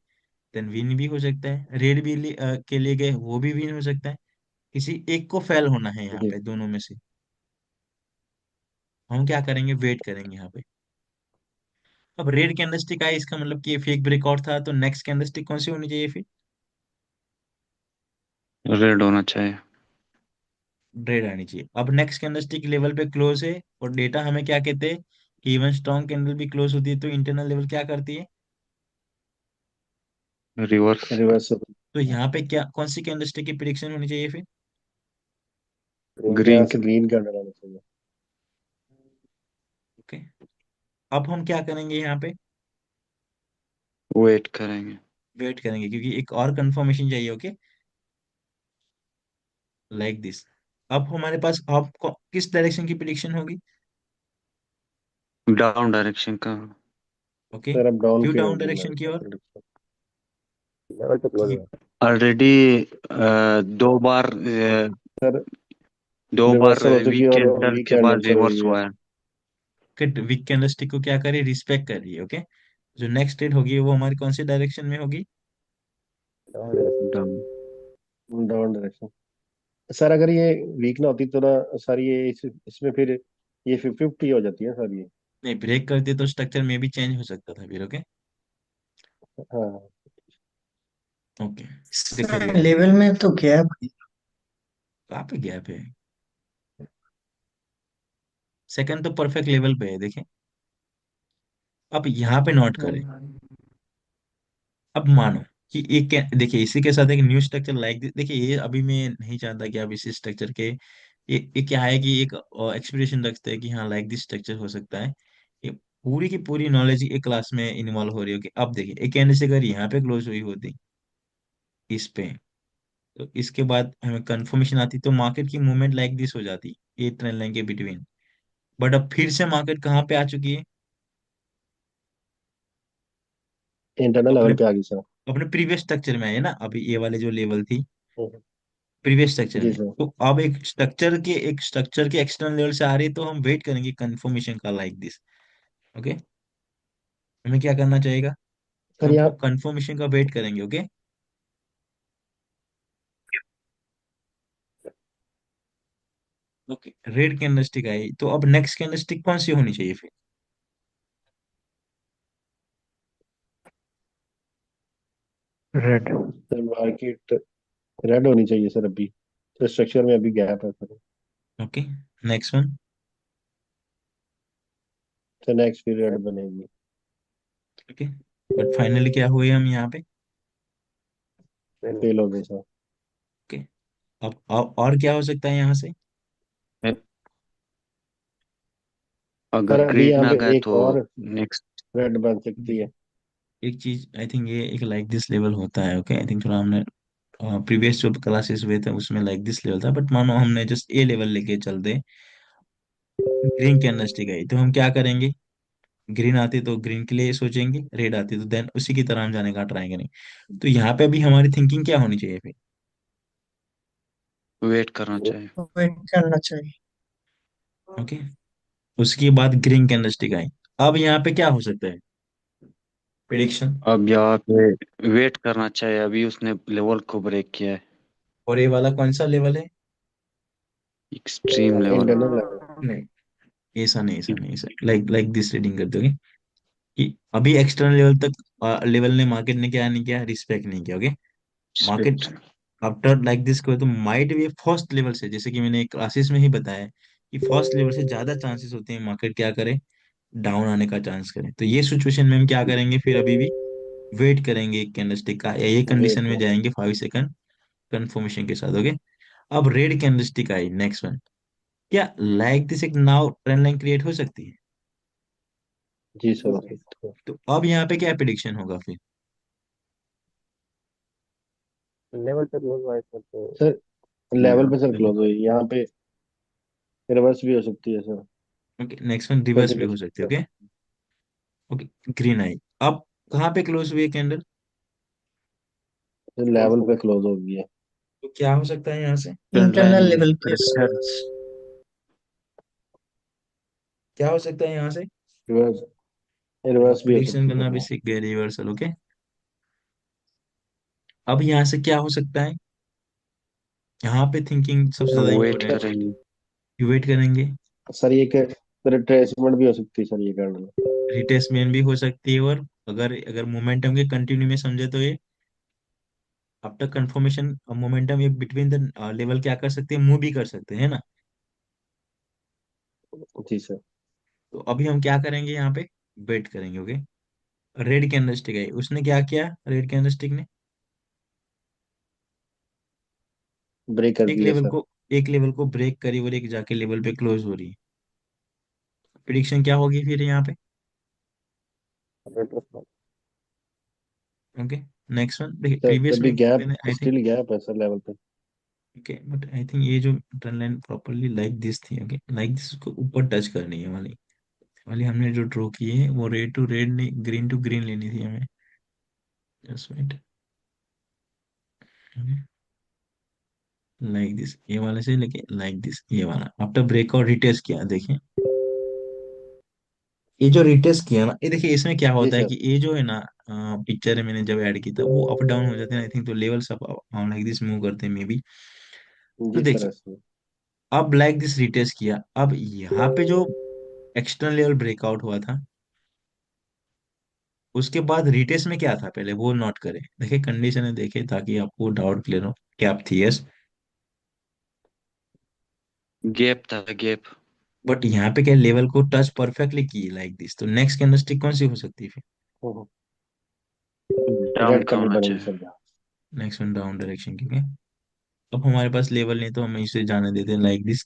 S1: देन विन भी हो सकता है। रेड भी के लिए गए, वो भी विन हो सकता है। किसी एक को फेल होना है यहाँ
S6: जी
S1: पे, दोनों में से। हम क्या करेंगे? वेट करेंगे यहाँ पे। अब रेड कैंडलस्टिक आई, इसका मतलब कि ये फेक ब्रेकआउट था, तो नेक्स्ट कैंडलस्टिक कौन सी होनी चाहिए फिर?
S7: रेड होना चाहिए।
S1: रेड आनी चाहिए। अब नेक्स्ट कैंडलस्टिक लेवल पे क्लोज है, और डेटा हमें क्या कहते हैं कि इवन स्ट्रॉन्ग कैंडल भी क्लोज होती है तो इंटरनल लेवल क्या करती है?
S7: रिवर्स।
S6: रिवर्स।
S1: तो यहाँ पे क्या, कौन सी कैंडलस्टिक की प्रिडिक्शन होनी चाहिए फिर?
S6: यहाँ
S7: ग्रीन
S6: से ग्रीन कैंडल आना चाहिए।
S1: ओके, अब हम क्या करेंगे यहाँ पे?
S7: वेट करेंगे।
S1: वेट करेंगे, क्योंकि एक और कंफर्मेशन चाहिए। Okay, like this. अब हमारे पास अब किस डायरेक्शन की प्रिडिक्शन होगी?
S7: डाउन डायरेक्शन का।
S1: ओके,
S6: सर अब डाउन
S1: क्यों
S6: की
S1: डाउन
S6: होगी
S1: डायरेक्शन
S6: मेरे
S1: की
S6: ख्याल
S1: ओर?
S6: से। लेवल पे क्लोज
S1: क्योंकि
S6: हुआ
S7: ऑलरेडी दो बार
S6: सर।
S7: दो बार
S6: रिवर्सल हो चुकी
S7: वीक
S6: है और
S7: कैंडल
S6: वीक
S7: के
S6: कैंडल
S7: बाद
S6: सर हुई
S7: रिवर्स
S6: है।
S7: हुआ है।
S1: वीक कैंडलस्टिक को क्या करे, रिस्पेक्ट कर रही है। ओके, जो नेक्स्ट ट्रेड होगी वो हमारी कौन सी डायरेक्शन में होगी?
S6: Down direction.
S7: Down.
S6: Down direction. Sir अगर ये वीक ना होती तो ना सर, ये इसमें फिर ये 50-50 हो जाती है सर ये।
S1: नहीं, ब्रेक करते तो स्ट्रक्चर में भी चेंज हो सकता था फिर। ओके,
S6: हाँ।
S1: ओके, देखो
S5: सर
S1: भैया,
S5: लेवल में तो गैप है।
S1: कहाँ पे गैप है? सेकंड तो परफेक्ट लेवल पे है, देखें। अब यहाँ पे नोट करें। अब मानो कि एक देखिए, इसी के साथ एक न्यू स्ट्रक्चर लाइक देखिए, ये अभी मैं नहीं चाहता कि आप इसी स्ट्रक्चर के, ये क्या है कि एक एक्सपेक्टेशन रखते हैं कि हाँ लाइक दिस स्ट्रक्चर हो सकता है। ये पूरी की पूरी नॉलेज एक क्लास में इन्वॉल्व हो रही हो कि अब देखिए, एक कैंडल से अगर यहाँ पे क्लोज हुई होती इस पे, तो इसके बाद हमें कंफर्मेशन आती तो मार्केट की मूवमेंट लाइक दिस हो जाती, ये ट्रेंड लाइन के बिटवीन। बट अब फिर से मार्केट कहाँ पे आ चुकी है?
S6: इंटरनल
S1: अपने
S6: लेवल पे आ गई सर।
S1: अपने प्रीवियस स्ट्रक्चर में है ना, अभी ये वाले जो लेवल थी
S6: हम्म,
S1: प्रीवियस स्ट्रक्चर
S6: जी
S1: में।
S6: सर।
S1: तो अब एक स्ट्रक्चर के एक्सटर्नल लेवल से आ रही है, तो हम वेट करेंगे कंफर्मेशन का लाइक दिस। ओके, हमें क्या करना चाहेगा?
S6: सर यहाँ
S1: कंफर्मेशन का वेट करेंगे। ओके, ओके, रेड कैंडलस्टिक आई, तो अब नेक्स्ट कैंडलस्टिक कौन सी होनी चाहिए फिर?
S6: रेड। सर मार्केट रेड होनी चाहिए सर अभी। तो स्ट्रक्चर में अभी गैप है सर।
S1: Okay, next one.
S6: तो नेक्स्ट फिर रेड बनेगी।
S1: ओके, बट फाइनली क्या हुए हम यहाँ पे?
S6: फेल हो गई सर।
S1: ओके, अब और क्या हो सकता है यहाँ से?
S6: सर
S7: अगर
S6: अभी
S7: ग्रीन
S6: यहाँ
S7: आ
S6: पे
S7: गया
S6: एक
S7: तो
S6: और
S7: नेक्स्ट।
S6: रेड बन सकती है।
S1: देखिए, एक चीज आई थिंक ये एक लाइक दिस लेवल होता है। ओके, आई थिंक थोड़ा हमने प्रीवियस जो क्लासेस हुए थे उसमें लाइक दिस लेवल था, बट मानो हमने जस्ट ए लेवल लेके चल दे, ग्रीन कैंडलस्टिक आई तो हम क्या करेंगे? ग्रीन आती तो ग्रीन के लिए सोचेंगे, रेड आती तो देन उसी की तरह हम जाने का ट्राई करेंगे। तो यहाँ पे अभी हमारी थिंकिंग क्या होनी चाहिए फिर?
S7: वेट करना चाहिए।
S5: वेट करना चाहिए।
S1: ओके, उसके बाद ग्रीन कैंडलस्टिक आई। अब यहाँ पे क्या हो सकता है प्रिडिक्शन?
S7: अब यहाँ पे वेट करना चाहिए, अभी उसने लेवल को ब्रेक किया है।
S1: और ये वाला कौन सा लेवल है?
S7: Extreme level.
S6: Internal level.
S1: नहीं, ऐसा नहीं, ऐसा नहीं, ऐसा लाइक लाइक दिस रीडिंग कर दोगे। कि अभी एक्सटर्नल लेवल तक लेवल ने मार्केट ने क्या नहीं किया, रिस्पेक्ट नहीं किया। Okay, market
S7: respect.
S1: After like this को तो माइट भी फर्स्ट लेवल से, जैसे कि मैंने क्लासेस में ही बताया कि फर्स्ट लेवल से ज्यादा चांसेस होते हैं मार्केट क्या करे, डाउन आने का चांस करे। तो ये सिचुएशन में हम क्या करेंगे, फिर अभी भी वेट करेंगे एक कैंडलस्टिक का, या ये कंडीशन
S6: वेट
S1: में जाएंगे 5 सेकंड कंफर्मेशन के साथ। ओके, अब रेड कैंडलस्टिक आई नेक्स्ट वन, क्या लाइक दिस एक नाउ ट्रेंड लाइन क्रिएट हो सकती है?
S6: जी सर हो सकती है।
S1: तो अब यहाँ पे क्या प्रिडिक्शन होगा फिर?
S3: लेवल पे क्लोज हुआ है सर तो
S6: सर लेवल पे सर क्लोज हुई यहाँ पे, रिवर्स भी हो सकती है sir,
S1: okay, next one reverse भी हो
S6: कंटिन्यूस
S1: सकती है। ओके, ओके, ग्रीन आई। अब कहाँ पे क्लोज हुई है कैंडल?
S6: लेवल पे क्लोज हो गई है।
S1: तो क्या हो सकता है यहाँ से?
S7: ट्रेंड लाइन
S5: इंटरनल लेवल के
S7: रिवर्स।
S1: क्या हो सकता है यहाँ से?
S6: रिवर्स,
S1: देखो,
S6: रिवर्स भी हो
S1: प्रिडिक्शन
S6: सकती है
S1: करना भी
S6: सर।
S1: सीख गए, रिवर्सल। ओके, अब यहाँ से क्या हो सकता है? यहाँ पे थिंकिंग सबसे ज्यादा
S7: वेट
S1: इंपॉर्टेंट है।
S7: करेंगे।
S1: वेट करेंगे।
S6: सर ये रिट्रेसमेंट भी हो सकती है सर ये कैंडल।
S1: रिटेसमेंट भी हो सकती है, और अगर अगर मोमेंटम के कंटिन्यू में समझे तो ये आफ्टर कंफर्मेशन मोमेंटम ये बिटवीन द लेवल क्या कर सकते हैं, मूव भी कर सकते हैं, है ना?
S6: जी सर।
S1: तो अभी हम क्या करेंगे यहाँ पे, वेट करेंगे। ओके, रेड कैंडलस्टिक है, उसने क्या किया रेड कैंडलस्टिक ने?
S6: ब्रेक कर
S1: एक
S6: दिया
S1: लेवल
S6: सर।
S1: को एक लेवल को ब्रेक करी और एक जाके लेवल पे क्लोज हो रही है। प्रिडिक्शन क्या होगी फिर यहाँ पे?
S3: रिट्रेसमेंट।
S1: ओके, नेक्स्ट वन देखिए,
S6: सर
S1: प्रीवियस
S6: तभी
S1: में
S6: गैप,
S1: मैंने आई थिंक,
S6: स्टिल गैप है सर लेवल पे।
S1: ओके, बट आई थिंक ये जो trend line properly like this थी। ओके, लाइक दिस को ऊपर टच करनी है वाली वाली हमने जो ड्रॉ की है वो रेड टू रेड नहीं, ग्रीन टू ग्रीन लेनी थी हमें। जस्ट वेट, लाइक दिस ये वाले से लेके लाइक दिस ये वाला, आफ्टर ब्रेकआउट रिटेस्ट किया। देखिए, ये जो रिटेस्ट किया ना, ये देखिए इसमें क्या
S6: जी
S1: होता है
S6: सर।
S1: कि ये जो है ना पिक्चर है मैंने जब ऐड की था वो अप डाउन हो जाते हैं। आई थिंक तो लेवल सब लाइक दिस मूव करते हैं मे बी। तो
S6: जी सर
S1: देखिए,
S6: ऐसे।
S1: अब लाइक दिस रिटेस्ट किया, अब यहाँ पे जो एक्सटर्नल लेवल ब्रेकआउट हुआ था, उसके बाद रिटेस्ट में क्या था पहले वो नोट करें। देखिए कंडीशन है, देखे ताकि आपको डाउट क्लियर हो। गैप थी, यस,
S7: गैप था, गैप।
S1: बट यहाँ पे क्या लेवल को टच परफेक्टली की लाइक दिस, तो नेक्स्ट कैंडलस्टिक कौन सी हो सकती है फिर?
S7: डाउन
S6: रेड
S7: का
S6: कैंडल
S7: होना
S6: बनेगी
S7: चाहिए।
S6: सर यहाँ।
S1: नेक्स्ट वन डाउन डायरेक्शन की। ओके, अब हमारे पास लेवल नहीं तो हम इसे जाने देते हैं लाइक दिस।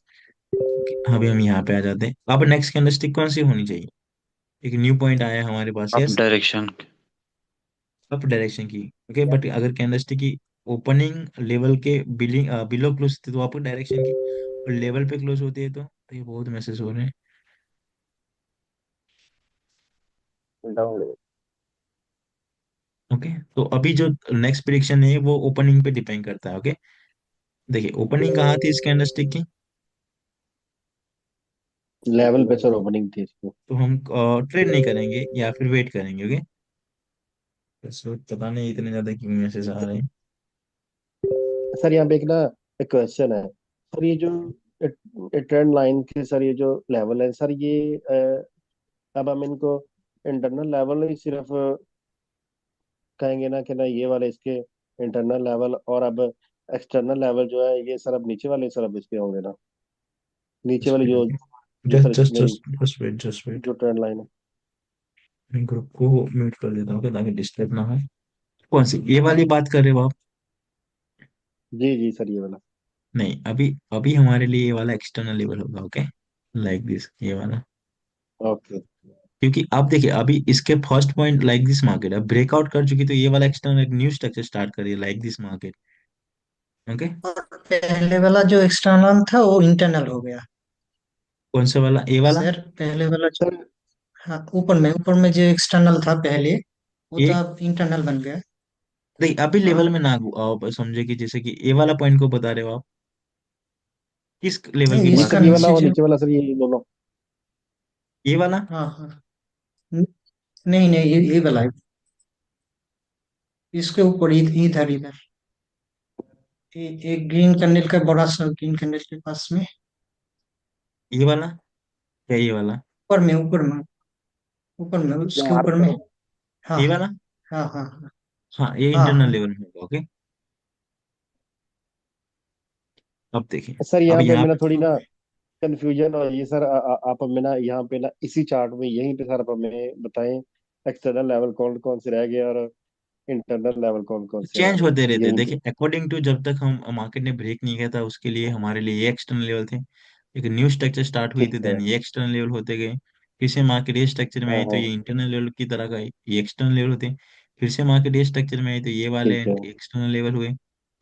S1: अभी हम यहाँ पे आ जाते हैं, अब नेक्स्ट कैंडलस्टिक कौन सी होनी चाहिए? एक न्यू पॉइंट आया है हमारे पास,
S7: up
S1: yes,
S7: direction.
S1: Up direction की। ओके, बट अगर कैंडलस्टिक की ओपनिंग लेवल के बिलिंग बिलो क्लोज थी तो अप डायरेक्शन की, और लेवल पे क्लोज होती है तो ये बहुत मैसेज हो रहे हैं।
S3: डाउन।
S1: ओके, तो अभी जो नेक्स्ट प्रिडिक्शन है वो ओपनिंग पे डिपेंड करता है। ओके, देखिए ओपनिंग कहाँ थी इस कैंडलस्टिक की?
S6: लेवल पे सर ओपनिंग थी इसकी।
S1: तो हम ट्रेड नहीं करेंगे या फिर वेट करेंगे। ओके, तो पता नहीं इतने ज्यादा क्यों मैसेज आ रहे हैं।
S6: सर यहाँ पे एक ना एक क्वेश्चन है सर, ये जो ट्रेंड लाइन के सर ये जो लेवल है सर ये अब हम इनको इंटरनल लेवल ही सिर्फ कहेंगे ना कि ना ये वाले इसके इंटरनल लेवल, और अब एक्सटर्नल लेवल जो है ये सर अब नीचे वाले सर अब इसके होंगे ना, नीचे
S1: जस्ट
S6: वाली
S1: वेट,
S6: जो,
S1: ओके,
S6: जो
S1: जस्ट
S6: सर
S1: जस्ट
S6: इसमें
S1: just just wait, just wait.
S6: जो ट्रेंड लाइन है।
S1: मैं ग्रुप को म्यूट कर देता हूँ okay, ताकि डिस्टर्ब ना हो। कौन सी ये वाली बात कर रहे हो आप?
S6: जी जी सर ये वाला।
S1: नहीं, अभी अभी हमारे लिए ये वाला एक्सटर्नल लेवल होगा। ओके, लाइक दिस ये वाला,
S6: ओके।
S1: क्योंकि आप देखिए अभी इसके first point like this market है ब्रेकआउट कर चुकी, तो ये वाला एक्सटर्नल एक न्यू स्ट्रक्चर स्टार्ट करिए लाइक दिस मार्केट। ओके,
S5: और पहले वाला जो एक्सटर्नल था वो इंटरनल हो गया।
S1: कौन सा वाला, ए वाला?
S5: सर पहले वाला जो,
S6: सर
S5: हाँ ऊपर में जो एक्सटर्नल था पहले, वो तो
S1: ये
S5: अब इंटरनल बन गया।
S1: देखिए अभी लेवल में
S5: हाँ,
S1: ना आप समझे कि जैसे कि ए वाला पॉइंट को बता रहे हो आप, किस लेवल की
S5: नहीं
S6: जी
S1: बात
S5: इसका
S6: सर
S1: कर
S6: ये
S1: रहे
S6: वाला
S5: नीचे
S6: और
S5: जो,
S6: नीचे वाला सर ये दोनों।
S1: हो, ये वाला?
S5: हाँ हाँ, न- नहीं नहीं ये वाला है। इसके ऊपर इधर इधर एक ग्रीन कैंडल का बड़ा सा ग्रीन कैंडल के पास में,
S1: ये वाला क्या, ये वाला?
S5: ऊपर में ऊपर में ऊपर में,
S3: जो
S5: उसके ऊपर
S3: मार्क
S5: में।
S3: है
S5: हाँ
S1: ये
S5: हाँ
S1: वाला।
S5: हाँ हाँ
S1: हाँ, ये
S5: हाँ
S1: इंटरनल
S5: हाँ।
S1: लेवल में होगा। ओके, अब देखिए।
S6: सर
S1: अब
S6: यहाँ पे
S1: यहाँ
S6: मेरा
S1: पे
S6: थोड़ी
S1: देखो।
S6: ना कंफ्यूजन हो रही है सर। आप हमें ना यहाँ पे ना इसी चार्ट में यहीं पे सर आप हमें बताएं एक्सटर्नल लेवल कौन कौन से रह गए और इंटरनल लेवल कौन कौन से रह
S1: चेंज
S6: गए
S1: होते रहते हैं।
S6: यहीं पे।
S1: देखिए, अकॉर्डिंग टू जब तक हम मार्केट ने ब्रेक नहीं किया था उसके लिए हमारे लिए ये एक्सटर्नल लेवल थे। एक न्यू स्ट्रक्चर स्टार्ट हुई थी,
S6: ठीक है।
S1: देन ये एक्सटर्नल लेवल होते गए। फिर से मार्केट ये स्ट्रक्चर में
S6: हाँ
S1: आई तो
S6: हाँ।
S1: ये इंटरनल लेवल की तरह का ये एक्सटर्नल लेवल होते हैं। फिर से मार्केट ये स्ट्रक्चर में आई तो ये वाले
S6: ठीक है।
S1: एक्सटर्नल लेवल हुए।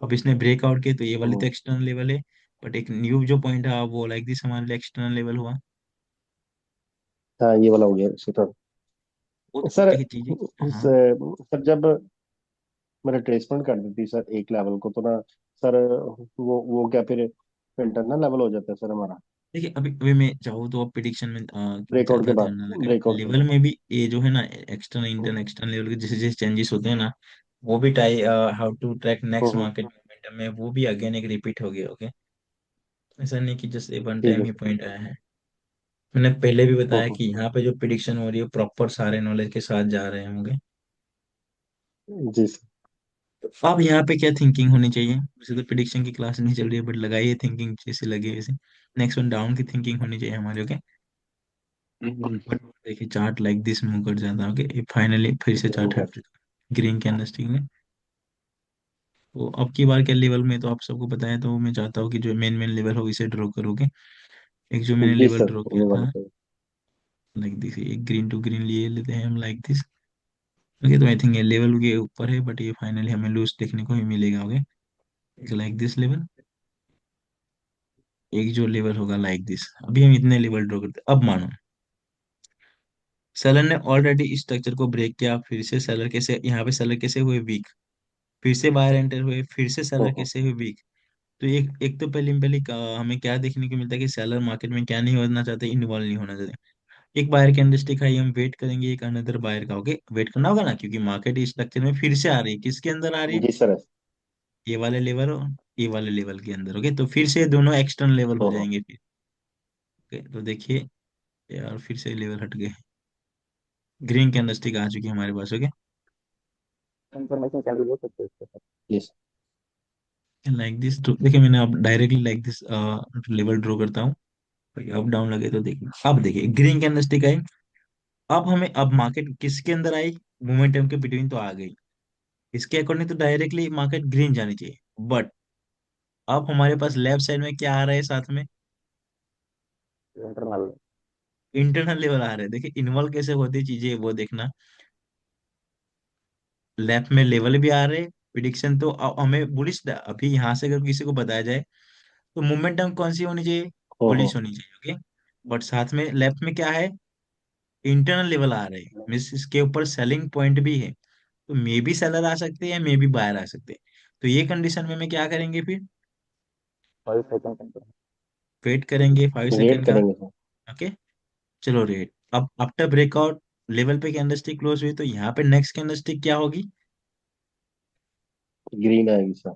S1: अब इसने ब्रेकआउट किए तो ये वाले तो
S6: हम्म,
S1: एक्सटर्नल लेवल है। बट एक न्यू जो पॉइंट है वो लाइक दिस हमारे लिए एक्सटर्नल लेवल हुआ।
S6: हाँ ये वाला हो गया सर।
S1: वो तो
S6: सर
S1: देखिए चीजें। हाँ,
S6: सर जब मैं रिट्रेसमेंट कर देती सर एक लेवल को तो ना सर वो क्या फिर इंटरनल लेवल हो जाता है सर हमारा
S1: देखिए अभी अभी मैं चाहूँ तो अब प्रिडिक्शन में
S6: ब्रेकआउट के
S1: ज्यादा
S6: बाद
S1: ध्यान ना लगे।
S6: ब्रेकआउट के
S1: लेवल
S6: बाद।
S1: में भी ये जो है ना, एक्सटर्नल इंटरनल एक्सटर्नल लेवल के जैसे जैसे चेंजेस होते हैं ना, वो भी tie how to track next
S6: hmm,
S1: market momentum में वो भी अगेन एक रिपीट हो गया। ओके, ऐसा नहीं कि जस्ट वन
S6: ठीक
S1: टाइम
S6: है
S1: ही
S6: सर।
S1: पॉइंट आया है। मैंने पहले भी बताया
S6: हम्म,
S1: कि यहाँ पे जो प्रिडिक्शन हो रही है प्रॉपर सारे नॉलेज के साथ जा रहे होंगे।
S6: जी सर।
S1: तो अब यहाँ पे क्या थिंकिंग होनी चाहिए? वैसे तो प्रिडिक्शन की क्लास नहीं चल रही है, बट लगाइए थिंकिंग जैसे लगे वैसे। नेक्स्ट वन डाउन की थिंकिंग होनी चाहिए हमारी। ओके, बट देखिए चार्ट लाइक दिस मूव कर जाता है। ओके, फाइनली फिर से चार्ट
S6: ठीक है।
S1: हट ग्रीन कैंडलस्टिक में। तो अब की बार क्या लेवल में तो आप सबको पता है, तो मैं चाहता हूँ कि जो मेन मेन लेवल हो इसे ड्रॉ करोगे। एक जो मैंने
S6: जी
S1: लेवल
S6: सर
S1: ड्रॉ किया
S6: वो वाला
S1: था
S6: सर।
S1: लाइक दिस, एक ग्रीन टू ग्रीन लिए लेते हैं हम लाइक दिस। ओके, तो आई थिंक ये लेवल के ऊपर है, बट ये फाइनली हमें लूज देखने को ही मिलेगा। ओके, एक लाइक दिस लेवल, एक जो लेवल होगा लाइक दिस। अभी हम इतने लेवल ड्रॉ करते हैं। अब मानो सेलर ने ऑलरेडी इस स्ट्रक्चर को ब्रेक किया, फिर से सेलर कैसे यहाँ पे सेलर कैसे हुए वीक, फिर से बायर एंटर हुए, फिर से सेलर
S6: हम्म,
S1: कैसे हुए वीक। तो एक एक तो पहली हमें क्या देखने को मिलता है कि सेलर मार्केट में क्या नहीं होना चाहते, इन्वॉल्व नहीं होना चाहते। एक बायर कैंडलस्टिक आई, हम वेट करेंगे एक अनदर बायर का। ओके, वेट करना होगा ना, क्योंकि मार्केट इस स्ट्रक्चर में फिर से आ रही है। किसके अंदर आ रही है?
S6: जी सर।
S1: ये वाले लेवल और ये वाले लेवल के अंदर। ओके, तो फिर से दोनों एक्सटर्नल लेवल हो
S6: हम्म,
S1: जाएंगे फिर। ओके, तो देखिए यार फिर से लेवल हट गए। ग्रीन कैंडलस्टिक आ चुकी है हमारे पास। ओके,
S3: इंफॉर्मेशन कैसे बोल सकते हैं इसको सर?
S6: जी सर।
S1: Like this. तो देखिए मैंने अब directly like this level draw करता हूँ। अप डाउन लगे तो देखिए, अब देखिए ग्रीन कैंडलस्टिक आई। अब हमें अब मार्केट किसके अंदर आई? मोमेंटम के बिटवीन तो आ गई। इसके अकॉर्डिंग तो डायरेक्टली मार्केट ग्रीन जानी चाहिए। बट अब हमारे पास लेफ्ट साइड में क्या आ रहा है साथ में?
S3: इंटरनल।
S1: इंटरनल लेवल आ रहा है। देखिए इन्वॉल्व कैसे होती चीजें वो देखना। लेफ्ट में लेवल भी आ रहे। प्रिडिक्शन तो हमें बुलिश अभी यहाँ से अगर किसी को बताया जाए तो मोमेंटम कौन सी होनी चाहिए? बुलिश होनी चाहिए। ओके, बट साथ में लेफ्ट में क्या है? इंटरनल लेवल आ रहे हैं, मीन्स इसके ऊपर सेलिंग पॉइंट भी है। तो मे बी सेलर आ सकते हैं, मे बी बायर आ सकते हैं। तो ये कंडीशन में क्या करेंगे फिर?
S3: 5 सेकंड।
S1: वेट करेंगे 5 सेकेंड
S6: वेट
S1: का।
S6: करेंगे सर।
S1: ओके, चलो रेट। अब आफ्टर ब्रेकआउट लेवल पे कैंडलस्टिक क्लोज हुई तो यहाँ पे नेक्स्ट कैंडलस्टिक क्या होगी?
S6: ग्रीन आएगी सर।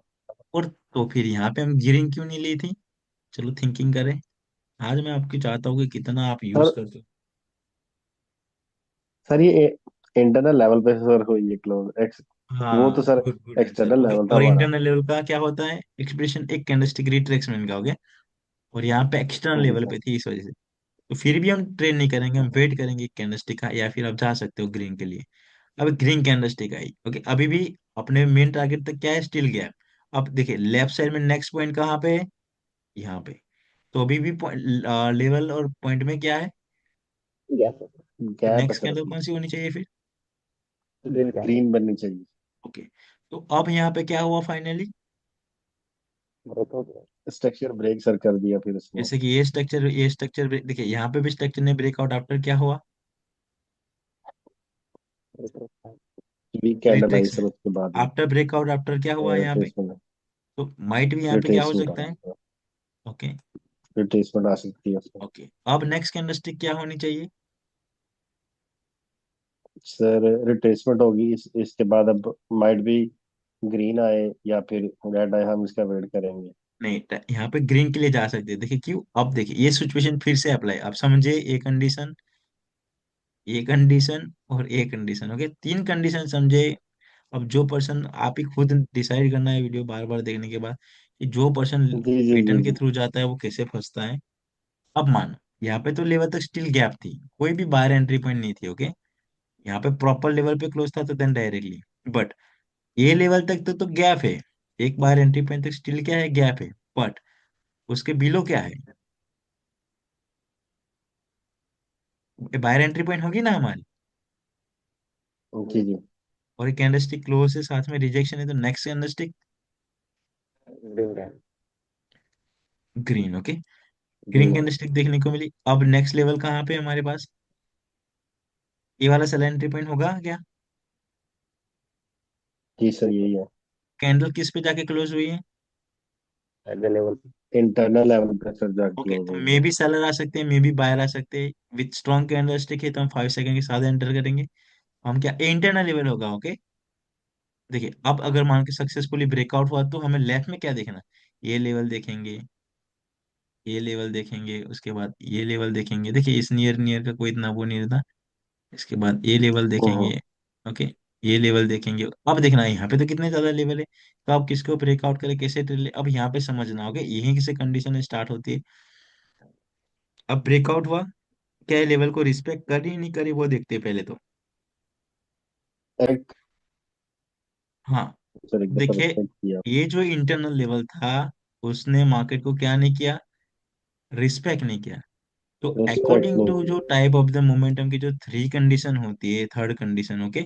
S1: और तो फिर यहाँ पे हम ग्रीन क्यों नहीं ली थी? चलो थिंकिंग करें। आज मैं आपकी चाहता हूँ कि कितना आप यूज
S6: सर
S1: करते
S6: सर ये इंटरनल लेवल पे सर हुई है क्लोज एक्स।
S1: हो।
S6: वो तो
S1: हाँ,
S6: sir
S1: good good answer.
S6: External
S1: okay,
S6: level था
S1: और
S6: हमारा।
S1: इंटरनल लेवल का क्या होता है एक्सप्रेशन? एक कैंडलस्टिक रिट्रेसमेंट का हो गया। और यहाँ पे एक्सटर्नल
S6: जी
S1: लेवल
S6: सर।
S1: पे थी इस वजह से। तो फिर भी हम ट्रेड नहीं करेंगे, हम वेट करेंगे कैंडलस्टिक का, या फिर आप जा सकते हो ग्रीन के लिए। अब ग्रीन कैंडलस्टिक आई। ओके, अभी भी अपने मेन टारगेट तक क्या है? Still gap. अब देखिए लेफ्ट साइड में नेक्स्ट पॉइंट कहाँ पे है? यहाँ पे। तो अभी भी लेवल और पॉइंट में क्या है?
S3: गैप।
S1: तो
S6: गैप है
S1: नेक्स्ट
S6: सर
S1: कैंडल
S3: ग्रीन
S1: कौन सी होनी चाहिए फिर?
S3: कैंडल।
S6: ग्रीन बननी चाहिए।
S1: ओके, तो अब यहाँ पे क्या हुआ फाइनली?
S3: ब्रेक हो गया।
S6: स्ट्रक्चर ब्रेक सर कर दिया फिर उसने।
S1: जैसे कि ये स्ट्रक्चर देखिए यहाँ पे भी स्ट्रक्चर ने ब्रेकआउट आफ्टर क्या हुआ?
S3: रिट्रेसमेंट।
S6: वीक कैंडल आई सर
S1: रिट्रेसमेंट।
S6: उसके बाद में।
S1: आफ्टर ब्रेकआउट आफ्टर क्या हुआ यहाँ पे?
S6: रिट्रेसमेंट।
S1: तो माइट भी यहाँ पे क्या हो
S6: रिट्रेसमेंट आ
S1: सकता है?
S6: सकता है।
S1: ओके।
S6: रिट्रेसमेंट आ सकती है उसमें।
S1: ओके, अब नेक्स्ट कैंडलस्टिक क्या होनी चाहिए?
S6: सर रिट्रेसमेंट होगी इसके बाद अब माइट भी ग्रीन आए या फिर रेड आए हम इसका वेट करेंगे।
S1: नहीं, यहाँ पे ग्रीन के लिए जा सकते हैं। देखिए क्यों? अब देखिए ये सिचुएशन फिर से अप्लाई, आप समझे ये कंडीशन। ए कंडीशन और ए कंडीशन, ओके, तीन कंडीशन समझे। अब जो पर्सन, आप ही खुद डिसाइड करना है वीडियो बार बार देखने के बाद कि जो पर्सन
S6: जी जी जी
S1: पैटर्न के
S6: जी।
S1: थ्रू जाता है वो कैसे फंसता है। अब मानो यहाँ पे तो लेवल तक स्टिल गैप थी, कोई भी बाहर एंट्री पॉइंट नहीं थी, ओके। यहाँ पे प्रॉपर लेवल पे क्लोज था तो देन डायरेक्टली, बट ये लेवल तक तो गैप है। एक बार एंट्री पॉइंट तक स्टिल क्या है, गैप है। बट उसके बिलो क्या है, बाहर एंट्री पॉइंट होगी ना हमारी,
S6: जी जी।
S1: और एक कैंडलस्टिक क्लोज है साथ में रिजेक्शन है, तो नेक्स्ट कैंडलस्टिक
S3: ग्रीन है।
S1: Green, okay. ग्रीन
S6: ग्रीन है।
S1: कैंडलस्टिक देखने को मिली। अब नेक्स्ट लेवल कहाँ पे है हमारे पास, ये वाला सेल एंट्री पॉइंट होगा क्या।
S6: जी सर यही है।
S1: कैंडल किस पे जाके क्लोज हुई है,
S3: at the level.
S6: Internal level पे सर जाके
S1: ओके।
S6: क्लोज
S1: तो
S6: होगी।
S1: मे भी सेलर आ सकते हैं, मे भी बायर आ सकते हैं। विथ स्ट्रॉन्ग कैंडलस्टिक है तो हम 5 सेकंड के साथ एंटर करेंगे। हम क्या, इंटरनल लेवल होगा, ओके। देखिए अब अगर मान के सक्सेसफुली ब्रेकआउट हुआ तो हमें लेफ्ट में क्या देखना, ये लेवल देखेंगे, ये लेवल देखेंगे, उसके बाद ये लेवल देखेंगे। देखिए इस नियर नियर का कोई इतना वो नहीं था। इसके बाद ये लेवल
S6: हम्म।
S1: देखेंगे, ओके। ये लेवल देखेंगे। अब देखना है यहाँ पे तो कितने ज्यादा लेवल है, तो आप किसको ब्रेकआउट करें, कैसे ट्रेड ले, अब यहाँ पे समझना होगा, यहीं से कंडीशन स्टार्ट होती है। अब ब्रेकआउट हुआ, क्या लेवल को रिस्पेक्ट करी नहीं करी वो देखते हैं पहले तो।
S6: एक
S1: हाँ,
S6: सर एक दफा
S1: देखिए
S6: रिस्पेक्ट किया।
S1: ये जो इंटरनल लेवल था उसने मार्केट को क्या नहीं किया, रिस्पेक्ट नहीं किया। तो
S6: रिस्पेक्ट
S1: अकॉर्डिंग
S6: नहीं
S1: टू
S6: किया।
S1: जो टाइप ऑफ द मोमेंटम की जो थ्री कंडीशन होती है, थर्ड कंडीशन, ओके,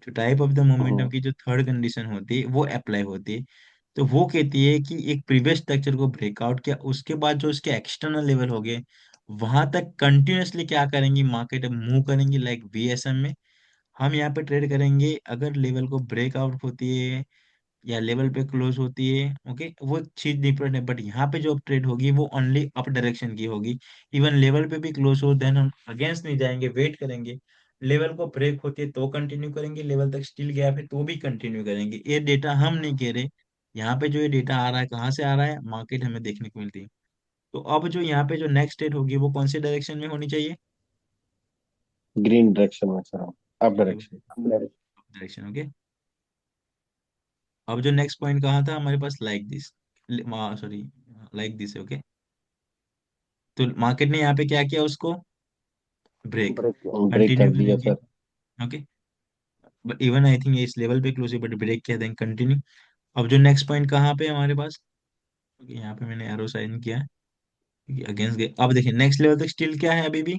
S1: जो टाइप ऑफ द मोमेंटम
S6: हम्म।
S1: की जो थर्ड कंडीशन होती है वो अप्लाई होती है। तो वो कहती है कि एक प्रीवियस स्ट्रक्चर को ब्रेकआउट किया, उसके बाद जो उसके एक्सटर्नल लेवल हो गए वहां तक कंटिन्यूअसली क्या करेंगी, मार्केट मूव करेंगी लाइक वीएसएम में। हम यहाँ पे ट्रेड करेंगे, अगर लेवल को ब्रेकआउट होती है या लेवल पे क्लोज होती है, ओके, वो चीज डिफरेंट है। बट यहाँ पे जो ट्रेड होगी वो ओनली अप डायरेक्शन की होगी। इवन लेवल पे भी क्लोज हो देन हम अगेंस्ट नहीं जाएंगे, वेट करेंगे। लेवल को ब्रेक होती है तो कंटिन्यू करेंगे, लेवल तक स्टिल गैप है तो भी कंटिन्यू करेंगे। ये डेटा हम नहीं कह रहे, यहाँ पे जो ये डेटा आ रहा है कहाँ से आ रहा है, मार्केट हमें देखने को मिलती है। तो अब जो यहाँ पे जो नेक्स्ट ट्रेड होगी वो कौन से डायरेक्शन में होनी चाहिए,
S6: ग्रीन डायरेक्शन में सर, अप
S1: ये वाली
S6: डायरेक्शन।
S1: Direction, okay. अब जो नेक्स्ट पॉइंट कहाँ था हमारे पास, like this, sorry, like this, okay. तो मार्केट ने यहाँ पे क्या किया, उसको ब्रेक,
S3: ब्रेक किया।
S6: ब्रेक
S1: कंटिन्यू
S6: कर दिया
S1: करेंगे,
S6: sir.
S1: Okay. But even I think इस लेवल पे क्लोज, बट ब्रेक किया देन कंटिन्यू। अब जो नेक्स्ट पॉइंट कहाँ पे है हमारे पास, okay, यहाँ पे मैंने एरो साइन किया है अगेंस्ट गए। अब देखिए नेक्स्ट लेवल तक स्टिल क्या है, अभी भी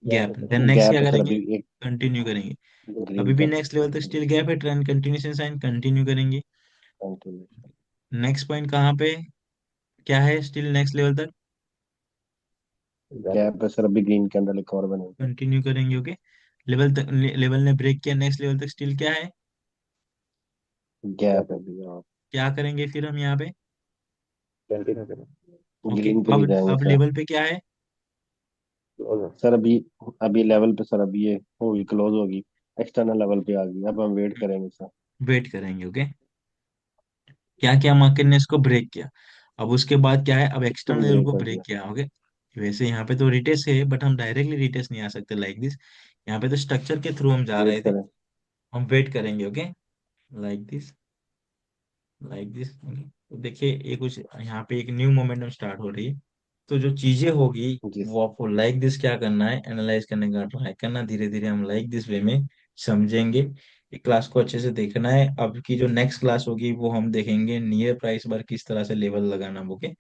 S3: गैप
S1: गैप,
S3: है
S1: देन
S3: सर।
S1: नेक्स्ट
S6: गैप
S1: क्या
S6: है सर
S1: करेंगे,
S6: अभी एक।
S1: कंटिन्यू करेंगे।
S6: ग्रीन
S1: अभी भी
S6: का
S1: नेक्स्ट लेवल तक स्टिल गैप है, ट्रेंड कंटिन्यूशन साइन, कंटिन्यू करेंगे।
S6: कंटिन्यू।
S1: नेक्स्ट पॉइंट कहाँ पे, क्या है स्टिल नेक्स्ट लेवल तक,
S3: गैप है।
S6: गैप है सर अभी ग्रीन के अंदर एक और बनेगा।
S1: कंटिन्यू करेंगे, ओके। लेवल तक, लेवल ने ब्रेक किया, नेक्स्ट लेवल तक स्टिल क्या है,
S6: गैप
S3: गैप
S6: है
S3: है।
S6: अभी हाँ।
S1: क्या करेंगे फिर हम यहाँ पे,
S3: कंटिन्यू करें।
S1: ओके।
S6: ग्रीन पे नहीं जाएंगे
S1: अब
S6: सर।
S1: लेवल पे क्या है,
S3: क्लोज है।
S6: सर अभी अभी लेवल पे सर अभी ये होगी, क्लोज होगी, एक्सटर्नल लेवल पे आ गई, अब हम वेट करेंगे सर।
S1: वेट करेंगे, ओके। क्या क्या मार्केट ने इसको ब्रेक किया, अब उसके बाद क्या है, अब एक्सटर्नल लेवल
S6: ब्रेक
S1: को
S6: कर
S1: ब्रेक
S6: दिया।
S1: किया, ओके। वैसे यहाँ पे तो रिटेस्ट है बट हम डायरेक्टली रिटेस्ट नहीं आ सकते लाइक दिस। यहाँ पे तो स्ट्रक्चर के थ्रू हम जा
S6: वेट
S1: रहे थे,
S6: करें।
S1: हम वेट करेंगे, okay, like this, like this, okay. तो देखिए ये कुछ यहाँ पे एक न्यू मोमेंटम स्टार्ट हो रही है। तो जो चीजें होगी
S6: जी
S1: वो आपको लाइक दिस क्या करना है, एनालाइज करने का ट्राई करना, धीरे धीरे हम लाइक दिस वे में समझेंगे। ये क्लास को अच्छे से देखना है। अब की जो नेक्स्ट क्लास होगी वो हम देखेंगे नियर प्राइस पर किस तरह से लेवल लगाना, ओके।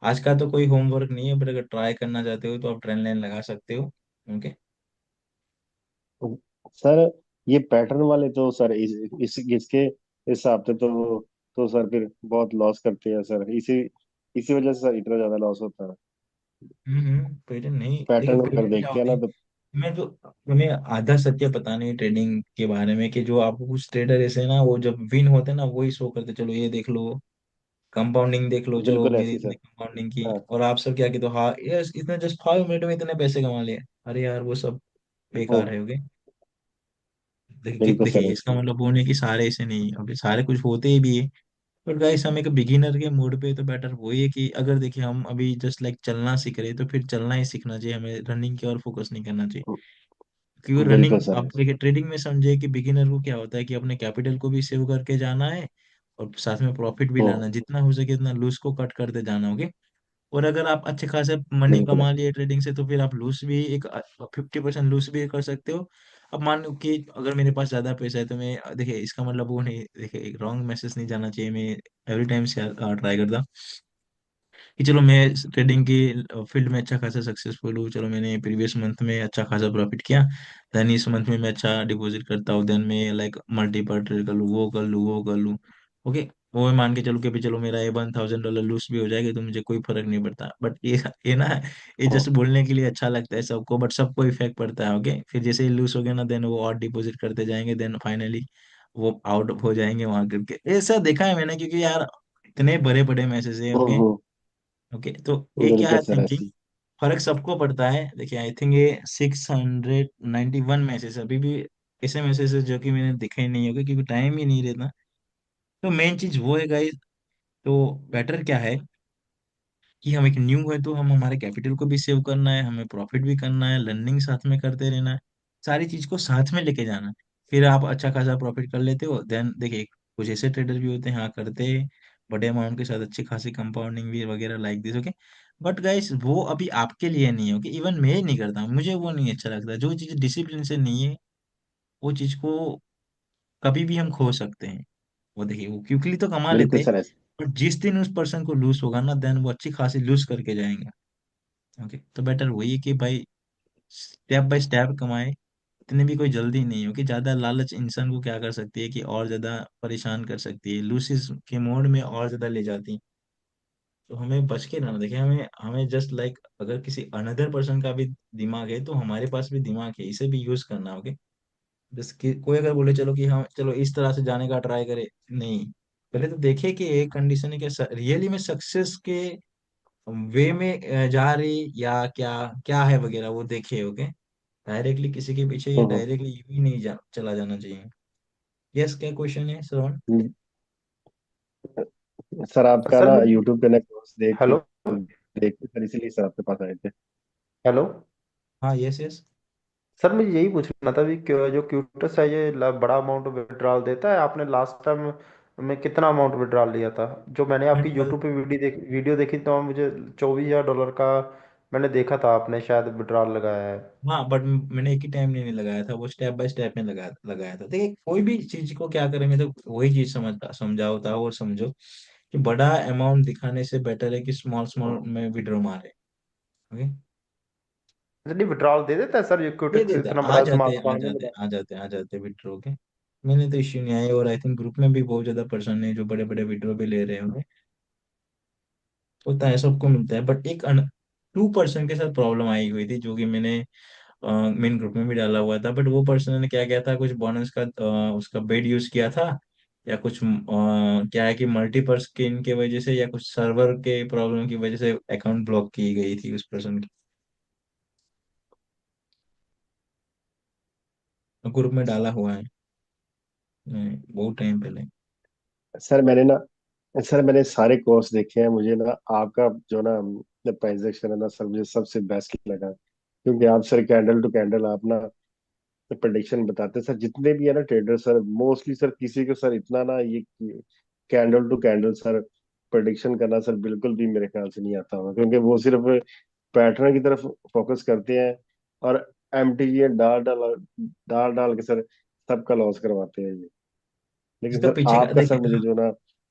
S1: आज का तो कोई होमवर्क नहीं है, बट अगर ट्राई करना चाहते हो तो आप ट्रेंड लाइन लगा सकते हो, ओके।
S6: सर ये पैटर्न वाले तो सर इस इसके हिसाब से तो सर फिर बहुत लॉस करते हैं सर, इसी इसी वजह से सर इतना ज्यादा लॉस होता है।
S1: पैटर्न नहीं, देखिए
S6: पैटर्न अगर
S1: पैटर्न क्या
S6: देखते हैं
S1: होते
S6: ना
S1: हैं,
S6: तो।
S1: मैं तो, तुम्हें आधा सत्य पता नहीं ट्रेडिंग के बारे में, कि जो आपको कुछ ट्रेडर ऐसे ना वो जब विन होते हैं ना वही शो करते, चलो ये देख लो, कंपाउंडिंग देख लो, चलो
S6: बिल्कुल
S1: मेरी
S6: ऐसी
S1: इतनी
S6: सर।
S1: कंपाउंडिंग की,
S6: हाँ।
S1: और आप सब क्या कहते हो, हाँ यस इसने जस्ट 5 मिनट में इतने पैसे कमा लिए। अरे यार वो सब
S6: वो
S1: बेकार है, ओके।
S6: बिल्कुल सर
S1: देखिए इसका
S6: ऐसी।
S1: मतलब वो नहीं कि सारे ऐसे नहीं, ओके, सारे कुछ होते ही भी है। बट गाइस हम एक बिगिनर के मूड पे तो बेटर वही है कि अगर देखिए हम अभी जस्ट लाइक चलना सीख रहे हैं तो फिर चलना ही सीखना चाहिए, हमें रनिंग की और फोकस नहीं करना चाहिए। क्योंकि
S6: बिल्कुल
S1: रनिंग
S6: सर।
S1: आप देखिए ट्रेडिंग में समझे कि बिगिनर को क्या होता है कि अपने कैपिटल को भी सेव करके जाना है और साथ में प्रॉफिट भी लाना
S6: हम्म।
S1: है, जितना हो सके उतना लूज को कट करते जाना होगे। और अगर आप अच्छे खासे मनी
S6: बिल्कुल।
S1: कमा लिए ट्रेडिंग से तो फिर आप लूज भी एक 50% लूज भी कर सकते हो। अब मान लो कि अगर मेरे पास ज्यादा पैसा है तो मैं देखिए इसका मतलब वो नहीं, देखिए एक रॉन्ग मैसेज नहीं जाना चाहिए, मैं एवरी टाइम से ट्राई करता कि चलो मैं ट्रेडिंग की फील्ड में अच्छा खासा सक्सेसफुल हूँ, चलो मैंने प्रीवियस मंथ में अच्छा खासा प्रॉफिट किया, देन इस मंथ में मैं अच्छा डिपॉजिट करता हूँ, देन मैं लाइक मल्टीपल ट्रेड कर लूँ, वो कर लूँ, वो कर लूँ। ओके, वो मैं मान के चलो कि भी चलो मेरा ये $1,000 लूज भी हो जाएगा तो मुझे कोई फर्क नहीं पड़ता, बट ये ना, ये
S6: हम्म।
S1: जस्ट बोलने के लिए अच्छा लगता है सबको, बट सबको इफेक्ट पड़ता है। ओके, फिर जैसे ही लूज हो गया ना, देन वो और डिपॉजिट करते जाएंगे, देन फाइनली वो आउट हो जाएंगे वहां करके। ऐसा देखा है मैंने, क्योंकि यार इतने बड़े बड़े मैसेज है। ओके,
S6: हम्म।
S1: ओके, तो ये क्या
S6: बिल्कुल
S1: है
S6: सर
S1: थिंकिंग,
S6: ऐसी।
S1: फर्क सबको पड़ता है। देखिए आई थिंक ये 691 मैसेज अभी भी ऐसे मैसेज है जो कि मैंने दिखे ही नहीं होगा क्योंकि टाइम ही नहीं रहता। तो मेन चीज वो है गाइस, तो बेटर क्या है कि हम एक न्यू है तो हम हमारे कैपिटल को भी सेव करना है, हमें प्रॉफिट भी करना है, लर्निंग साथ में करते रहना है, सारी चीज को साथ में लेके जाना है। फिर आप अच्छा खासा प्रॉफिट कर लेते हो, देन देखिए कुछ ऐसे ट्रेडर भी होते हैं हाँ करते हैं बड़े अमाउंट के साथ अच्छी खासी कंपाउंडिंग भी वगैरह like this. Okay, but guys वो अभी आपके लिए नहीं होगी, इवन मैं ही नहीं करता, मुझे वो नहीं अच्छा लगता। जो चीज डिसिप्लिन से नहीं है वो चीज को कभी भी हम खो सकते हैं। वो देखिए वो क्विकली तो कमा
S6: बिल्कुल
S1: लेते,
S6: सर ऐसी।
S1: बट जिस दिन उस पर्सन को लूज होगा ना, देन वो अच्छी खासी लूज करके जाएंगे। ओके, तो बेटर वही है कि भाई स्टेप बाय स्टेप कमाए, इतनी भी कोई जल्दी नहीं हो कि ज्यादा लालच इंसान को क्या कर सकती है कि और ज्यादा परेशान कर सकती है, लूसिस के मोड में और ज्यादा ले जाती है। तो हमें बच के रहना, देखिए हमें हमें जस्ट लाइक अगर किसी अनदर पर्सन का भी दिमाग है तो हमारे पास भी दिमाग है, इसे भी यूज करना। ओके, जस्ट कि कोई अगर बोले चलो कि हाँ चलो इस तरह से जाने का ट्राई करे, नहीं, पहले तो देखे कि एक कंडीशन है कि रियली में सक्सेस के वे में जा रही या क्या क्या है वगैरह, वो देखे। ओके, डायरेक्टली किसी के पीछे या
S6: हम्म।
S1: डायरेक्टली यूं ही नहीं चला जाना चाहिए। यस, क्या क्वेश्चन है श्रवण?
S6: हम्म। सर आपका
S8: सर
S6: ना
S8: मुझे
S6: यूट्यूब पे ना कोर्स
S8: हेलो
S6: देख के सर इसीलिए सर आपके पास आए थे।
S8: हेलो
S1: हाँ, यस यस।
S8: सर मुझे यही पूछना था भी जो क्यूटस है ये बड़ा अमाउंट विड्रॉल देता है? आपने लास्ट टाइम में कितना अमाउंट विड्रॉल लिया था? जो मैंने आपकी यूट्यूब पे वीडियो देखी तो वहाँ मुझे $24,000 का मैंने देखा था, आपने शायद विड्रॉल लगाया है।
S1: हाँ, बट मैंने एक ही टाइम नहीं लगाया था, वो स्टेप बाय स्टेप में लगाया लगाया था। देखिए कोई भी चीज को क्या करेंगे तो वही चीज समझाओ था और समझो कि बड़ा अमाउंट दिखाने से बेटर है कि स्मॉल स्मॉल में विड्रॉ मारे। ओके,
S8: अच्छा, नहीं विड्रॉल दे देता है सर ये
S1: दे
S8: क्यूटेक्स
S1: देता,
S8: इतना
S1: आ
S8: बड़ा
S1: जाते
S8: स्मॉल
S1: आ
S8: स्मॉल में
S1: जाते
S8: बता?
S1: आ जाते आ जाते विड्रॉ के। मैंने तो इश्यू नहीं आया, और आई थिंक ग्रुप में भी बहुत ज्यादा पर्सन है जो बड़े बड़े विड्रॉ भी ले रहे होंगे। होता है, सबको मिलता है, बट एक 2% के साथ प्रॉब्लम आई हुई थी जो कि मैंने मेन ग्रुप में भी डाला हुआ था। बट वो पर्सन ने क्या किया था, कुछ बोनस का उसका बेड यूज किया था, या कुछ क्या है कि मल्टीपल स्क्रीन की वजह से या कुछ सर्वर के प्रॉब्लम की वजह से अकाउंट ब्लॉक की गई थी उस पर्सन की। ग्रुप में डाला हुआ है बहुत टाइम पहले।
S6: सर मैंने ना सर मैंने सारे कोर्स देखे हैं, मुझे ना आपका जो ना प्रेजेंटेशन है ना सर मुझे सबसे बेस्ट लगा, क्योंकि आप सर कैंडल टू कैंडल आप ना प्रेडिक्शन बताते हैं। सर जितने भी है ना ट्रेडर सर मोस्टली सर किसी को सर इतना ना ये candle to candle sir prediction करना सर बिल्कुल भी मेरे ख्याल से नहीं आता होगा, क्योंकि वो सिर्फ पैटर्न की तरफ फोकस करते हैं और एमटीजी डाल डाल डाल डाल के सर सबका लॉस करवाते हैं ये। लेकिन
S1: इसका
S6: सर
S1: पीछे का
S6: आपका सर
S1: देखिए
S6: मुझे
S1: ना,
S6: जो ना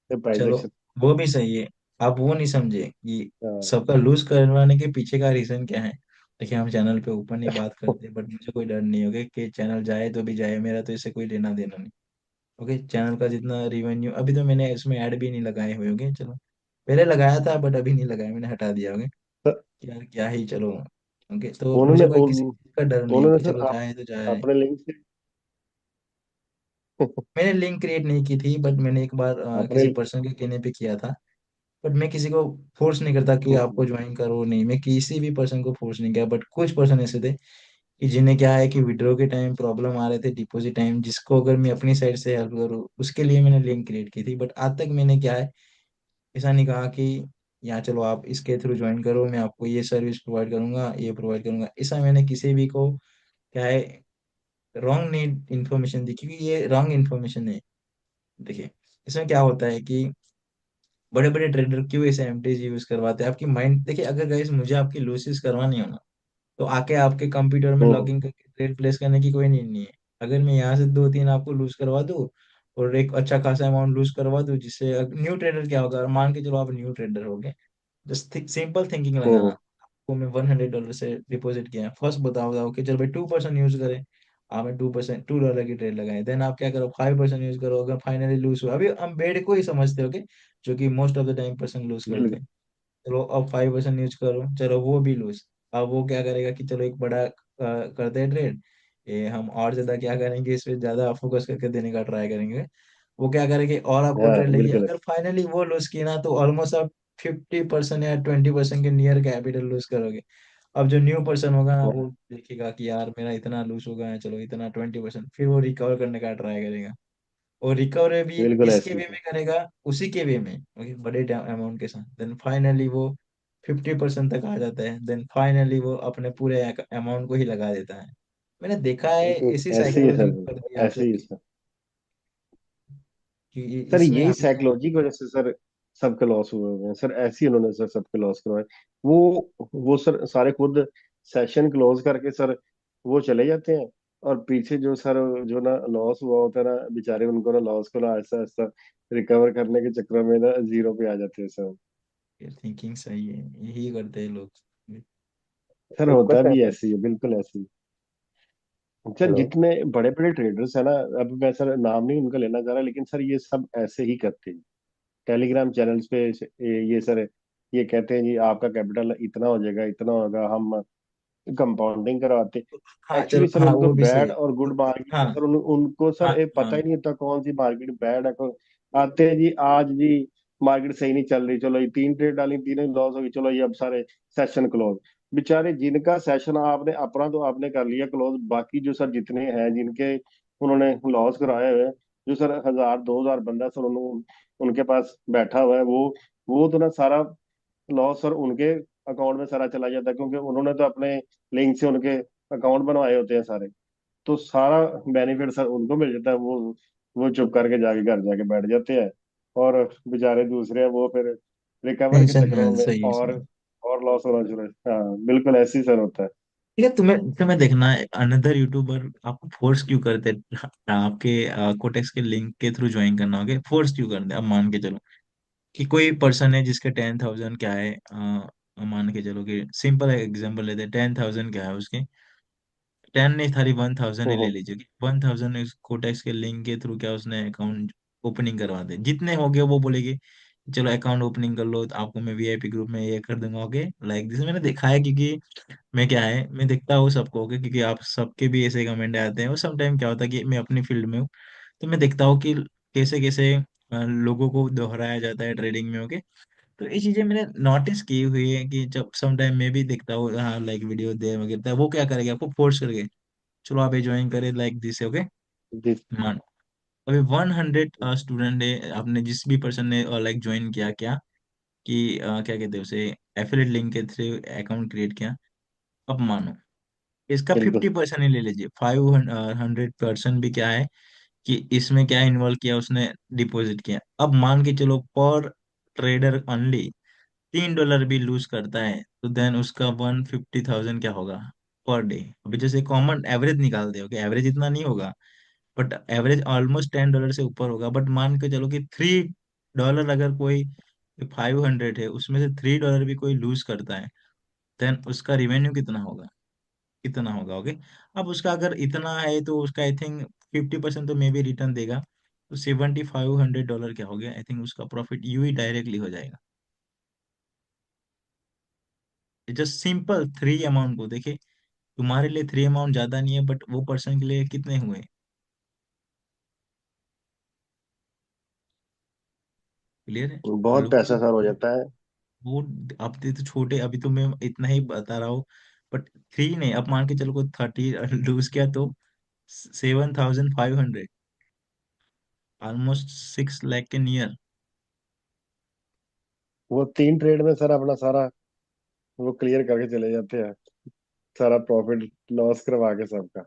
S1: चलो
S6: प्राइजेक्शन।
S1: वो भी सही है, आप वो नहीं समझे कि सबका लूज करवाने के पीछे का रीजन क्या है। देखिए हम चैनल पे ऊपर नहीं बात करते, बट मुझे कोई डर नहीं होगा कि चैनल जाए तो भी जाए, मेरा तो इससे कोई लेना देना नहीं। ओके, चैनल का जितना रिवेन्यू, अभी तो मैंने इसमें ऐड भी नहीं लगाए हुए होंगे, चलो पहले लगाया था बट अभी नहीं लगाया, मैंने हटा दिया होगा कि यार क्या ही, चलो। ओके, तो
S6: उन्होंने
S1: मुझे कोई किसी चीज का डर नहीं है
S6: उन्होंने
S1: कि
S6: सर
S1: चलो जाए तो जाए।
S6: अपने लिंक से
S1: मैंने लिंक क्रिएट नहीं की थी, बट मैंने एक बार
S6: अपने
S1: किसी पर्सन के कहने पे किया था। बट मैं किसी को फोर्स नहीं करता कि आपको ज्वाइन करो, नहीं, मैं किसी भी पर्सन को फोर्स नहीं किया, बट कुछ पर्सन ऐसे थे कि जिन्हें क्या है कि विड्रॉ के टाइम प्रॉब्लम आ रहे थे, डिपॉजिट टाइम, जिसको अगर मैं अपनी साइड से हेल्प करूँ उसके लिए मैंने लिंक क्रिएट की थी। बट आज तक मैंने क्या है, ऐसा नहीं कहा कि यहाँ चलो आप इसके थ्रू ज्वाइन करो, मैं आपको ये सर्विस प्रोवाइड करूंगा, ये प्रोवाइड करूंगा, ऐसा मैंने किसी भी को क्या है रॉन्ग नहीं इन्फॉर्मेशन दी, क्योंकि ये रॉन्ग इन्फॉर्मेशन है। देखिए इसमें क्या होता है कि बड़े बड़े ट्रेडर क्यों ऐसे एमटीज यूज करवाते हैं, आपकी माइंड देखिए, अगर गाइस मुझे आपकी लॉसेस करवानी हो ना, तो आके आपके कंप्यूटर में
S6: हम्म।
S1: लॉगिन करके ट्रेड प्लेस करने की कोई नीड नहीं है। अगर मैं यहाँ से दो तीन आपको लूज करवा दूँ और एक अच्छा खासा अमाउंट लूज करवा दूँ, जिससे न्यू ट्रेडर क्या होगा, मान के चलो आप न्यू ट्रेडर हो गए, जस्ट सिंपल थिंकिंग लगाना।
S6: हम्म।
S1: आपको मैं $100 से डिपॉजिट किया है, फर्स्ट बताओ कि चलो भाई 2% यूज करें, आपने 2% $2 की ट्रेड लगाई, देन आप क्या करो 5% यूज करो, अगर फाइनली लूज हुआ, अभी हम बेड को ही समझते हो, जो कि most of the time person lose करते
S6: बिल्कुल।
S1: हैं। चलो अब 5% यूज करो, चलो वो भी लूज। अब वो क्या करेगा कि चलो एक बड़ा करते हैं ट्रेड, ये हम और ज्यादा क्या करेंगे, इस पे ज्यादा फोकस करके देने का ट्राई करेंगे। वो क्या करेंगे और आपको
S6: हाँ
S1: ट्रेड लेगी,
S6: बिल्कुल।
S1: अगर फाइनली वो लूज की ना, तो ऑलमोस्ट आप 50% या 20% के नियर कैपिटल लूज करोगे। अब जो न्यू पर्सन होगा ना, वो
S6: हाँ,
S1: देखेगा कि यार मेरा इतना लूज हो गया है, चलो इतना 20%, फिर वो रिकवर करने का ट्राई करेगा। और रिकवरी भी
S6: बिल्कुल
S1: किसके
S6: ऐसे
S1: वे
S6: ही
S1: में करेगा, उसी के वे में, okay, बड़े अमाउंट के साथ, देन फाइनली वो 50% तक आ जाता है, देन फाइनली वो अपने पूरे अमाउंट को ही लगा देता है। मैंने देखा है इसी
S6: ऐसे ही है
S1: साइकोलॉजी
S6: सर।
S1: कर दी आप
S6: ऐसे ही है
S1: सबकी,
S6: सर।
S1: कि
S6: सर
S1: इसमें
S6: यही
S1: अभी
S6: साइकोलॉजी की वजह से सर सबके लॉस हुए हुए हैं सर। ऐसे ही उन्होंने सर सबके लॉस करवाए। वो सर सारे खुद सेशन क्लोज करके सर वो चले जाते हैं। और पीछे जो सर जो ना लॉस हुआ होता है ना, बेचारे उनको ना लॉस को ना ऐसा ऐसा रिकवर करने के चक्कर में ना जीरो पे आ जाते हैं सर।
S1: थिंकिंग सही है, यही करते हैं लोग।
S6: सर होता
S8: फोकस है
S6: भी
S8: सर।
S6: ऐसे ही है, बिल्कुल ऐसे ही। Sir
S8: hello.
S6: जितने बड़े बड़े ट्रेडर्स है ना, अब मैं सर नाम नहीं उनका लेना चाह रहा, लेकिन सर ये सब ऐसे ही करते हैं। टेलीग्राम चैनल्स पे ये सर ये कहते हैं जी आपका कैपिटल इतना हो जाएगा, इतना होगा, हम कंपाउंडिंग करवाते।
S1: हाँ
S6: एक्चुअली
S1: चलो,
S6: सर
S1: हाँ
S6: उनको
S1: वो भी सही
S6: बैड
S1: है।
S6: और
S1: तो,
S6: गुड मार्केट
S1: हाँ
S6: का सर उनको
S1: हाँ
S6: सर पता
S1: हाँ
S6: ही नहीं होता कौन सी मार्केट बैड है आते हैं जी आज जी मार्केट सही नहीं चल रही, चलो ये तीन ट्रेड डाली, तीनों लॉस होगी, चलो ये अब सारे सेशन क्लोज। बेचारे जिनका सेशन आपने अपना तो आपने कर लिया क्लोज, बाकी जो सर जितने हैं जिनके उन्होंने लॉस कराए हुए हैं, जो सर 1000 2000 बंदा सर उनके पास बैठा हुआ है, वो तो ना सारा लॉस सर उनके अकाउंट में सारा चला जाता है, क्योंकि उन्होंने तो अपने लिंक से उनके अकाउंट बनवाए होते हैं सारे। तो सारा बेनिफिट सर उनको मिल जाता है। वो चुप करके जाके घर जाके बैठ जाते हैं। और बेचारे दूसरे हैं वो फिर रिकवर के
S1: टेंशन
S6: चक्करों
S1: में,
S6: में
S1: सही है सही है।
S6: और लॉस होना शुरू। हाँ बिल्कुल ऐसे ही सर होता है।
S1: ठीक है, तुम्हें तुम्हें देखना है अनदर यूट्यूबर आपको फोर्स क्यों करते हैं, आपके कोटेक्स के लिंक के थ्रू ज्वाइन करना होगा, फोर्स क्यों करते हैं। अब मान के चलो कि कोई पर्सन है जिसके 10,000 क्या है, मान के चलो कि सिंपल एग्जांपल लेते हैं, 10,000 क्या है उसके, 10 नहीं, थारी 1,000 ही ले
S6: हम्म।
S1: लीजिए कि 1,000 कोटेक्स के लिंक के थ्रू क्या उसने अकाउंट ओपनिंग करवा दे, जितने हो गए वो बोलेगी चलो अकाउंट ओपनिंग कर लो, तो आपको मैं वीआईपी ग्रुप में ये कर दूंगा, ओके लाइक दिस। मैंने देखा है, क्योंकि मैं क्या है, मैं देखता हूँ सबको, ओके, क्योंकि आप सबके भी ऐसे कमेंट आते हैं, और समटाइम क्या होता है कि मैं अपनी फील्ड में हूँ, तो मैं देखता हूँ कि कैसे कैसे लोगों को दोहराया जाता है ट्रेडिंग में, ओके। तो ये चीजें मैंने नोटिस की हुई है कि जब समटाइम मैं भी देखता हूँ, हाँ लाइक वीडियो दे वगैरह, वो क्या करेगा आपको फोर्स करके चलो आप ये ज्वाइन करें लाइक दिस, ओके।
S6: जी।
S1: मान अभी 100 स्टूडेंट है, आपने जिस भी पर्सन ने लाइक ज्वाइन किया, क्या कि क्या कहते हैं उसे, एफिलिएट लिंक के थ्रू अकाउंट क्रिएट किया। अब मानो इसका
S6: बिल्कुल
S1: 50% ही ले लीजिए, 500% भी क्या है कि इसमें क्या इन्वॉल्व किया उसने, डिपॉजिट किया। अब मान के चलो पर ट्रेडर ओनली $3 भी लूज करता है, तो देन उसका 150,000 क्या होगा पर डे। अभी जैसे कॉमन एवरेज निकालते हो कि एवरेज इतना नहीं होगा, बट एवरेज ऑलमोस्ट $10 से ऊपर होगा, बट मान के चलो कि $3, अगर कोई 500 है उसमें से $3 भी कोई लूज करता है, देन उसका रिवेन्यू कितना होगा, कितना होगा, ओके। अब उसका अगर इतना है तो उसका आई थिंक 50% तो मे भी रिटर्न देगा, तो $7,500 क्या हो गया, आई थिंक उसका प्रॉफिट यू ही डायरेक्टली हो जाएगा। जस्ट सिंपल थ्री अमाउंट को देखे, तुम्हारे लिए थ्री अमाउंट ज्यादा नहीं है, बट वो पर्सन के लिए कितने हुए, क्लियर है।
S6: बहुत
S1: लोगों
S6: पैसा
S1: को
S6: सर हो जाता है।
S1: वो, अब तो छोटे, अभी तो मैं इतना ही बता रहा हूँ, बट थ्री नहीं, अब मान के चलो को 30 लूज किया तो 7,500, ऑलमोस्ट 6 लाख के नियर।
S6: वो तीन ट्रेड में सर अपना सारा वो क्लियर करके चले जाते हैं, सारा प्रॉफिट लॉस करवा के सबका।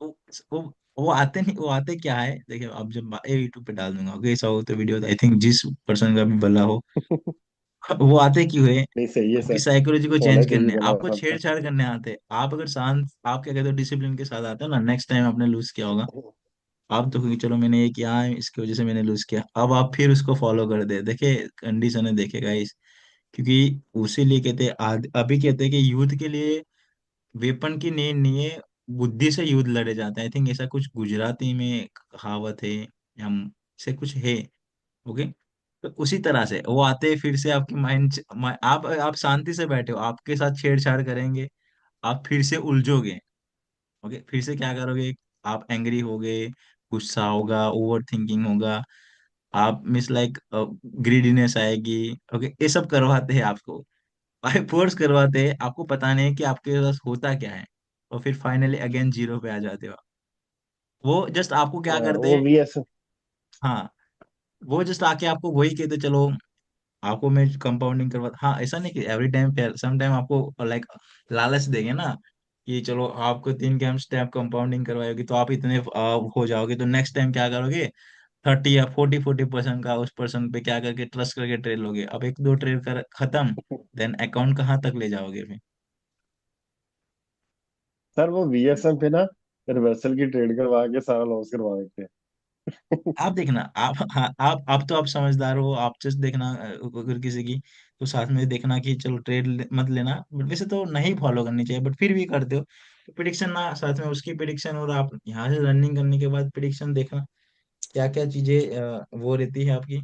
S1: वो वो वो आते नहीं, वो आते क्या है देखिए, अब जब यूट्यूब पे डाल दूंगा ओके, ऐसा हो तो वीडियो आई थिंक जिस पर्सन का भी भला हो, वो आते क्यों है?
S6: नहीं सही है
S1: आपकी
S6: सर,
S1: साइकोलॉजी को
S6: होना
S1: चेंज
S6: चाहिए
S1: करने,
S6: भला
S1: आपको
S6: सबका।
S1: छेड़छाड़ करने आते हैं। आप अगर शांत, आप क्या कहते हो, डिसिप्लिन के साथ आते हैं ना, नेक्स्ट टाइम आपने लूज किया होगा, आप तो क्योंकि चलो मैंने ये किया है इसकी वजह से मैंने लूज किया, अब आप फिर उसको फॉलो कर दे, देखिए कंडीशन है, देखेगा इस, क्योंकि उसी लिए कहते हैं अभी कहते हैं कि यूथ के लिए वेपन की नीड नहीं है, बुद्धि से युद्ध लड़े जाते हैं, आई थिंक ऐसा कुछ गुजराती में एक कहावत है, या से कुछ है। ओके, तो उसी तरह से वो आते हैं, फिर से आपकी माइंड, आप शांति से बैठे हो, आपके साथ छेड़छाड़ करेंगे, आप फिर से उलझोगे। ओके, फिर से क्या करोगे, आप एंग्री होगे, गुस्सा होगा, ओवर थिंकिंग होगा, आप मिस लाइक ग्रीडीनेस आएगी। ओके, ये सब करवाते हैं आपको, भाई फोर्स करवाते हैं, आपको पता नहीं है कि आपके पास होता क्या है, और फिर फाइनली अगेन जीरो पे आ जाते हो। वो जस्ट आपको क्या करते
S6: वो
S1: हैं,
S6: भी ऐसा।
S1: हाँ, वो जस्ट आके आपको वही कहते, चलो आपको मैं कंपाउंडिंग करवा, हाँ ऐसा नहीं कि एवरी टाइम, सम टाइम आपको लाइक लालच देंगे ना, कि चलो आपको 3 के हम स्टेप कंपाउंडिंग करवाएगी तो आप इतने हो जाओगे, तो नेक्स्ट टाइम क्या करोगे, 30 या 40% का उस पर्सन पे क्या करके ट्रस्ट करके ट्रेड लोगे, अब एक दो ट्रेड कर खत्म, देन अकाउंट कहाँ तक ले जाओगे फिर?
S6: सर वो वीएसएम पे ना रिवर्सल की ट्रेड करवा के सारा लॉस करवा देते हैं।
S1: आप देखना, आप हाँ, आप तो आप समझदार हो, आप जस्ट देखना अगर किसी की, तो साथ में देखना कि चलो ट्रेड मत लेना, बट वैसे तो नहीं फॉलो करनी चाहिए, बट फिर भी करते हो तो प्रिडिक्शन ना, साथ में उसकी प्रिडिक्शन, और आप यहाँ से रनिंग करने के बाद प्रिडिक्शन देखना क्या क्या चीजें वो रहती है आपकी।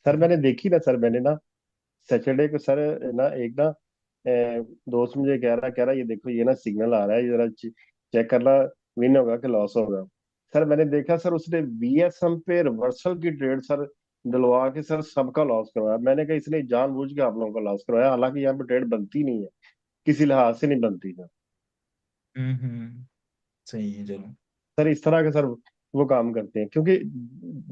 S6: सर मैंने देखी ना सर, मैंने ना सैटरडे को सर ना एक ना दोस्त मुझे कह रहा ये देखो ये ना सिग्नल आ रहा है, ये जरा चेक करना, विन होगा कि लॉस होगा। सर मैंने देखा सर उसने वीएसएम पे रिवर्सल की ट्रेड सर डलवा के सर सबका लॉस करवाया। मैंने कहा इसने जानबूझ के आप लोगों का लॉस करवाया, हालांकि यहाँ पे ट्रेड बनती नहीं है, किसी लिहाज से नहीं बनती है।
S1: सही है, चलो।
S6: सर इस तरह के सर वो काम करते हैं, क्योंकि